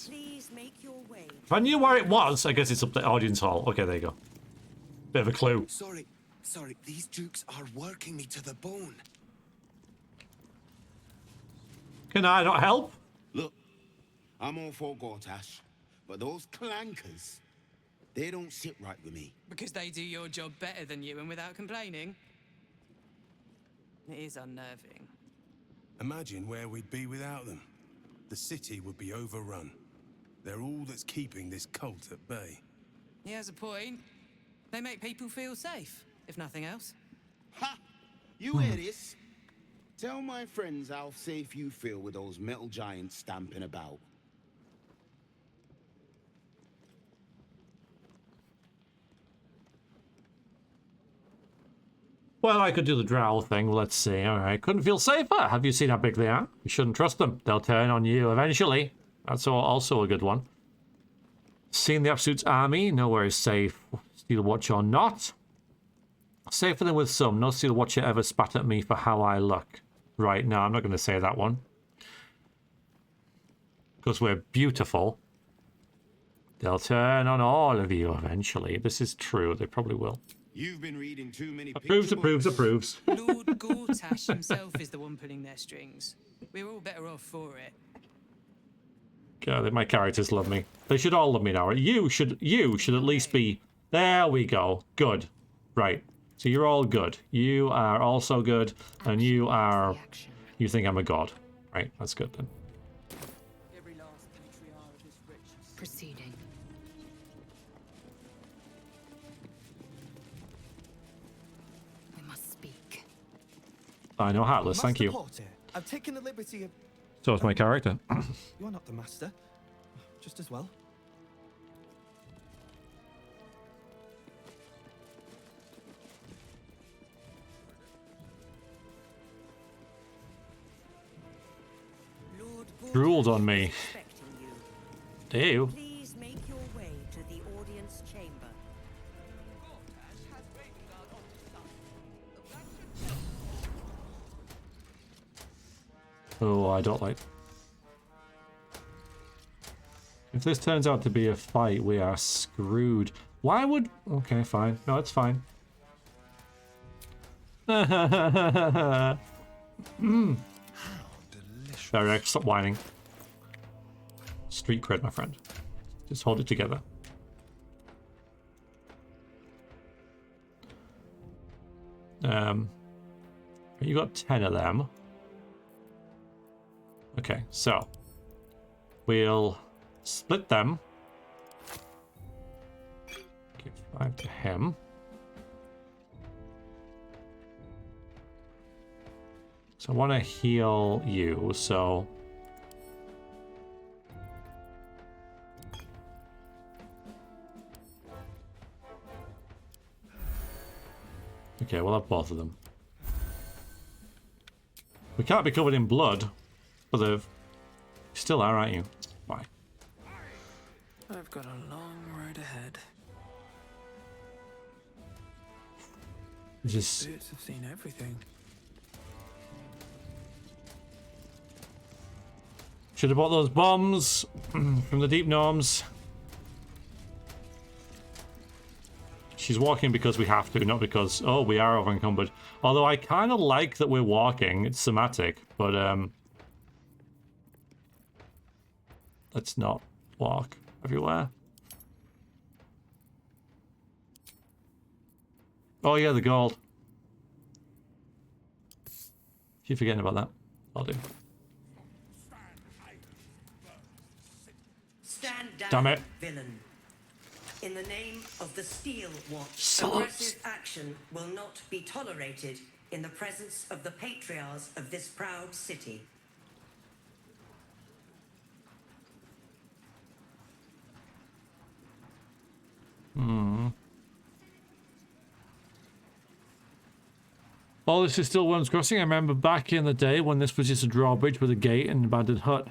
Please make your way. If I knew where it was, I guess it's up the audience hall. Okay, there you go. Bit of a clue. Sorry, these dukes are working me to the bone. Can I not help? Look, I'm all for Gortash, but those clankers, they don't sit right with me. Because they do your job better than you and without complaining. It is unnerving. Imagine where we'd be without them. The city would be overrun. They're all that's keeping this cult at bay. He has a point. They make people feel safe, if nothing else. Ha! You hear this? Tell my friends how safe you feel with those metal giants stamping about. Well, I could do the drow thing, let's see. Alright, couldn't feel safer. Have you seen how big they are? You shouldn't trust them. They'll turn on you eventually. That's also a good one. Seen the Absolute's army? Nowhere is safe. Steel Watch or not. Safer than with some. No Steel Watcher ever spat at me for how I look. Right, no, I'm not going to say that one. Because we're beautiful. They'll turn on all of you eventually. This is true. They probably will. You've been reading too many Approves. Lord Gortash himself is the one pulling their strings. We're all better off for it. God, my characters love me. They should all love me now. You should at least be... There we go. Good. Right. So you're all good. You are also good. And you are... You think I'm a god. Right. That's good then. Proceeding. We must speak. I know Heartless. Thank you. Porter, I've taken the liberty of... So is my character. You're not the master. Just as well. Drooled on me. Ew. Please make your way to the audience chamber. Oh, I don't like... If this turns out to be a fight, we are screwed. Why would... Okay, fine. No, it's fine. Varric, stop whining. Street cred, my friend. Just hold it together. You got 10 of them. Okay, so we'll split them. Give 5 to him. So I want to heal you, so... Okay, we'll have both of them. We can't be covered in blood, but you still are, aren't you? Why? I've got a long road ahead. Just... Boots have seen everything. Should have bought those bombs from the Deep Gnomes. She's walking because we have to, not because, oh, we are over encumbered. Although I kind of like that we're walking. It's somatic, but let's not walk everywhere. Oh yeah, the gold. Keep forgetting about that. I'll do. Stand down, Damn it. villain. In the name of the Steel Watch, Sucks. aggressive action will not be tolerated in the presence of the patriarchs of this proud city. Oh, this is still Wyrm's Crossing. I remember back in the day when this was just a drawbridge with a gate and an abandoned hut.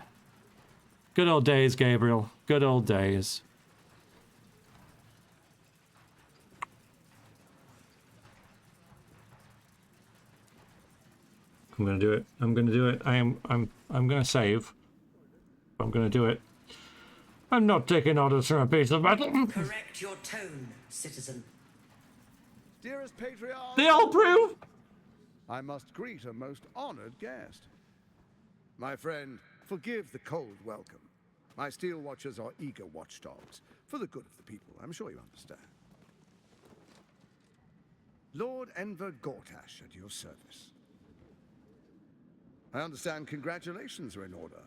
Good old days, Gabriel. Good old days. I'm gonna do it. I'm gonna do it. I'm gonna save. I'm gonna do it. I'm not taking orders from a piece of metal. Correct your tone, citizen. Dearest Patriarch, They all prove. I must greet a most honored guest. My friend, forgive the cold welcome. My steel watchers are eager watchdogs, for the good of the people, I'm sure you understand. Lord Enver Gortash at your service. I understand congratulations are in order.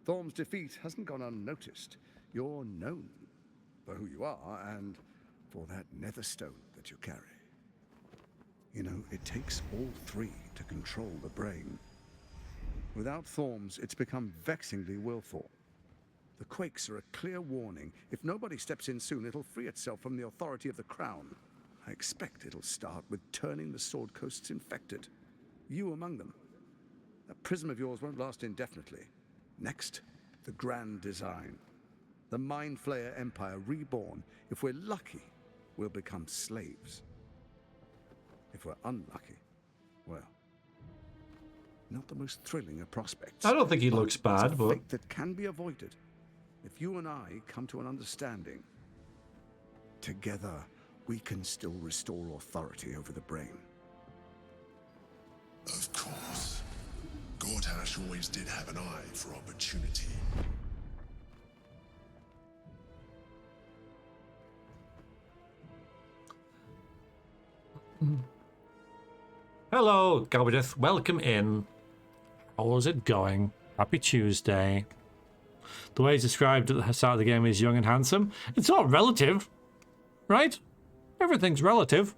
Thorm's defeat hasn't gone unnoticed. You're known for who you are and for that nether stone that you carry. You know, it takes all three to control the brain. Without Thorm's, it's become vexingly willful. The quakes are a clear warning. If nobody steps in soon, it'll free itself from the authority of the crown. I expect it'll start with turning the Sword Coasts infected. You among them. That prism of yours won't last indefinitely. Next, the grand design. The Mind Flayer Empire reborn. If we're lucky, we'll become slaves. If we're unlucky, well, not the most thrilling of prospects. I don't think he looks bad, it's a but fate that can be avoided if you and I come to an understanding. Together, we can still restore authority over the brain. Of course. Gortash always did have an eye for opportunity. hello, Galbadith. Welcome in. How's it going? Happy Tuesday. The way it's described at the start of the game is young and handsome. It's all relative, right? Everything's relative.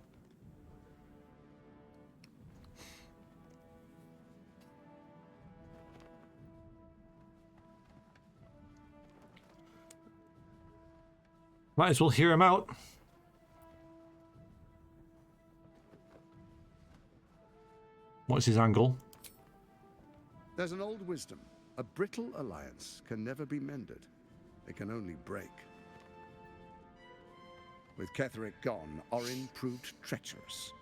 Might as well hear him out. What's his angle? There's an old wisdom. A brittle alliance can never be mended. It can only break. With Ketheric gone, Orin proved treacherous.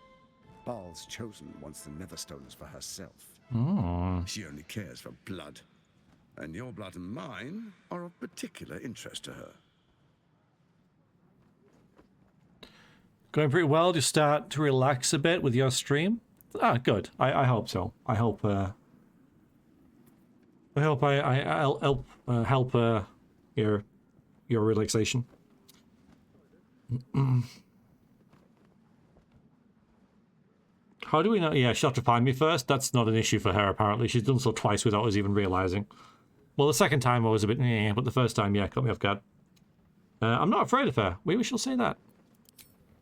Baal's chosen wants the Netherstones for herself. Oh. She only cares for blood. And your blood and mine are of particular interest to her. Going pretty well. Just start to relax a bit with your stream. Ah, good. I hope so. I hope. I hope I'll help your relaxation. How do we know? Yeah, she'll have to find me first. That's not an issue for her, apparently. She's done so twice without us even realizing. Well, the second time I was a bit, but the first time, yeah, caught me off guard. I'm not afraid of her. We shall say that.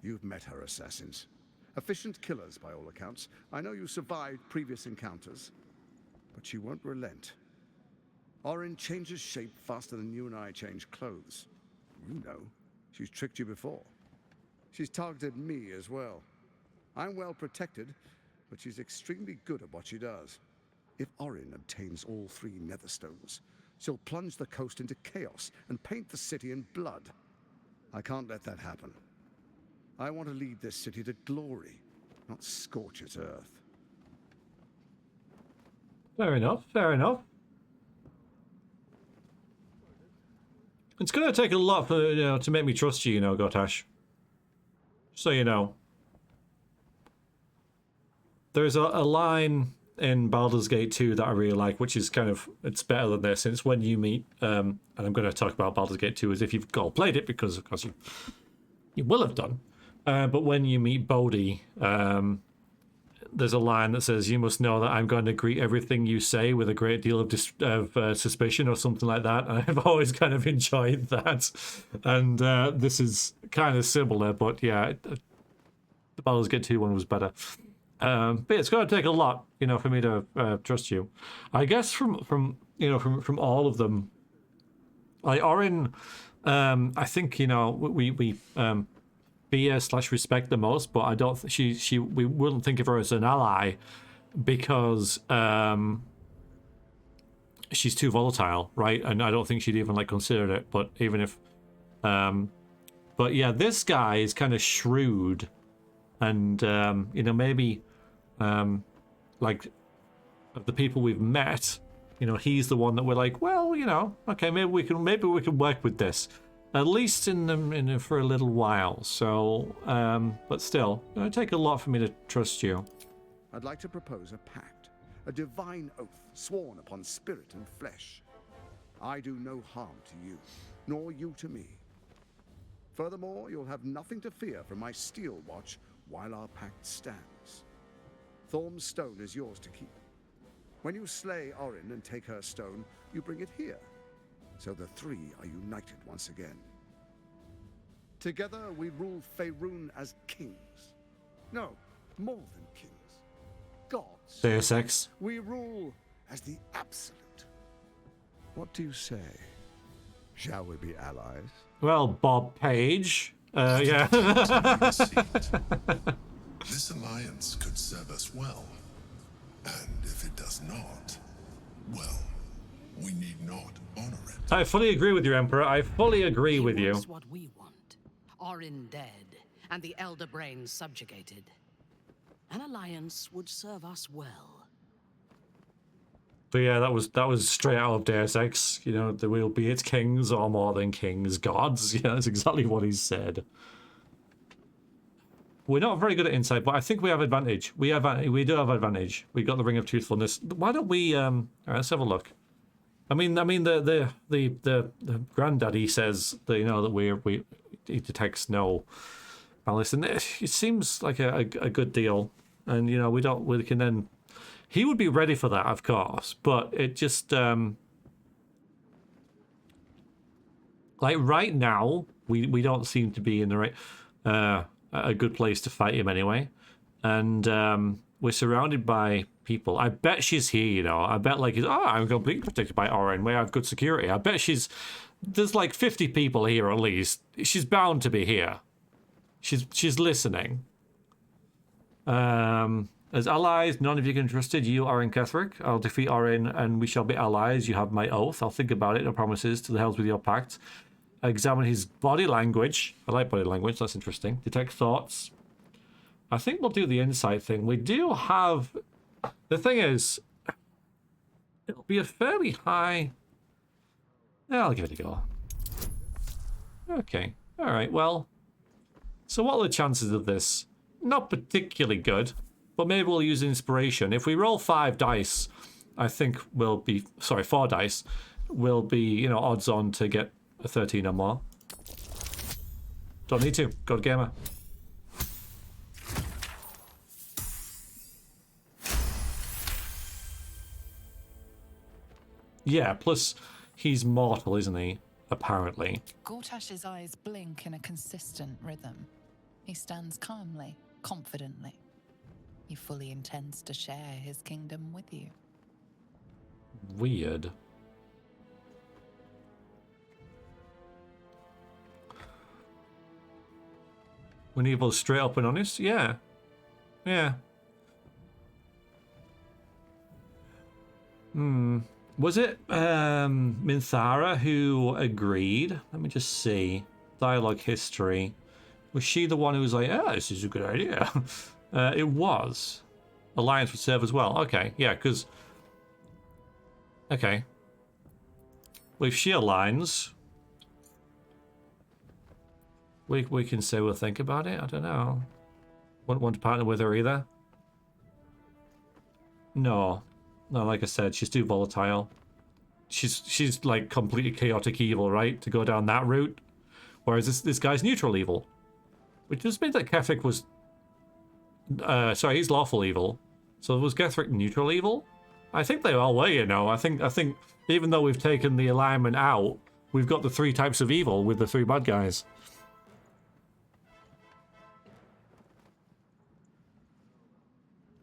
You've met her assassins. Efficient killers, by all accounts. I know you survived previous encounters, but she won't relent. Orin changes shape faster than you and I change clothes. You know, she's tricked you before. She's targeted me as well. I'm well protected, but she's extremely good at what she does. If Orin obtains all three Netherstones, she'll plunge the coast into chaos and paint the city in blood. I can't let that happen. I want to lead this city to glory, not scorch its earth. Fair enough, fair enough. It's going to take a lot for, to make me trust you, Gortash. So you know. There's a line in Baldur's Gate 2 that I really like, which is kind of, it's better than this, and it's when you meet, and I'm going to talk about Baldur's Gate 2 as if you've all played it, because of course you will have done. But when you meet Bodhi, there's a line that says, "You must know that I'm going to greet everything you say with a great deal of suspicion," or something like that. And I've always kind of enjoyed that. And this is kind of similar, but yeah, the Baldur's Gate 2 one was better. But it's going to take a lot, for me to trust you. I guess from all of them, like Orin, I think we fear/respect the most, but I don't. We wouldn't think of her as an ally because she's too volatile, right? And I don't think she'd even like considered it. But even if, but yeah, this guy is kind of shrewd, and you know, maybe like of the people we've met, you know, he's the one that we're like, well, you know, okay, maybe we can work with this, at least for a little while. So, but still, it'll take a lot for me to trust you. I'd like to propose a pact, a divine oath sworn upon spirit and flesh. I do no harm to you, nor you to me. Furthermore, you'll have nothing to fear from my steel watch while our pact stands. Thorm's stone is yours to keep. When you slay Orin and take her stone, you bring it here, so the three are united once again. Together we rule Faerun as kings. No, more than kings. Gods. Deus Ex. We rule as the absolute. What do you say? Shall we be allies? Well, Bob Page. Yeah. This alliance could serve us well. And if it does not, well, we need not honor it. I fully agree with you, Emperor. I fully agree with you. What we want. Orin dead, and the Elder Brain subjugated. An alliance would serve us well. So yeah, that was straight out of Deus Ex. You know, there will be its kings or more than kings, gods. Yeah, that's exactly what he said. We're not very good at insight, but I think we have advantage. We do have advantage. We got the Ring of Truthfulness. Why don't we? All right, let's have a look. I mean, the granddaddy says that, you know, that he detects no malice, and it seems like a good deal. And you know, we can then. He would be ready for that, of course, but it just like right now we don't seem to be in the right. A good place to fight him anyway, and we're surrounded by people. I bet she's here, you know. I bet like I'm completely protected by Orin. We have good security. I bet there's like 50 people here at least. She's bound to be here. She's listening. As allies, none of you can trust it. You are in Ketheric. I'll defeat Orin, and we shall be allies. You have my oath. I'll think about it. No promises. To the hells with your pact. Examine his body language. I like body language. That's interesting. Detect thoughts. I think we'll do the insight thing. We do have... The thing is, it'll be a fairly high... Yeah, I'll give it a go. Okay. All right, well... So what are the chances of this? Not particularly good, but maybe we'll use inspiration. If we roll 5 dice, I think we'll be... Sorry, 4 dice. We'll be, you know, odds on to get a 13 or more. Don't need to. God gamer. Yeah, plus he's mortal, isn't he? Apparently. Gortash's eyes blink in a consistent rhythm. He stands calmly, confidently. He fully intends to share his kingdom with you. Weird. We need both straight up and honest? Yeah. Yeah. Was it Minthara who agreed? Let me just see. Dialogue history. Was she the one who was like, oh, this is a good idea? It was. Alliance would serve as well. Okay, yeah, because... Okay. Well, if she aligns... We can say we'll think about it. I don't know. Wouldn't want to partner with her either. No. No, like I said, she's too volatile. She's like completely chaotic evil, right? To go down that route. Whereas this guy's neutral evil. Which just means that Ketheric was... sorry, he's lawful evil. So was Ketheric neutral evil? I think they all were, you know. I think even though we've taken the alignment out, we've got the 3 types of evil with the 3 bad guys.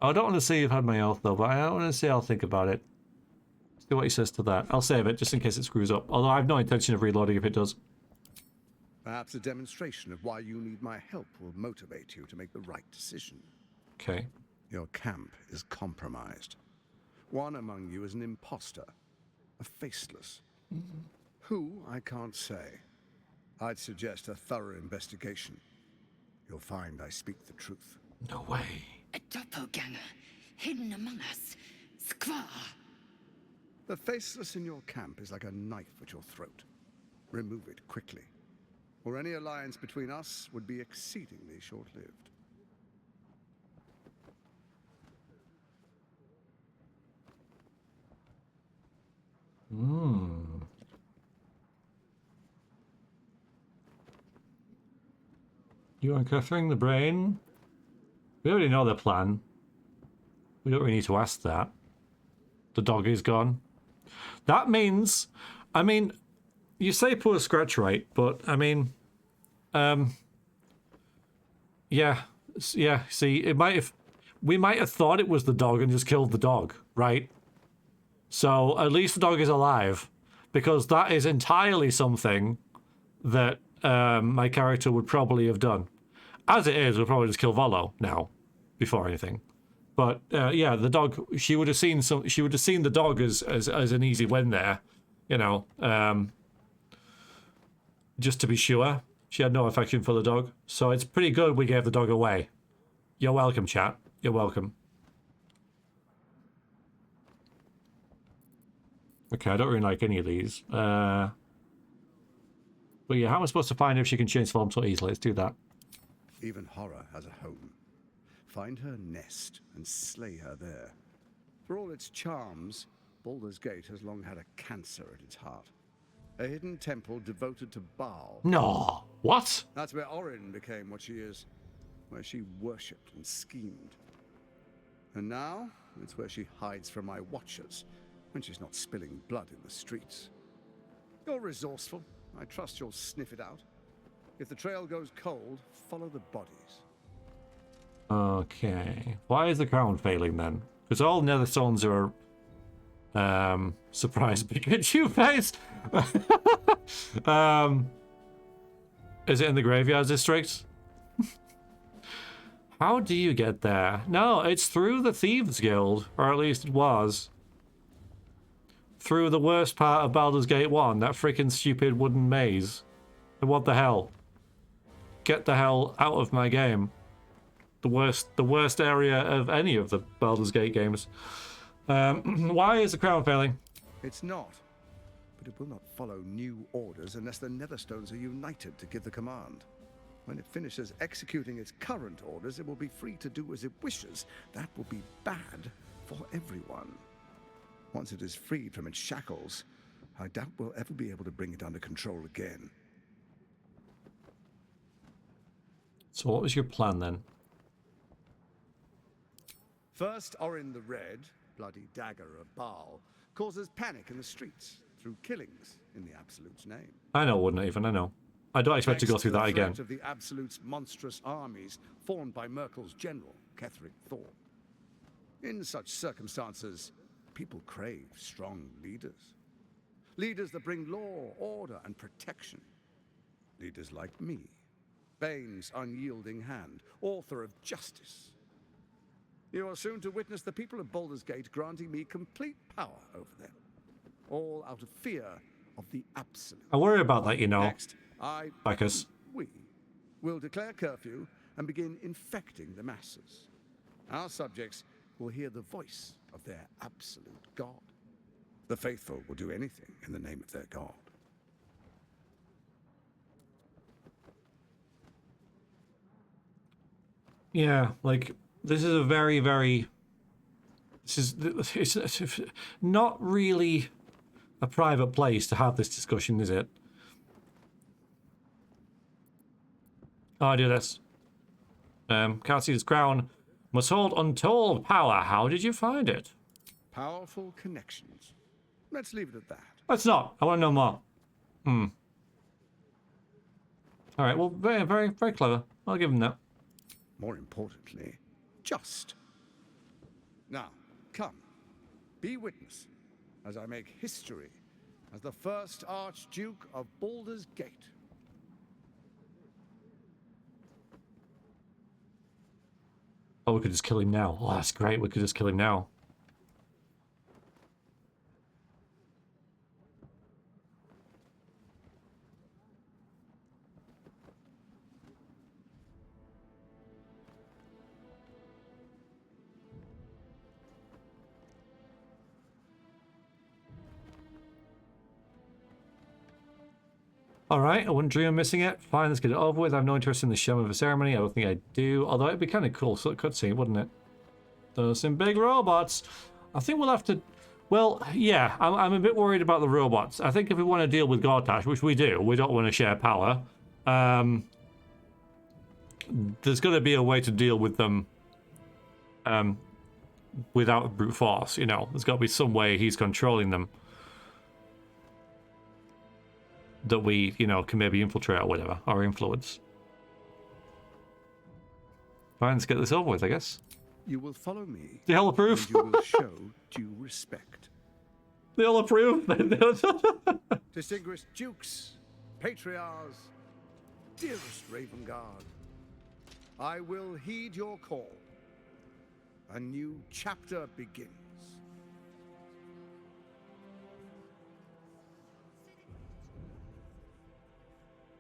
I don't want to say you've had my oath, though, but I don't want to say I'll think about it. See what he says to that. I'll save it, just in case it screws up. Although I have no intention of reloading if it does. Perhaps a demonstration of why you need my help will motivate you to make the right decision. Okay. Your camp is compromised. One among you is an imposter, a faceless. Who, I can't say. I'd suggest a thorough investigation. You'll find I speak the truth. No way. A doppelganger, hidden among us. Squaw! The faceless in your camp is like a knife at your throat. Remove it quickly, or any alliance between us would be exceedingly short-lived. You uncovering the brain? We already know the plan. We don't really need to ask that. The dog is gone. That means, I mean, you say poor scratch rate, but I mean, yeah. See, we might have thought it was the dog and just killed the dog, right? So at least the dog is alive, because that is entirely something that my character would probably have done. As it is, we'll probably just kill Volo now, before anything. But yeah, the dog. She would have seen the dog as an easy win there, you know. Just to be sure, she had no affection for the dog, so it's pretty good we gave the dog away. You're welcome, chat. You're welcome. Okay, I don't really like any of these. But yeah, how am I supposed to find if she can change form so easily? Let's do that. Even horror has a home. Find her nest and slay her there. For all its charms, Baldur's Gate has long had a cancer at its heart. A hidden temple devoted to Baal. No, what? That's where Orin became what she is, where she worshipped and schemed. And now, it's where she hides from my watchers, when she's not spilling blood in the streets. You're resourceful. I trust you'll sniff it out. If the trail goes cold, follow the bodies. Okay. Why is the crown failing then? Because all Netherstones are surprise Pikachu face. Is it in the graveyard district? How do you get there? No, it's through the Thieves Guild, or at least it was. Through the worst part of Baldur's Gate 1, that freaking stupid wooden maze. And what the hell? Get the hell out of my game. The worst area of any of the Baldur's Gate games. Why is the crown failing? It's not. But it will not follow new orders unless the Netherstones are united to give the command. When it finishes executing its current orders, it will be free to do as it wishes. That will be bad for everyone. Once it is freed from its shackles, I doubt we'll ever be able to bring it under control again. So what was your plan then? First, Orin the Red, bloody dagger of Baal, causes panic in the streets through killings in the Absolute's name. I know, wouldn't even, I know. I don't expect to go through that again. Of the Absolute's monstrous armies formed by Merkel's general, Ketheric Thor. In such circumstances, people crave strong leaders. Leaders that bring law, order, and protection. Leaders like me, Bane's unyielding hand, author of justice. You are soon to witness the people of Baldur's Gate granting me complete power over them. All out of fear of the Absolute. I worry about that, you know. Next, we will declare curfew and begin infecting the masses. Our subjects will hear the voice of their absolute god. The faithful will do anything in the name of their god. Yeah, like, this is a very, very... It's not really a private place to have this discussion, is it? Oh, I do this. Can't see this crown. Must hold untold power. How did you find it? Powerful connections. Let's leave it at that. Let's not. I want to know more. All right. Well, very, very, very clever. I'll give him that. More importantly, just. Now, come. Be witness as I make history as the first Archduke of Baldur's Gate. Oh, we could just kill him now. Oh, that's great. We could just kill him now. Alright, I wouldn't dream of missing it. Fine, let's get it over with. I have no interest in the show of a ceremony. I don't think I do. Although it'd be kind of cool, so it could see, wouldn't it? Those some big robots. I think we'll have to... Well, yeah, I'm a bit worried about the robots. I think if we want to deal with Gortash, which we do, we don't want to share power. There's got to be a way to deal with them without brute force, you know. There's got to be some way he's controlling them that we, you know, can maybe infiltrate or whatever, or influence. Fine, let's get this over with, I guess. You will follow me. The hell approve. And you will show due respect. They all approve. Distinguished dukes, patriarchs, dearest Raven Guard, I will heed your call. A new chapter begins.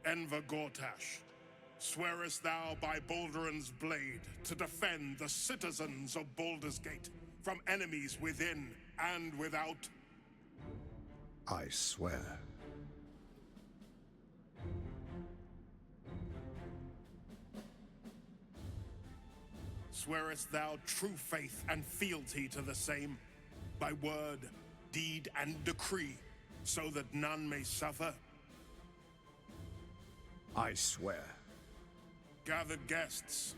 Enver Gortash, swearest thou by Balduran's blade to defend the citizens of Baldur's Gate from enemies within and without? I swear. Swearest thou true faith and fealty to the same, by word, deed, and decree, so that none may suffer? I swear. Gathered guests,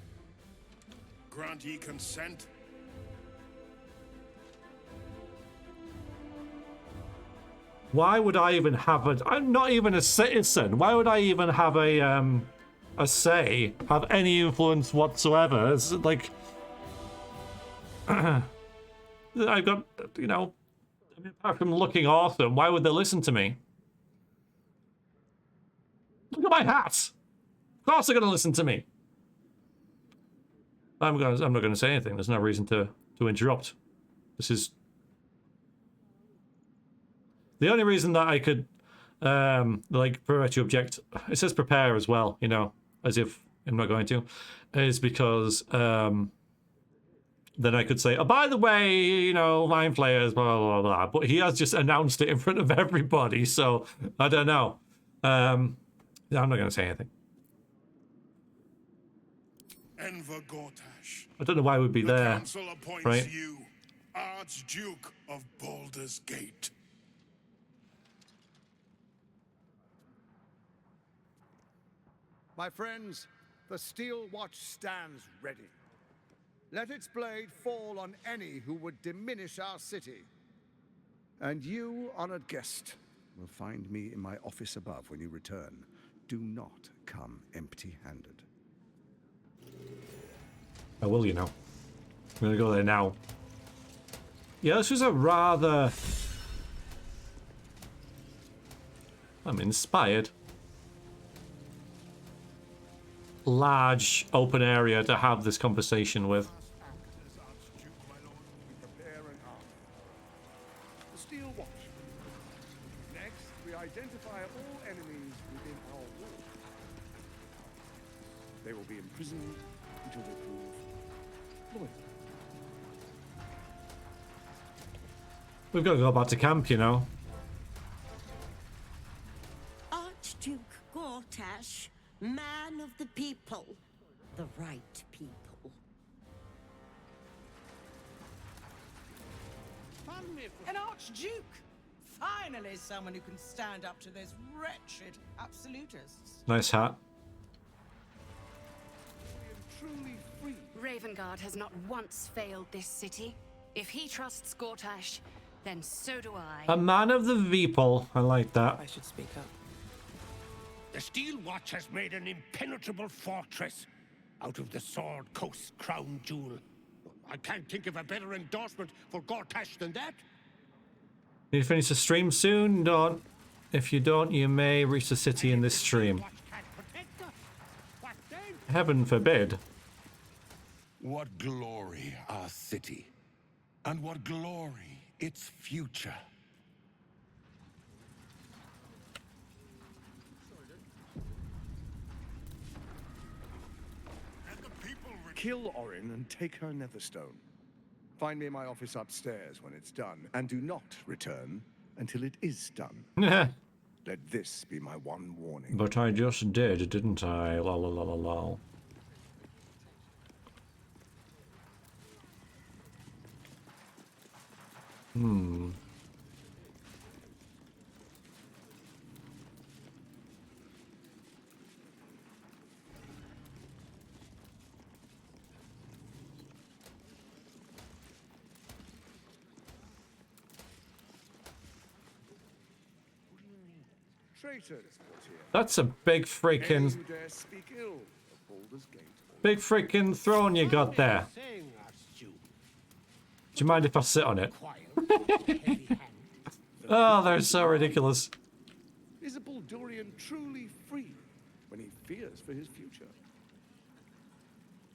grant ye consent? Why would I even have a... I'm not even a citizen. Why would I even have a say, have any influence whatsoever? It's like... I've got, you know... I mean, apart from looking awesome, why would they listen to me? Look at my hat! Of course they're going to listen to me. I'm not going to say anything. There's no reason to interrupt. This is... The only reason that I could, like, prefer to object, it says prepare as well, you know, as if I'm not going to, is because then I could say, oh, by the way, you know, mind flayers, blah, blah, blah, but he has just announced it in front of everybody, so I don't know. I'm not going to say anything. Enver Gortash. I don't know why we'd be there, Council appoints right? you Archduke of Baldur's Gate. My friends, the Steel Watch stands ready. Let its blade fall on any who would diminish our city. And you, honored guest, will find me in my office above when you return. Do not come empty-handed. I will, you know. I'm gonna go there now. Yeah, this was a rather... I'm inspired. Large open area to have this conversation with. The Steel Watch. Next, we identify all enemies within our wall. They will be imprisoned until they prove loyal. We've got to go back to camp, you know. Archduke Gortash, man of the people, the right people. An Archduke! Finally someone who can stand up to those wretched absolutists. Nice hat. Ravengard has not once failed this city. If he trusts Gortash, then so do I. A man of the people. I like that. I should speak up. The Steel Watch has made an impenetrable fortress out of the Sword Coast crown jewel. I can't think of a better endorsement for Gortash than that. Need to finish the stream soon? Don't. If you don't, you may reach the city in this stream. Heaven forbid. What glory our city, and what glory its future. Kill Orin and take her netherstone. Find me in my office upstairs when it's done, and do not return until it is done. Let this be my one warning. But I just did, didn't I? La la la la la. Hmm. Traitors, That's a big freaking... who dare speak ill of Baldur's Gate. Big freaking throne you got there. Do you mind if I sit on it? Oh, they're so ridiculous. Is a Baldurian truly free when he fears for his future?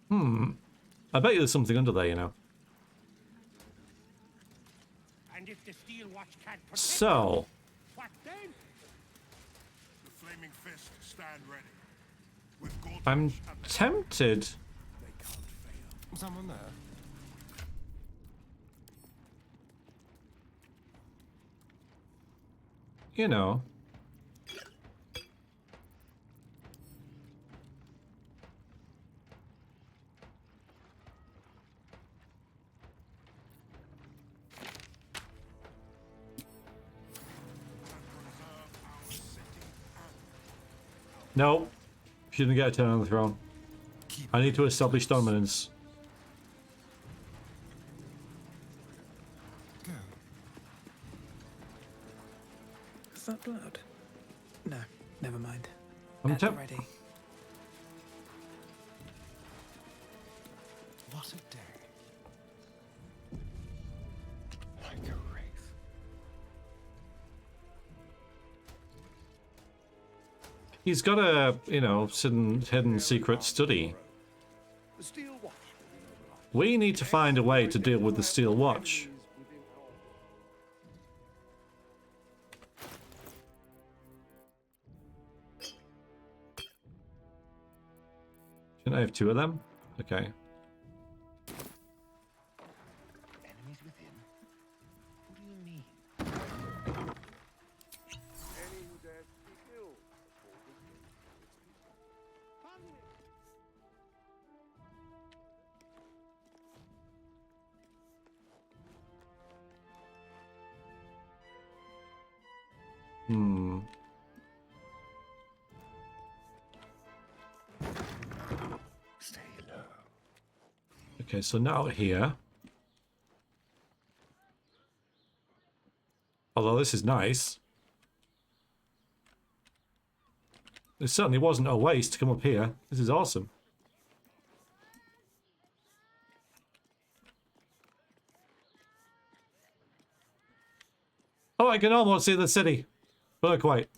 Hmm. I bet you there's something under there, you know. And if the steel watch can't protect So... what then? The flaming fist stand ready. With Gortash I'm tempted... Someone there? You know. No. Shouldn't get a turn on the throne. I need to establish dominance. Is that blood? No, never mind. I'm ready. What a day. Like a wraith. He's got a, you know, hidden secret study. The Steel Watch. We need to find a way to deal with the Steel Watch. Shouldn't I have two of them? Okay. Enemies within? What do you mean? Any who dare speak ill of Baldur's Gate. Hmm. Stay low. Okay, so now here. Although this is nice. It certainly wasn't a waste to come up here. This is awesome. Oh, I can almost see the city. But not quite.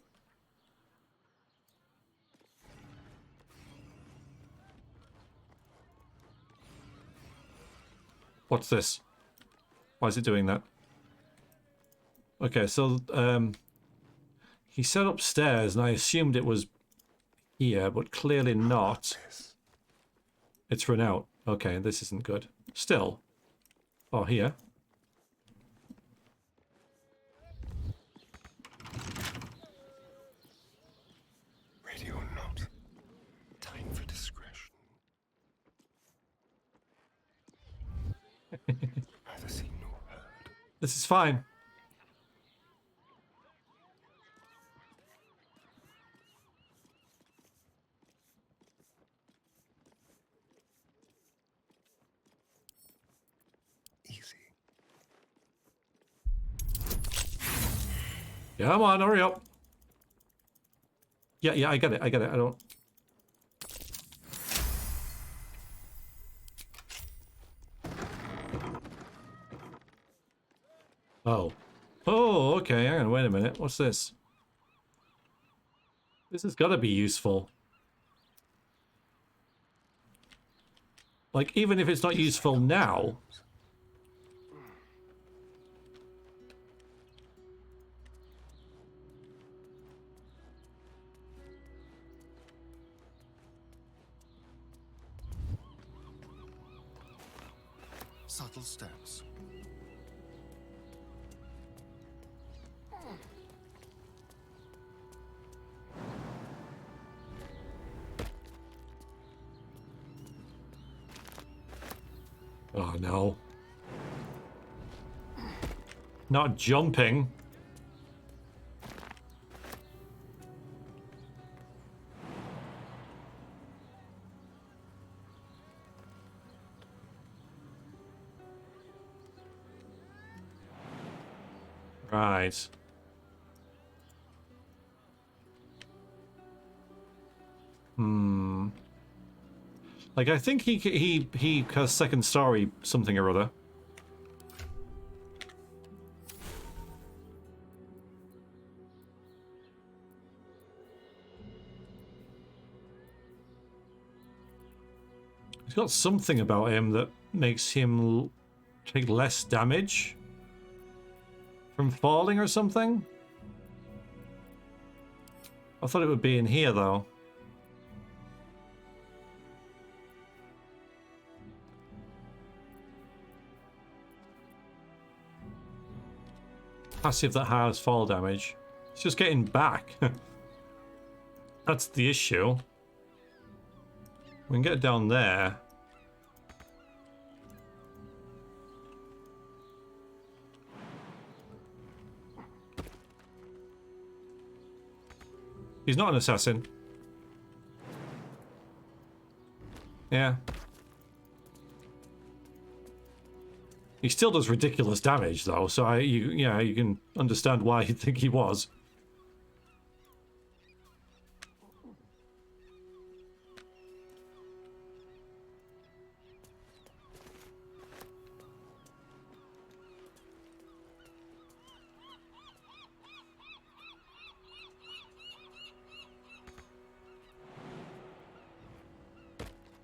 What's this? Why is it doing that? Okay, so he said upstairs, and I assumed it was here, but clearly not. It's run out. Okay, this isn't good. Still. Oh, here. Ready or not, time for discretion. Neither seen nor heard. This is fine. Easy. Yeah, come on, hurry up. Yeah, I get it, I don't... Oh. Oh, okay, hang on, wait a minute. What's this? This has got to be useful. Like, even if it's not useful now... Subtle steps. Oh no. Not jumping. Right. Like, I think he has second story something or other. He's got something about him that makes him take less damage from falling or something. I thought it would be in here though. Passive that has fall damage. It's just getting back. That's the issue. We can get down there. He's not an assassin. Yeah. He still does ridiculous damage, though, so you can understand why you'd think he was.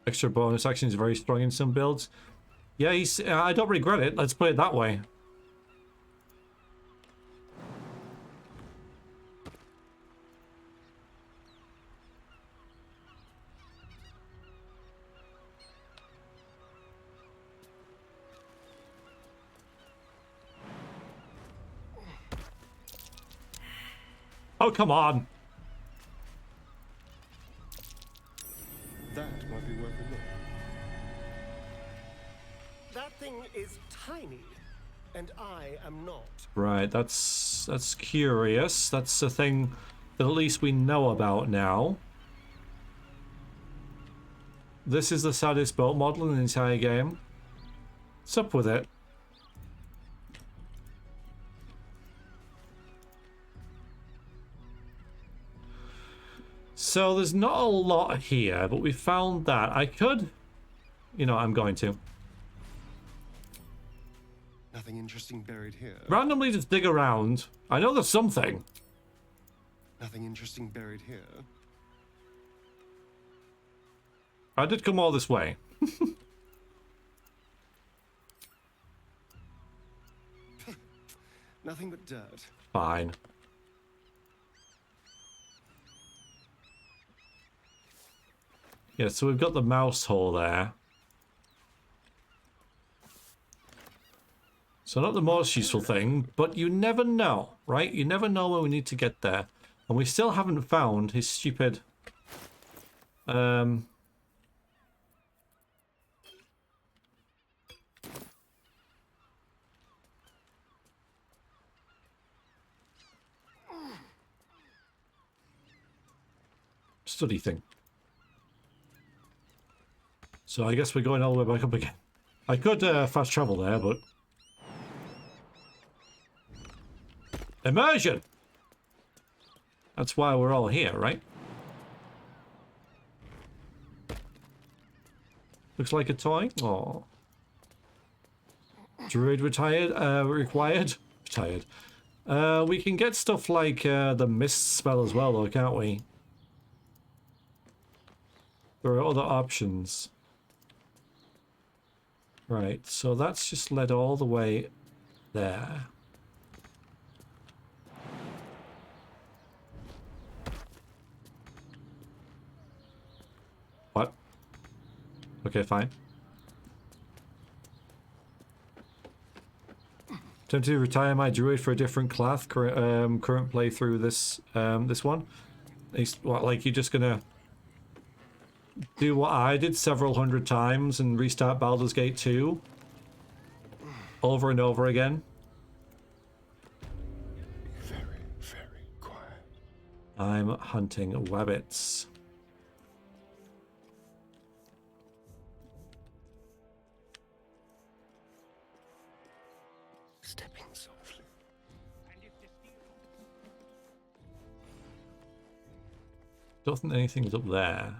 Extra bonus action is very strong in some builds. Yeah, I don't regret it. Let's put it that way. Oh, come on. That might be worth a look. That thing is tiny, and I am not. Right, that's curious. That's a thing that at least we know about now. This is the saddest boat model in the entire game. What's up with it? So there's not a lot here, but we found that. I could... You know, I'm going to. Nothing interesting buried here. Randomly just dig around. I know there's something. Nothing interesting buried here. I did come all this way. Nothing but dirt. Fine. Yeah, so we've got the mouse hole there. So not the most useful thing, but you never know, right? You never know when we need to get there. And we still haven't found his stupid... study thing. So I guess we're going all the way back up again. I could fast travel there, but... Immersion! That's why we're all here, right? Looks like a toy. Oh. Druid retired, required? Retired. We can get stuff like the mist spell as well, though, can't we? There are other options. Right, so that's just led all the way there. What? Okay, fine. Tempted to retire my druid for a different class. Current playthrough this this one. What, like you're just gonna do what I did several hundred times and restart Baldur's Gate 2 over and over again? Very, very quiet. I'm hunting wabbits. Stepping softly. Don't think anything's up there.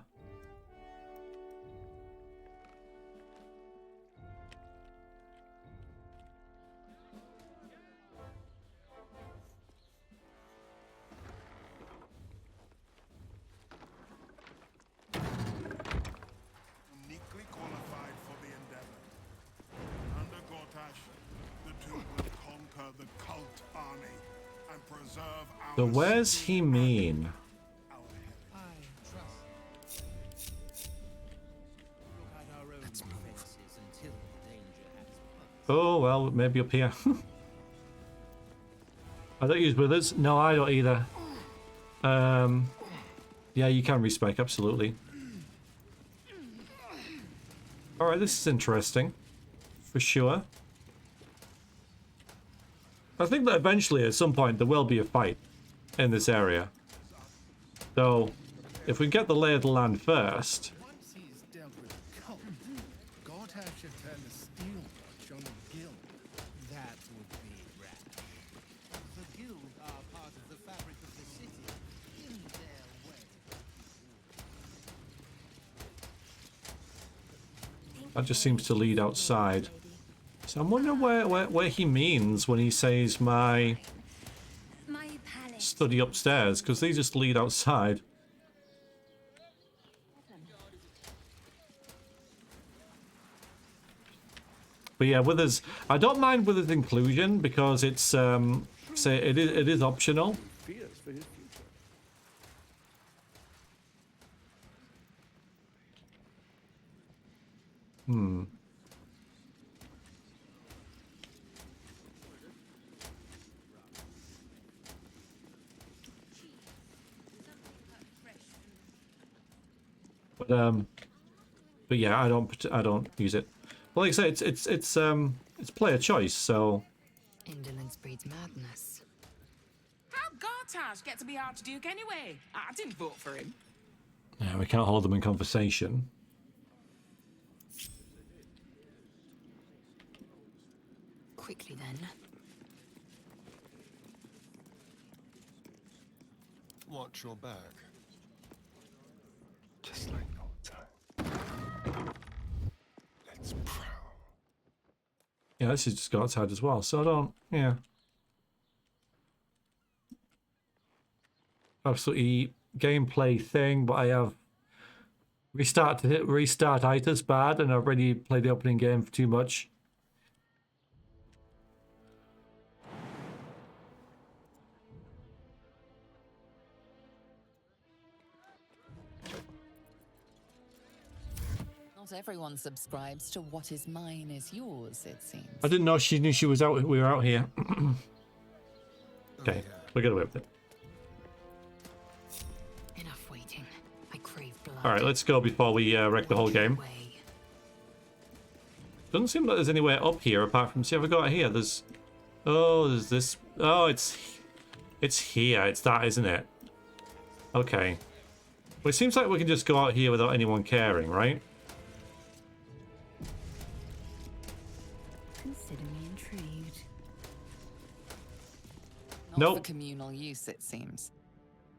Uniquely qualified for the endeavor. Under Gortash, the two will conquer the cult army and preserve our So where's he mean? Oh, well, maybe up here. I don't use withers. No, I don't either. Yeah, you can respec, absolutely. Alright, this is interesting. For sure. I think that eventually, at some point, there will be a fight in this area. So, if we get the lay of the land first... Once he's dealt with the cult, Gortash should turn the steel watch on the guild. That would be rash. The guild are part of the fabric of the city, in their way. That just seems to lead outside. So I'm wondering where he means when he says my study upstairs, because they just lead outside. But yeah, Withers, I don't mind Withers inclusion because it's say it is optional. Fears for his future. Hmm. But yeah, I don't use it. Well, like I say, it's player choice, so. Indolence breeds madness. How'd Gortash get to be Archduke anyway? I didn't vote for him. Yeah, we can't hold them in conversation. Quickly then. Watch your back. Just like old time. Let's prowl. Yeah, this has just got outside as well, so I don't. Yeah. Absolutely gameplay thing, but I have restart itis bad, and I've already played the opening game for too much. Not everyone subscribes to what is mine is yours, it seems. I didn't know she knew she was out. We were out here. Okay, we got away with it. Enough waiting. I crave blood. All right, let's go before we wreck the whole game. Doesn't seem like there's anywhere up here apart from. See, have I got it here? There's. Oh, there's this. Oh, it's here. It's that, isn't it? Okay. Well, it seems like we can just go out here without anyone caring, right? Consider me intrigued. Not Nope. for communal use, it seems.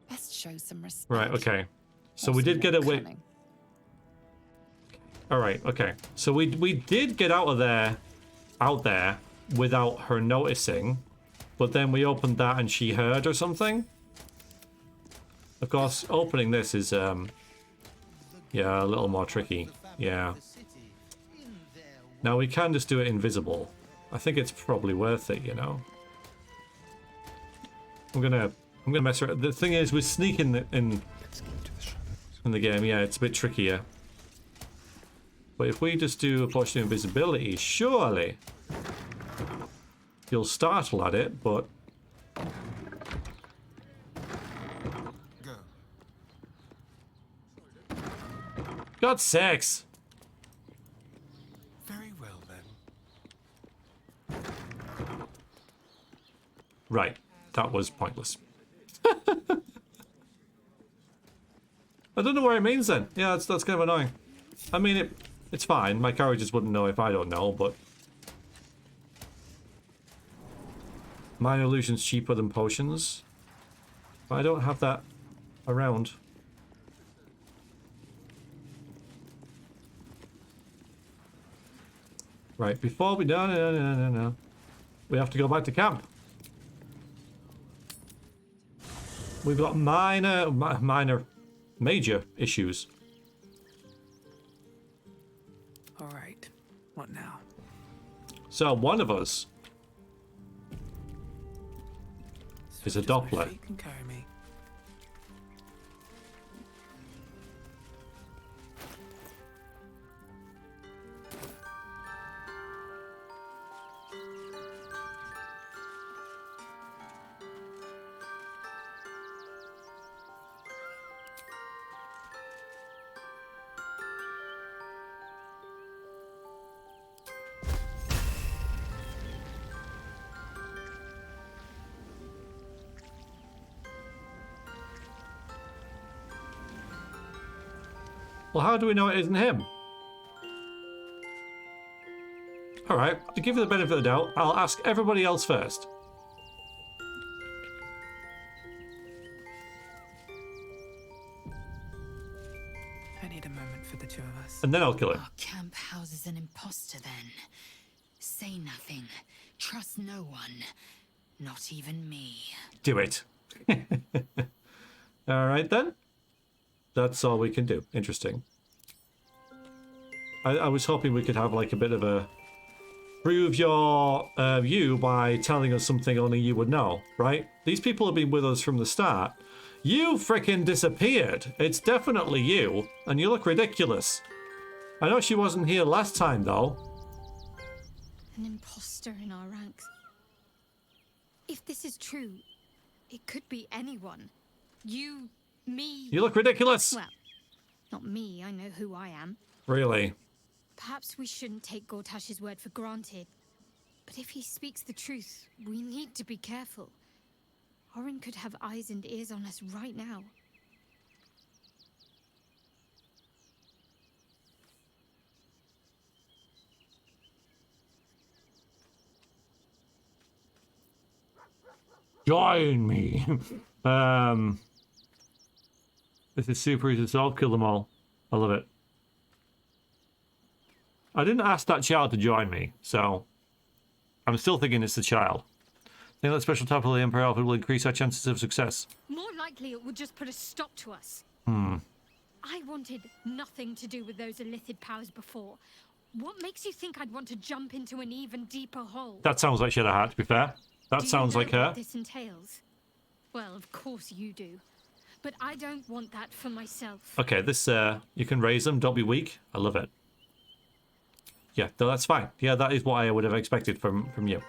Best show some respect. Right, okay. So we did get away. Alright, okay. So we did get out there without her noticing, but then we opened that and she heard or something. Of course, opening this is yeah, a little more tricky. Yeah. Now we can just do it invisible. I think it's probably worth it, you know. I'm gonna mess around. The thing is, with sneaking in the game, yeah, it's a bit trickier. But if we just do a portion of invisibility, surely you'll startle at it, but God's sakes! Very well then. Right, that was pointless. I don't know what it means then. Yeah, that's kind of annoying. I mean, it's fine. My characters wouldn't know if I don't know, but minor illusions cheaper than potions. But I don't have that around. Right, before we... No. We have to go back to camp. We've got major issues. All right. What now? So one of us is a Doppler. Feet can carry me. Well, how do we know it isn't him? Alright, to give you the benefit of the doubt, I'll ask everybody else first. I need a moment for the two of us. And then I'll kill him. Our camp houses an imposter then. Say nothing. Trust no one. Not even me. Do it. Alright then. That's all we can do. Interesting. I was hoping we could have like a bit of a prove your you by telling us something only you would know, right? These people have been with us from the start. You frickin' disappeared. It's definitely you, and you look ridiculous. I know she wasn't here last time though. An imposter in our ranks. If this is true, it could be anyone. You, me... You look ridiculous! Well, not me, I know who I am. Really? Perhaps we shouldn't take Gortash's word for granted. But if he speaks the truth, we need to be careful. Orin could have eyes and ears on us right now. Join me. This is super easy to solve. Kill them all. I love it. I didn't ask that child to join me, so I'm still thinking it's the child. I think that special type of the Emperor outfit will increase our chances of success. More likely it would just put a stop to us. I wanted nothing to do with those illithid powers before. What makes you think I'd want to jump into an even deeper hole? That sounds like she had a heart, to be fair. That sounds like her. What this entails? Well, of course you do. But I don't want that for myself. Okay, this, you can raise them, don't be weak. I love it. Yeah, no, that's fine. Yeah, that is what I would have expected from you.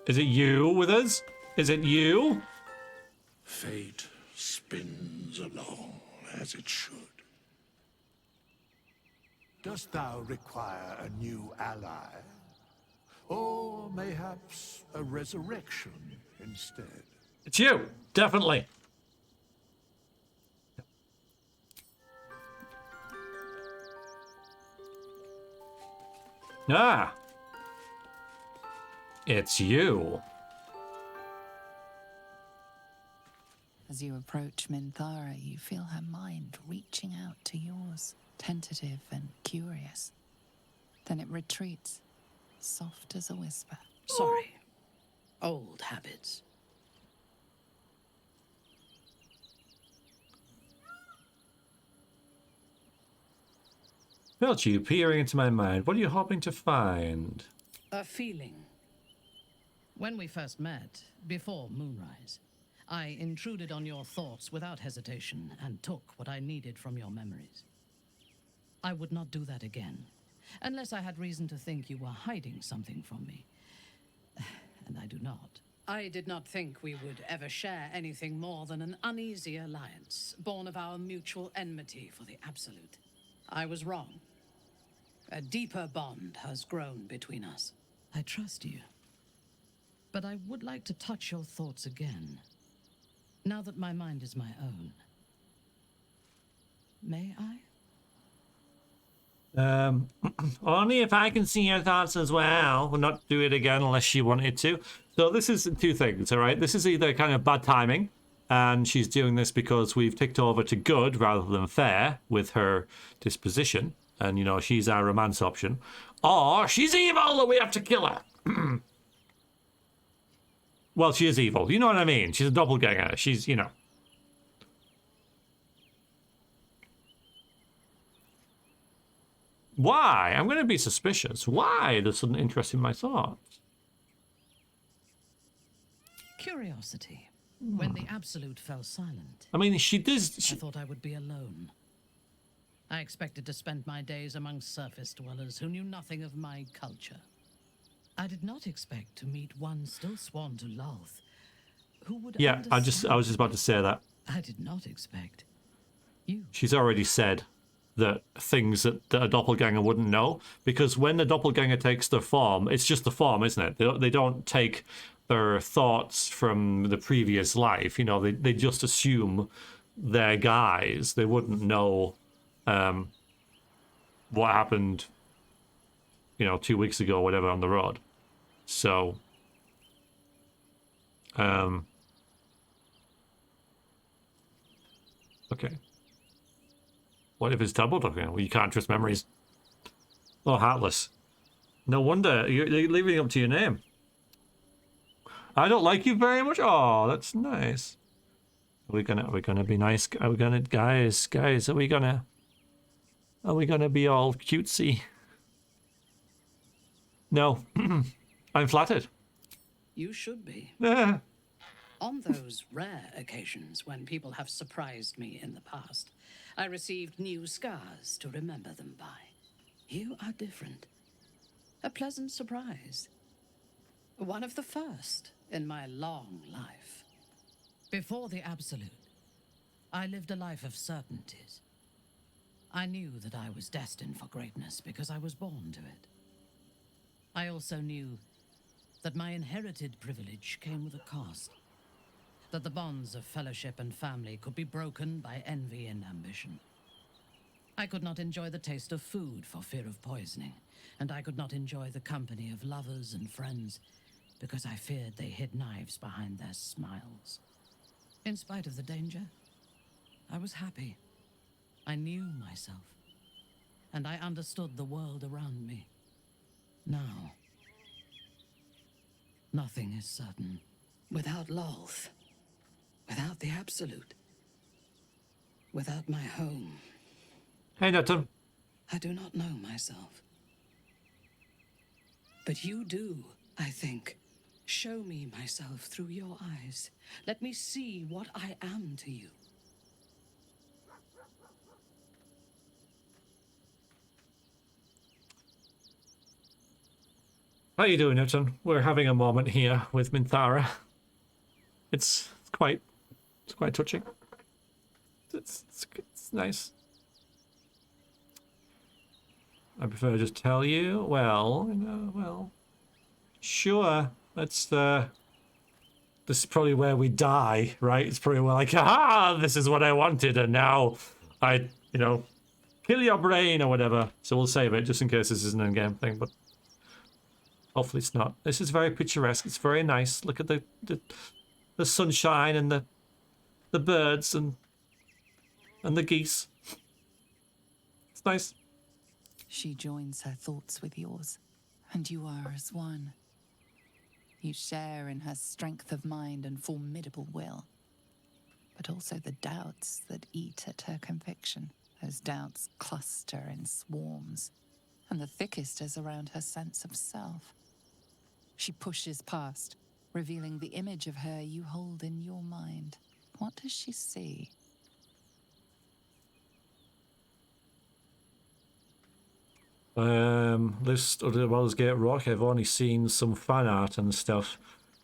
Is it you with us? Is it you? Fate spins along as it should. Dost thou require a new ally? Or mayhaps a resurrection instead? It's you, definitely. Ah. It's you. As you approach Minthara, you feel her mind reaching out to yours, tentative and curious. Then it retreats, soft as a whisper. Sorry. Old habits. Felt you peering into my mind. What are you hoping to find? A feeling. When we first met, before moonrise, I intruded on your thoughts without hesitation and took what I needed from your memories. I would not do that again, unless I had reason to think you were hiding something from me. And I do not. I did not think we would ever share anything more than an uneasy alliance, born of our mutual enmity for the Absolute. I was wrong. A deeper bond has grown between us. I trust you. But I would like to touch your thoughts again, now that my mind is my own. May I? Only if I can see your thoughts as well. We'll not do it again unless she wanted to. So this is two things, all right? This is either kind of bad timing, and she's doing this because we've ticked over to good rather than fair with her disposition, and, you know, she's our romance option. Or she's evil and we have to kill her. Well, she is evil. You know what I mean? She's a doppelganger. She's, you know. Why? I'm going to be suspicious. Why? There's sudden interest in my thoughts. Curiosity. When the Absolute fell silent. I mean, she does... I thought I would be alone. I expected to spend my days among surface dwellers who knew nothing of my culture. I did not expect to meet one still sworn to Lolth, who would understand. I was just about to say that. I did not expect you. She's already said that things that a doppelganger wouldn't know, because when the doppelganger takes their form, it's just the form, isn't it? They don't take their thoughts from the previous life. You know, they just assume they're guys. They wouldn't know what happened, you know, 2 weeks ago or whatever on the road. So, okay. What if it's double doppelganger? Well, you can't trust memories. Oh, heartless. No wonder you're leaving up to your name. I don't like you very much. Oh, that's nice. Are we gonna be nice? Are we gonna, guys? Are we gonna be all cutesy? No, I'm flattered. You should be. Yeah. On those rare occasions when people have surprised me in the past, I received new scars to remember them by. You are different. A pleasant surprise. One of the first in my long life. Before the Absolute, I lived a life of certainties. I knew that I was destined for greatness because I was born to it. I also knew that my inherited privilege came with a cost. That the bonds of fellowship and family could be broken by envy and ambition. I could not enjoy the taste of food for fear of poisoning, and I could not enjoy the company of lovers and friends because I feared they hid knives behind their smiles. In spite of the danger, I was happy. I knew myself, and I understood the world around me. Now, nothing is certain. Without Lolth, without the Absolute, without my home. Hey, Nathan. I do not know myself. But you do, I think. Show me myself through your eyes. Let me see what I am to you. How you doing, Newton? We're having a moment here with Minthara. It's quite touching. It's nice. I prefer to just tell you. Well, you know, well, sure. This is probably where we die, right? It's probably where, like, aha, this is what I wanted, and now I, you know, kill your brain or whatever. So we'll save it just in case this is an end-game thing, but hopefully it's not. This is very picturesque. It's very nice. Look at the sunshine and the birds and the geese. It's nice. She joins her thoughts with yours, and you are as one. You share in her strength of mind and formidable will, but also the doubts that eat at her conviction. Those doubts cluster in swarms, and the thickest is around her sense of self. She pushes past, revealing the image of her you hold in your mind. What does she see? List of the Baldur's Gate Rock. I've only seen some fan art and stuff.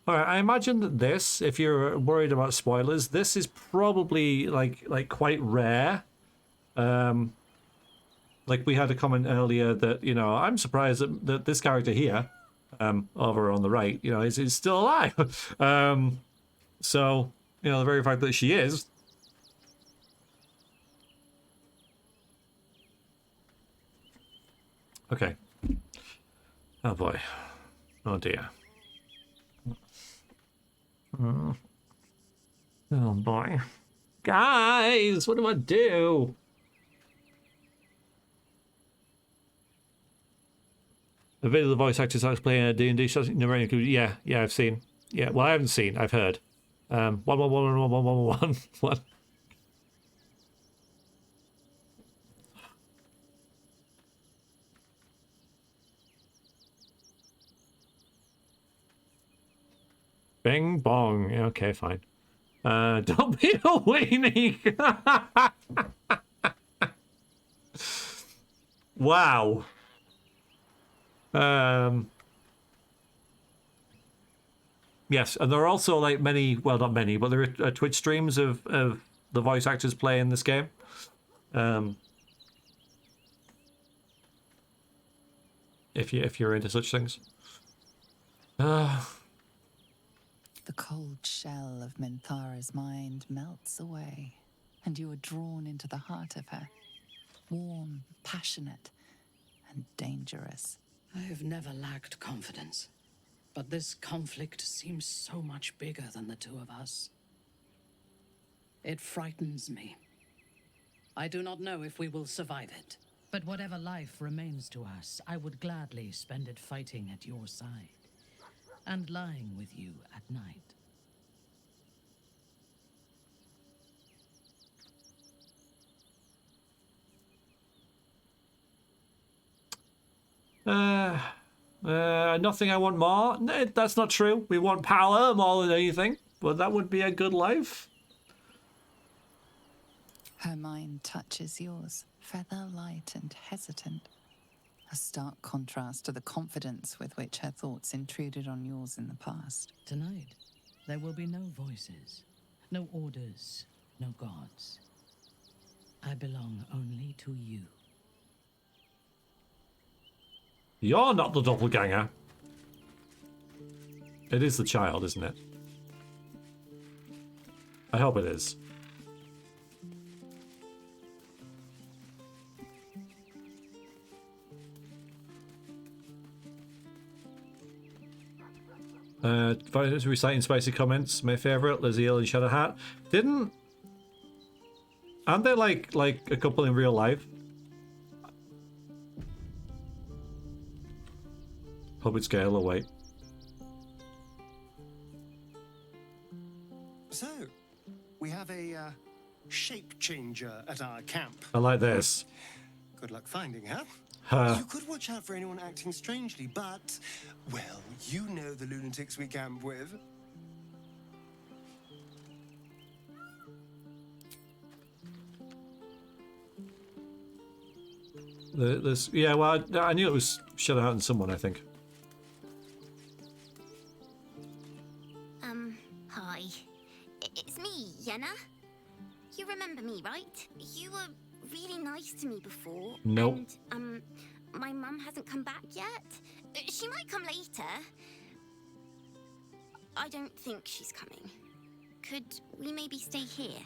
Alright, I imagine that this, if you're worried about spoilers, this is probably like quite rare. Like we had a comment earlier that, you know, I'm surprised that this character here, over on the right, you know, is still alive. So, you know, the very fact that she is. Okay. Oh boy. Oh dear. Oh boy. Guys, what do I do? A video of the voice actors starts playing a D&D narrating. Yeah, I've seen. Yeah, well, I haven't seen. I've heard. 1. Bing bong. Okay, fine. Don't be a weenie. Wow. Yes, and there are also like many, well, not many, but there are Twitch streams of the voice actors playing this game. If you're into such things. The cold shell of Minthara's mind melts away, and you are drawn into the heart of her. Warm, passionate, and dangerous. I have never lacked confidence, but this conflict seems so much bigger than the two of us. It frightens me. I do not know if we will survive it. But whatever life remains to us, I would gladly spend it fighting at your side. And lying with you at night. Nothing I want more. No, that's not true. We want power more than anything, but that would be a good life. Her mind touches yours, feather light and hesitant. A stark contrast to the confidence with which her thoughts intruded on yours in the past. Tonight, there will be no voices, no orders, no gods. I belong only to you. You're not the doppelganger. It is the child, isn't it? I hope it is. Reciting spicy comments. My favourite, Laziel and Shadowheart. Aren't they like a couple in real life? Hope it's Gale away. So, we have a shape changer at our camp. I like this. Good luck finding her. You could watch out for anyone acting strangely, but, well, you know the lunatics we camp with. Yeah, well, I knew it was Shadowheart and someone, I think. Hi. It's me, Yenna. You remember me, right? You were really nice to me before. Nope. And, my mum hasn't come back yet. She might come later. I don't think she's coming. Could we maybe stay here?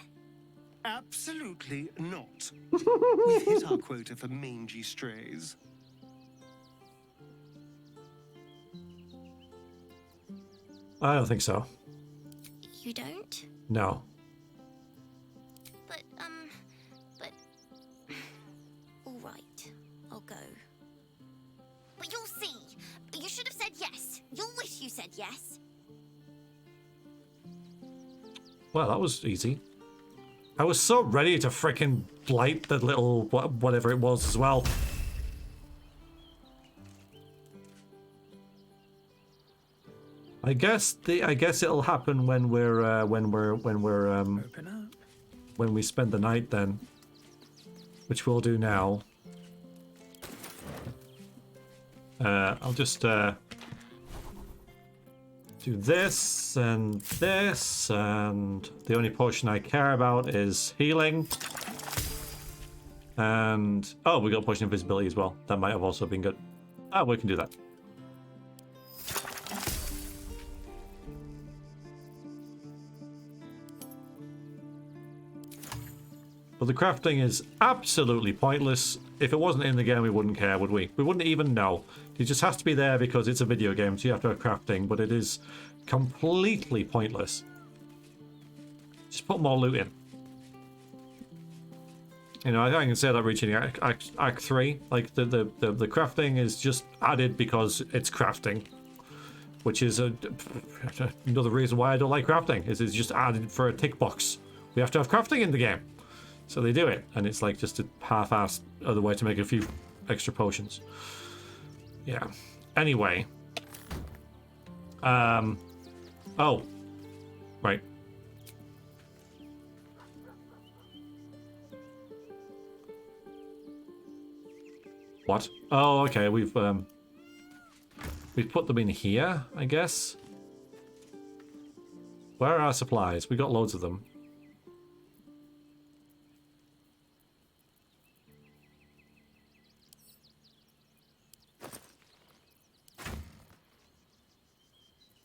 Absolutely not. We've hit our quota for mangy strays. I don't think so. You don't? No. But, all right, I'll go. But you'll see. You should have said yes. You'll wish you said yes. Well, that was easy. I was so ready to frickin' blight, the little whatever it was as well. I guess it'll happen when we spend the night then, which we'll do now. I'll just do this, and the only potion I care about is healing. And oh, we got potion of invisibility as well. That might have also been good. Ah, we can do that. But the crafting is absolutely pointless. If it wasn't in the game, we wouldn't care, would we? We wouldn't even know. It just has to be there because it's a video game, so you have to have crafting, but it is completely pointless. Just put more loot in. You know, I think I can say that reaching Act 3. Like, the crafting is just added because it's crafting. Which is another reason why I don't like crafting, is it's just added for a tick box. We have to have crafting in the game. So they do it, and it's like just a half-assed other way to make a few extra potions. Yeah. Anyway. Oh. Right. What? Oh, okay. We've put them in here, I guess. Where are our supplies? We got loads of them.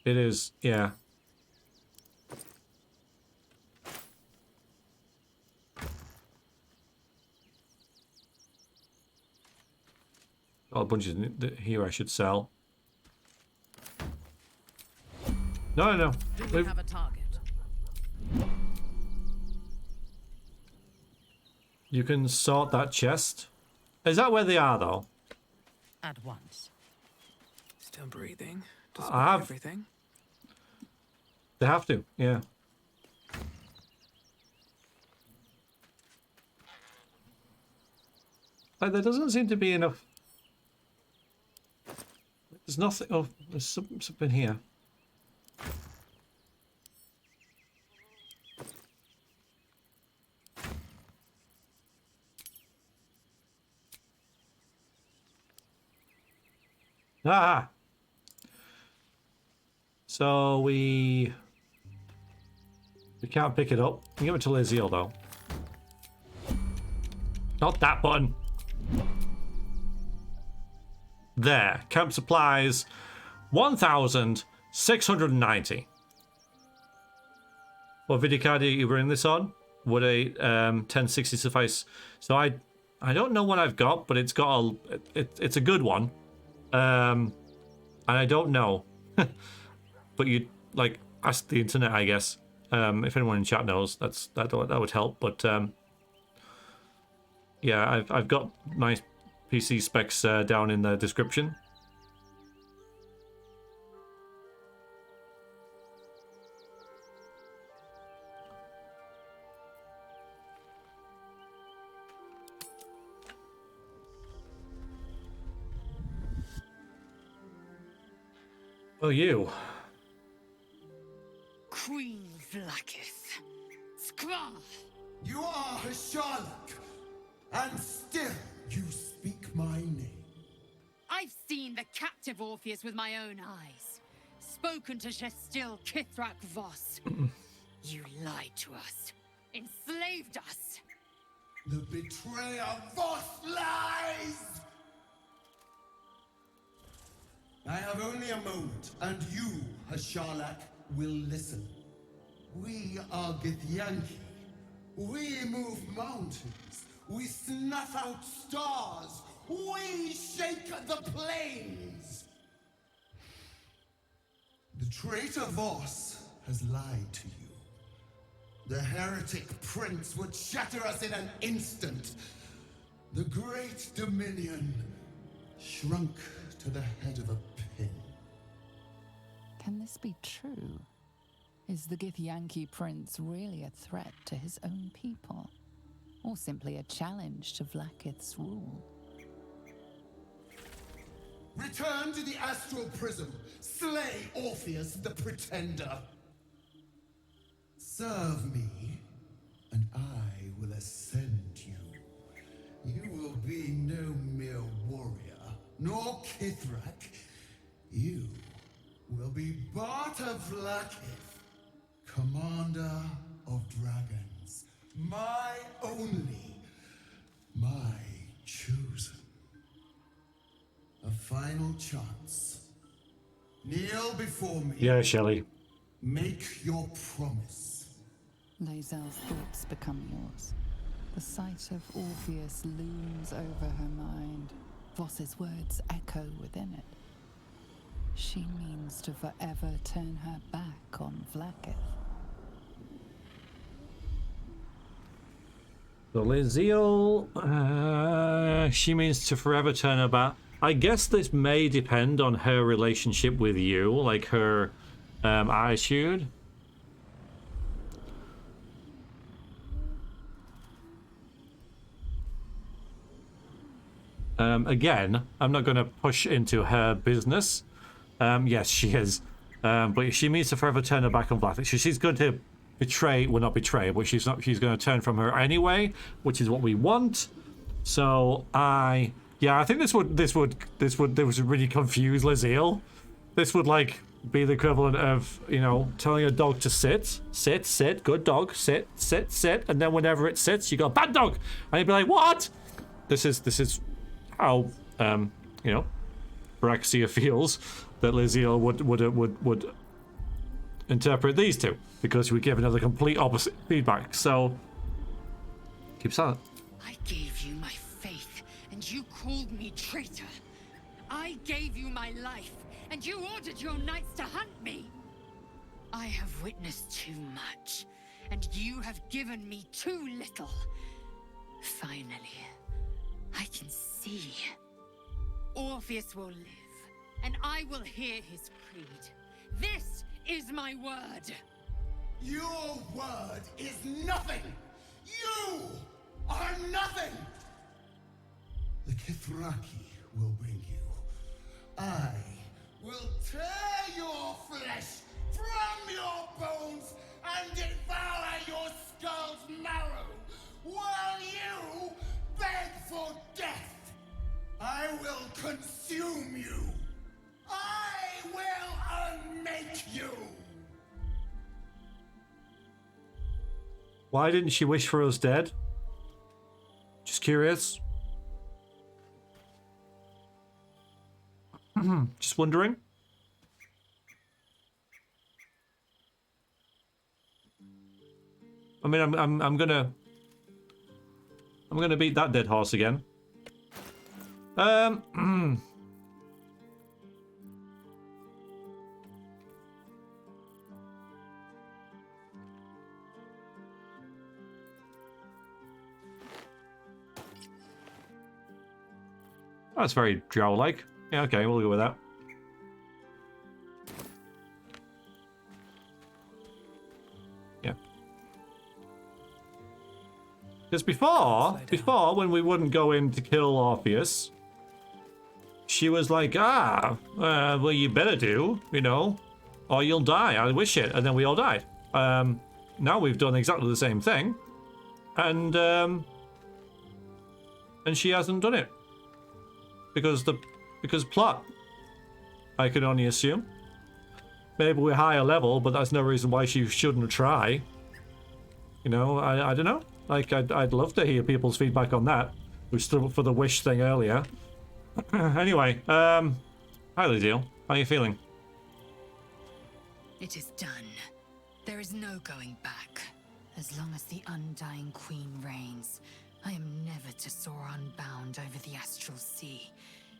It is, yeah. Got a bunch of here I should sell. No. Do we have a target? You can sort that chest. Is that where they are, though? At once. Still breathing. I have everything. They have to, yeah. Like, there doesn't seem to be enough. There's nothing. Oh, there's something here. Ah! So we can't pick it up. We can give it to Liziel, though. Not that button. There. Camp supplies. 1,690. What video card are you running this on? Would a 1060 suffice? So I don't know what I've got, but it's got it's a good one. And I don't know. But you like ask the internet, I guess. If anyone in chat knows, that would help. But yeah, I've got my PC specs down in the description. Oh, you. Queen Vlakith. Skra! You are a Sherlock, and still you speak my name. I've seen the captive Orpheus with my own eyes. Spoken to Shestil Kithrak Voss. You lied to us. Enslaved us. The betrayer Voss lies! I have only a moment, and you, Hasharlak, will listen. We are Githyanki. We move mountains. We snuff out stars. We shake the plains. The traitor Voss has lied to you. The heretic prince would shatter us in an instant. The great dominion shrunk to the head of a pin. Can this be true? Is the Githyanki prince really a threat to his own people? or simply a challenge to Vlaakith's rule. Return to the astral prism. Slay Orpheus the Pretender. Serve me, and I will ascend you. You will be no mere warrior, nor Kithrak. You will be Barta Vlaakith, commander of dragons. My only, my chosen. A final chance. Kneel before me. Yeah, Shelley. Make your promise. Lae'zel's thoughts become yours. The sight of Orpheus looms over her mind. Voss's words echo within it. She means to forever turn her back on Vlaakith. So Lae'zel, she means to forever turn her back. I guess this may depend on her relationship with you, like her attitude. Again, I'm not going to push into her business. Yes, she is. But she means to forever turn her back on Vlaakith. She's going to betray, well, not betray, but she's going to turn from her anyway, which is what we want. So yeah, I think this would really confuse Lae'zel. This would like be the equivalent of, you know, telling a dog to sit, good dog, sit, and then whenever it sits, you go, bad dog, and you'd be like, what? This is how you know, Vrexia feels that Lae'zel would interpret these two, because we give another complete opposite feedback. So keep silent. I gave you my faith, and you called me traitor. I gave you my life, and you ordered your knights to hunt me. I have witnessed too much, and you have given me too little. Finally, I can see. Orpheus will live, and I will hear his creed. This is my word. Your word is nothing. You are nothing. The Kithraki will bring you. I will tear your flesh from your bones and devour your skull's marrow while you beg for death. I will consume you. I will unmake you. Why didn't she wish for us dead? Just curious. Just wondering. I mean, I'm gonna beat that dead horse again. That's very drow-like. Yeah, okay, we'll go with that. Yeah. Because before, when we wouldn't go in to kill Orpheus, she was like, well, you better do, you know, or you'll die. I wish it. And then we all died. Now we've done exactly the same thing. And she hasn't done it. Because plot, I can only assume. Maybe we're higher level, but that's no reason why she shouldn't try. You know, I don't know. Like, I'd love to hear people's feedback on that. We stood up for the wish thing earlier. Anyway, hi Lae'zel. How are you feeling? It is done. There is no going back. As long as the Undying Queen reigns, I am never to soar unbound over the astral sea.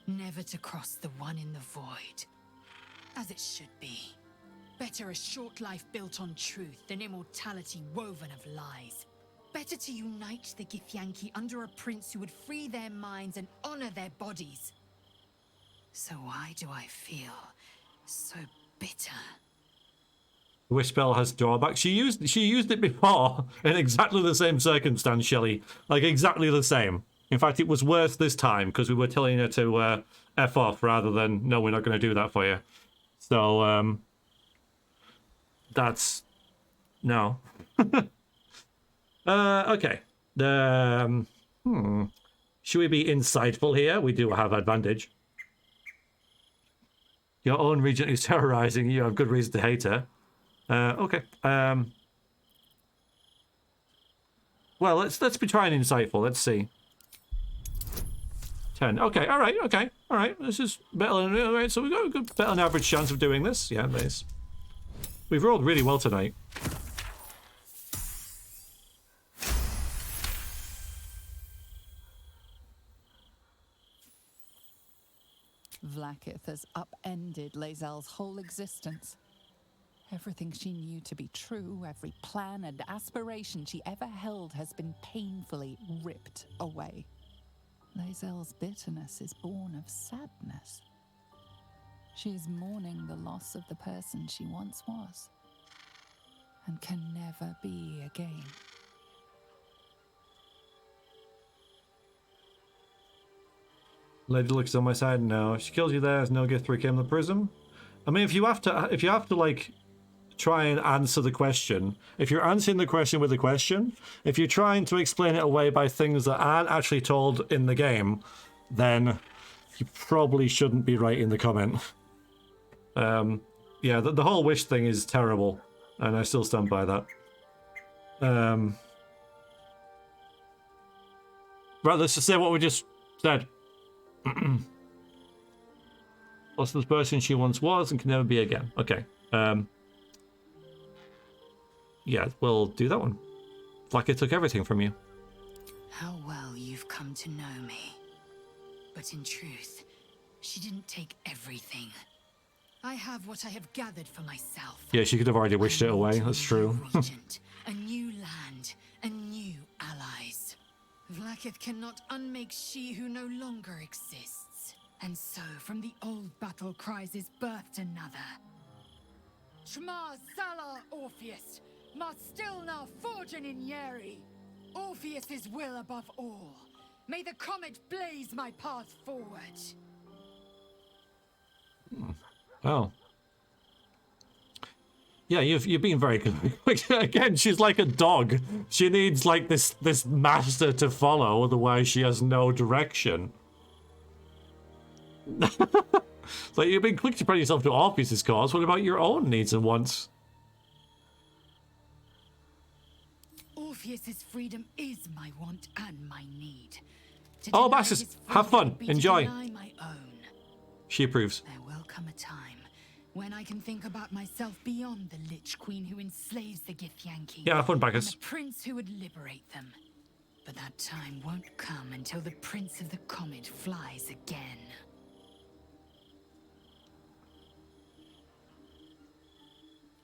Never to cross the one in the void. As it should be. Better a short life built on truth than immortality woven of lies. Better to unite the Githyanki under a prince who would free their minds and honor their bodies. So why do I feel so bitter? Wish spell has drawbacks. She used it before in exactly the same circumstance, Shelley. Like exactly the same. In fact, it was worse this time because we were telling her to F off rather than no, we're not going to do that for you. So that's no. Okay. Should we be insightful here? We do have advantage. Your own regent is terrorizing you. You have good reason to hate her. Okay. Well, let's be trying insightful. Let's see. 10. Okay. All right. Okay. All right. This is better than all right. So we've got a good, better than average chance of doing this. Yeah, nice. We've rolled really well tonight. Vlaakith has upended Lae'zel's whole existence. Everything she knew to be true, every plan and aspiration she ever held has been painfully ripped away. Lae'zel's bitterness is born of sadness. She is mourning the loss of the person she once was, and can never be again. Lady looks on my side now. She kills you there as no gift reclaim the prism. I mean, if you have to like try and answer the question, if you're answering the question with a question, if you're trying to explain it away by things that aren't actually told in the game, then you probably shouldn't be writing the comment. Yeah, the whole wish thing is terrible, and I still stand by that. Right, let's just say what we just said. Lost the person she once was and can never be again. Okay. Yeah, we'll do that one. Like it took everything from you. How well you've come to know me. But in truth, she didn't take everything. I have what I have gathered for myself. Yeah, she could have already wished it away. That's true. Regent, a new land, and new allies. Vlaakith cannot unmake she who no longer exists. And so, from the old battle cries is birthed another. Shma Salar Orpheus, Ma Stilna Forgin in Yeri. Orpheus's will above all. May the comet blaze my path forward. Oh. Yeah, you've been very good. Again, she's like a dog. She needs like this master to follow, otherwise she has no direction. Like, you've been quick to spread yourself to Orpheus's cause. What about your own needs and wants? Orpheus's freedom is my want and my need. Oh, bastards! Have fun. Enjoy. My own. She approves. There will come a time when I can think about myself beyond the Lich Queen who enslaves the Githyanki. Yeah, have fun, backers. And the prince who would liberate them. But that time won't come until the Prince of the Comet flies again.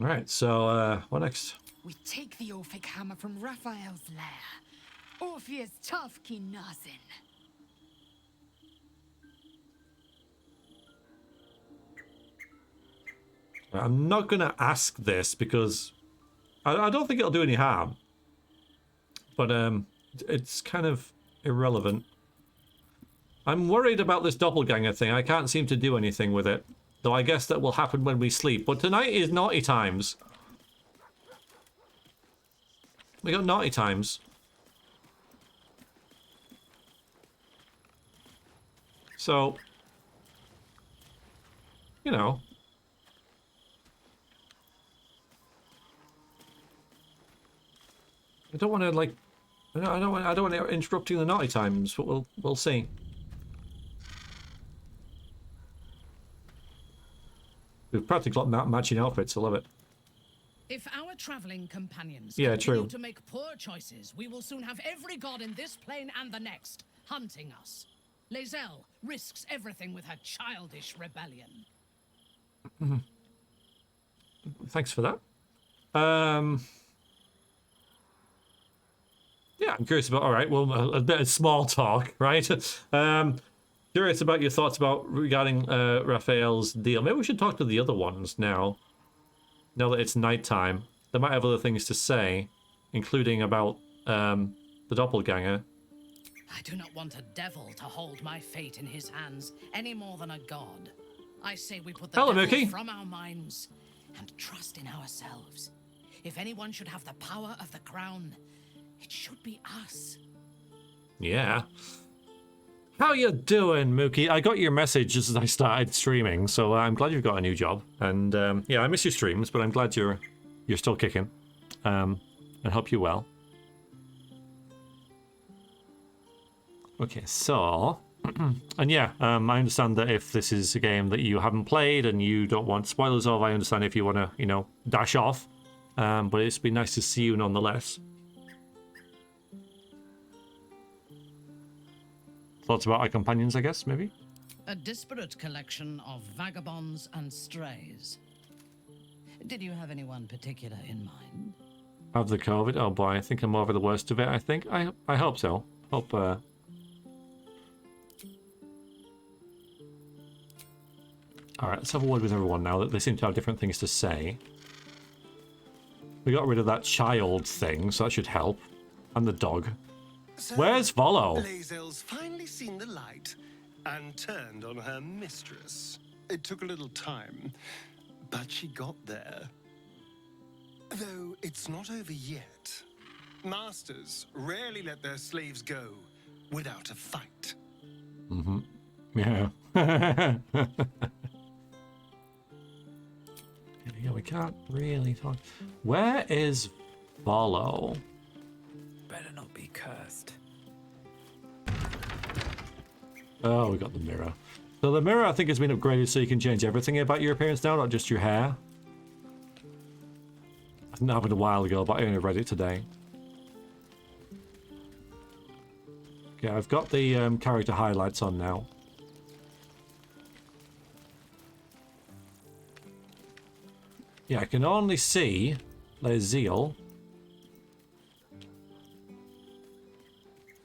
Alright, so, what next? We take the Orphic hammer from Raphael's lair. Orpheus Tafki Nazin. I'm not going to ask this because I don't think it'll do any harm. But it's kind of irrelevant. I'm worried about this doppelganger thing. I can't seem to do anything with it. Though I guess that will happen when we sleep. But tonight is naughty times. We got naughty times. So, you know. I don't want to like. I don't want to interrupting the naughty times, but we'll see. We've practically got matching outfits. I love it. If our traveling companions continue to make poor choices, we will soon have every god in this plane and the next hunting us. Lae'zel risks everything with her childish rebellion. Thanks for that. Yeah, I'm curious about. All right, well, a bit of small talk, right? Curious about your thoughts regarding Raphael's deal. Maybe we should talk to the other ones now. now that it's nighttime, they might have other things to say, including about the doppelganger. I do not want a devil to hold my fate in his hands any more than a god. I say we put the devil Mickey. from our minds and trust in ourselves. If anyone should have the power of the crown, it should be us. Yeah. How you doing, Mookie? I got your message just as I started streaming, so I'm glad you've got a new job. And yeah, I miss your streams, but I'm glad you're still kicking. And hope you well. Okay, so, and yeah, I understand that if this is a game that you haven't played and you don't want spoilers of, I understand if you want to, you know, dash off. But it's been nice to see you nonetheless. Thoughts about our companions, I guess, maybe? A disparate collection of vagabonds and strays. Did you have anyone particular in mind? Have the COVID? Oh boy, I think I'm over the worst of it, I think. I hope so. Hope, Alright, let's have a word with everyone now that they seem to have different things to say. We got rid of that child thing, so that should help. And the dog. So, where's Volo? Lae'zel's finally seen the light and turned on her mistress. It took a little time, but she got there. Though it's not over yet. Masters rarely let their slaves go without a fight. Mm-hmm. Yeah. Yeah, we can't really talk. Where is Volo? Better not be cursed. Oh, we got the mirror. So the mirror, I think, has been upgraded so you can change everything about your appearance now, not just your hair. That happened a while ago, but I only read it today. Okay, I've got the character highlights on now. Yeah, I can only see Lae'zel.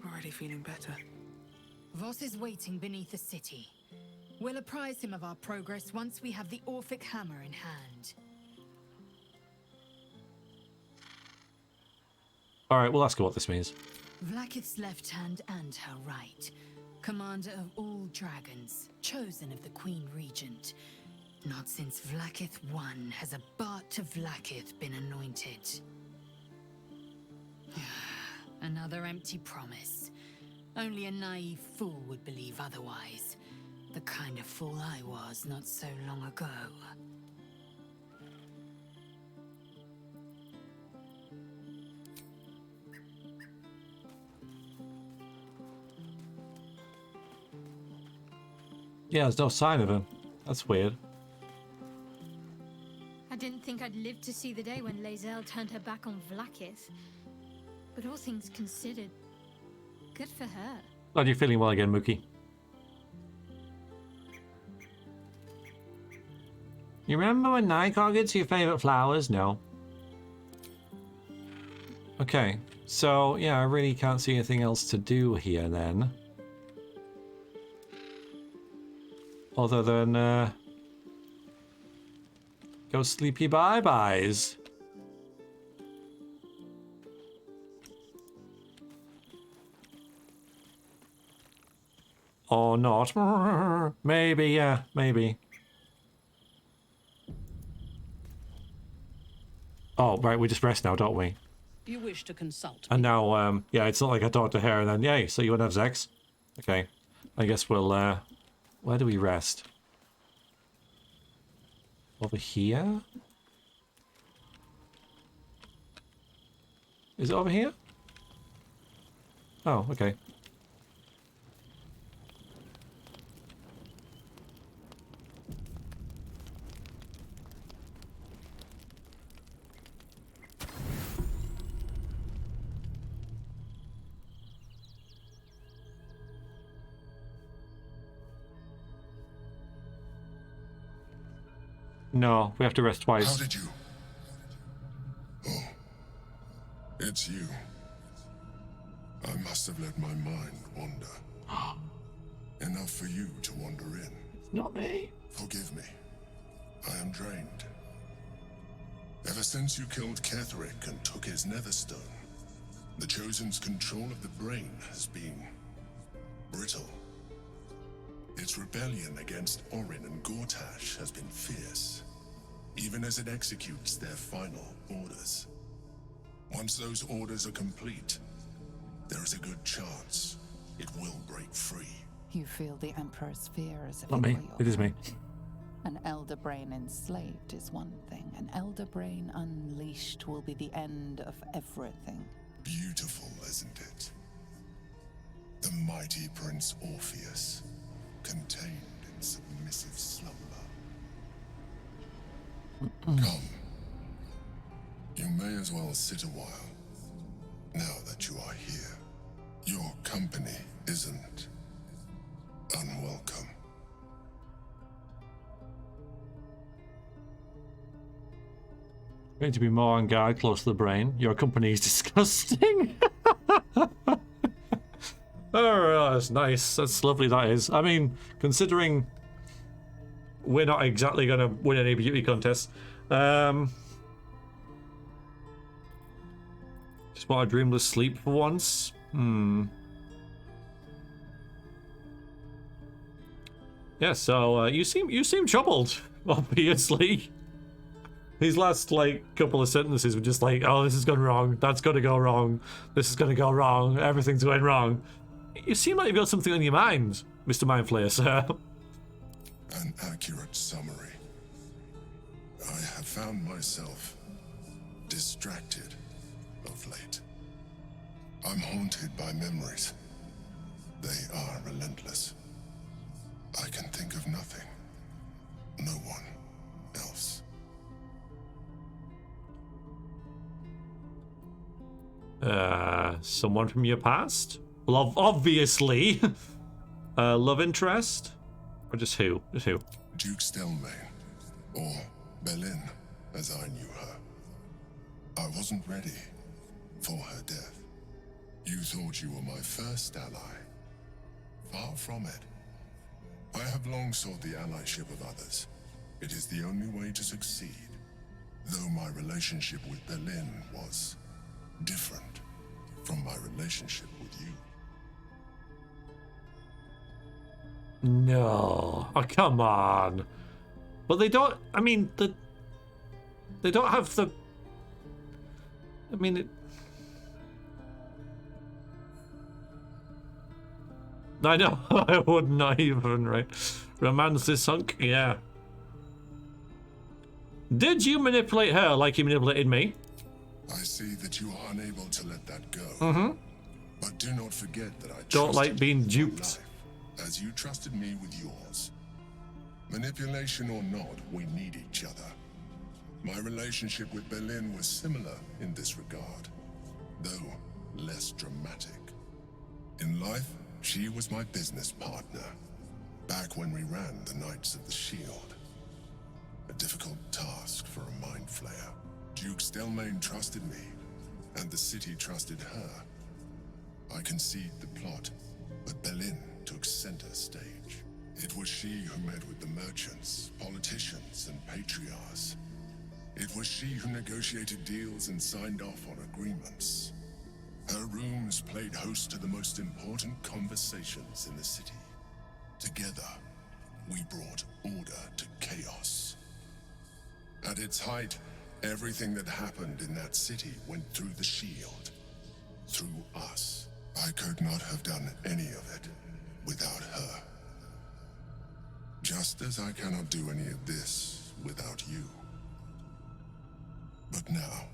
Already feeling better. Voss is waiting beneath the city. We'll apprise him of our progress once we have the Orphic hammer in hand. Alright, we'll ask her what this means. Vlaakith's left hand and her right. Commander of all dragons, chosen of the Queen Regent. Not since Vlaakith I has a Bart to Vlaakith been anointed. Another empty promise. Only a naive fool would believe otherwise. The kind of fool I was not so long ago. Yeah, there's no sign of him. That's weird. I didn't think I'd live to see the day when Lae'zel turned her back on Vlaakith. But all things considered, good for her. Glad you're feeling well again, Mookie. You remember when Nightcar gets your favourite flowers? No. Okay, so yeah, I really can't see anything else to do here then. Other than, go sleepy bye-byes. Or not. Maybe, yeah, maybe. Oh, right, we just rest now, don't we? You wish to consult. And now, yeah, it's not like I talked to her and then, yay, so you want to have sex? Okay. I guess we'll, where do we rest? Over here? Is it over here? Oh, okay. No, we have to rest twice. How did you? Oh, it's you. I must have let my mind wander. Enough for you to wander in. Not me. Forgive me. I am drained. Ever since you killed Ketheric and took his netherstone, the Chosen's control of the brain has been brittle. Its rebellion against Orin and Gortash has been fierce, even as it executes their final orders. Once those orders are complete, there is a good chance it will break free. You feel the Emperor's fear as if Not me. It is me. An elder brain enslaved is one thing. An elder brain unleashed will be the end of everything. Beautiful, isn't it? The mighty Prince Orpheus, contained in submissive slumber. Come. You may as well sit a while, now that you are here. Your company isn't unwelcome. Going to be more on guard close to the brain. Your company is disgusting. Oh, that's nice. That's lovely, that is. I mean, considering we're not exactly going to win any beauty contests. Just want a dreamless sleep for once. Yeah, so you seem troubled, obviously. These last, couple of sentences were just like, oh, this is going wrong, that's going to go wrong, this is going to go wrong, everything's going wrong. You seem like you've got something on your mind, Mr. Mindflayer, sir. An accurate summary. I have found myself distracted of late. I'm haunted by memories. They are relentless. I can think of nothing. No one else. Someone from your past? Well, obviously. Love interest? Or just who? Just who? Duke Stelmane, or Belin, as I knew her. I wasn't ready for her death. You thought you were my first ally. Far from it. I have long sought the allyship of others. It is the only way to succeed. Though my relationship with Belin was different from my relationship with you. No. Oh, come on. But they don't, I mean, they don't have the... I mean, I know, I would not even, right? Romance is sunk, yeah. Did you manipulate her like you manipulated me? I see that you are unable to let that go. Mm-hmm. But do not forget that I don't like being duped. As you trusted me with yours. Manipulation or not, we need each other. My relationship with Belin was similar in this regard, though less dramatic. In life, she was my business partner, back when we ran the Knights of the Shield. A difficult task for a mind flayer. Duke Stelmane trusted me, and the city trusted her. I conceived the plot, but Belin took center stage. It was she who met with the merchants, politicians, and patriarchs. It was she who negotiated deals and signed off on agreements. Her rooms played host to the most important conversations in the city. Together, we brought order to chaos. At its height, everything that happened in that city went through the shield. Through us. I could not have done any of it without her. Just as I cannot do any of this without you. But now,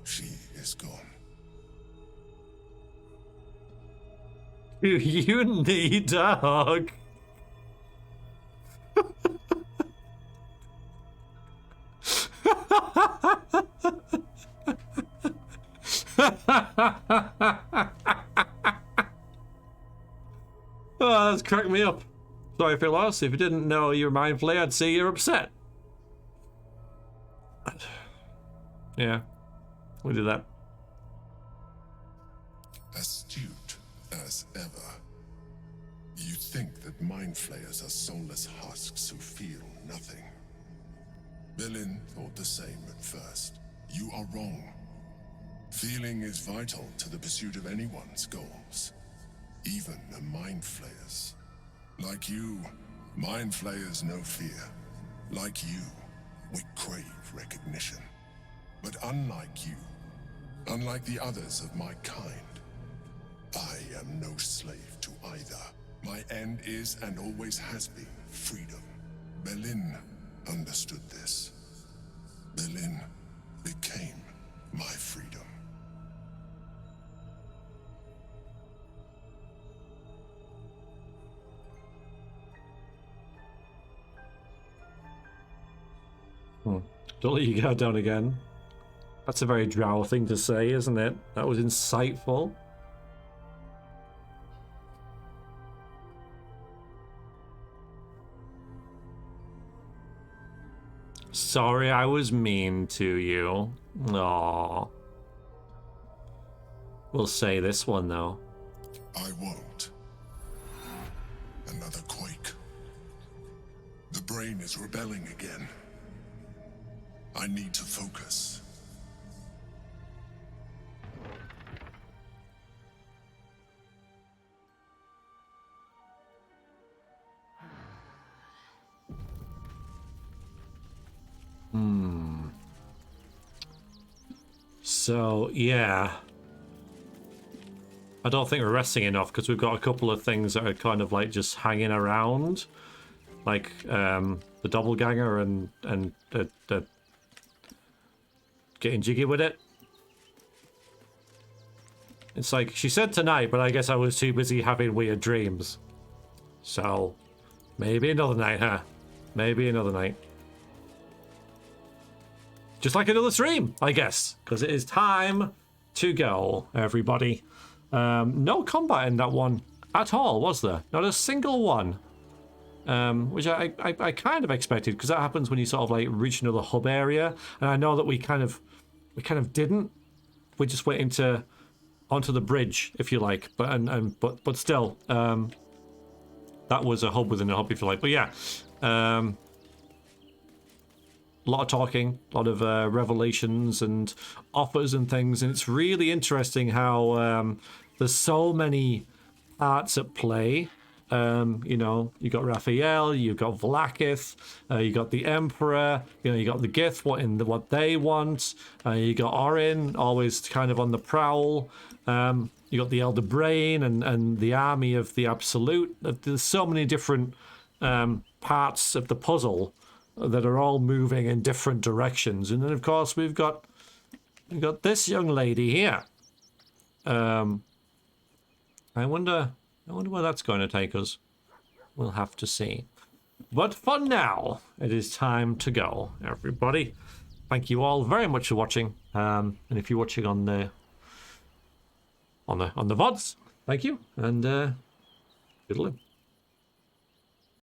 she is gone. You need a hug. Oh, that's cracked me up. Sorry for loss. If you didn't know you were mind flayer, I'd say you're upset. Yeah, we did that. Astute as ever. You think that mind flayers are soulless husks who feel nothing. Belin thought the same at first. You are wrong. Feeling is vital to the pursuit of anyone's goals, even a mind flayer's. Like you, mind flayers know fear. Like you, we crave recognition. But unlike you, unlike the others of my kind, I am no slave to either. My end is and always has been freedom. Berlin understood this. Berlin became my freedom. Don't let you go down again. That's a very drow thing to say, isn't it? That was insightful. Sorry I was mean to you. Aww. We'll say this one, though. I won't. Another quake. The brain is rebelling again. I need to focus. So, yeah. I don't think we're resting enough because we've got a couple of things that are kind of like just hanging around. Like, the doppelganger and the getting jiggy with it. It's like, she said tonight, but I guess I was too busy having weird dreams. So, maybe another night, huh? Maybe another night. Just like another stream, I guess. Because it is time to go, everybody. No combat in that one at all, was there? Not a single one. Which I kind of expected, because that happens when you sort of like reach another hub area. And I know that we kind of didn't. We just went onto the bridge, if you like. But still, that was a hub within a hub, if you like. But yeah, a lot of talking, a lot of revelations and offers and things, and it's really interesting how there's so many parts at play. You know, you got Raphael, you got Vlaakith, you got the Emperor, you know, you got the Gith, what they want, you got Orin, always kind of on the prowl, you got the Elder Brain and the army of the Absolute. There's so many different parts of the puzzle that are all moving in different directions. And then of course we've got this young lady here. I wonder where that's going to take us. We'll have to see. But for now, it is time to go, everybody. Thank you all very much for watching. And if you're watching on the VODs, thank you. And toodaloo.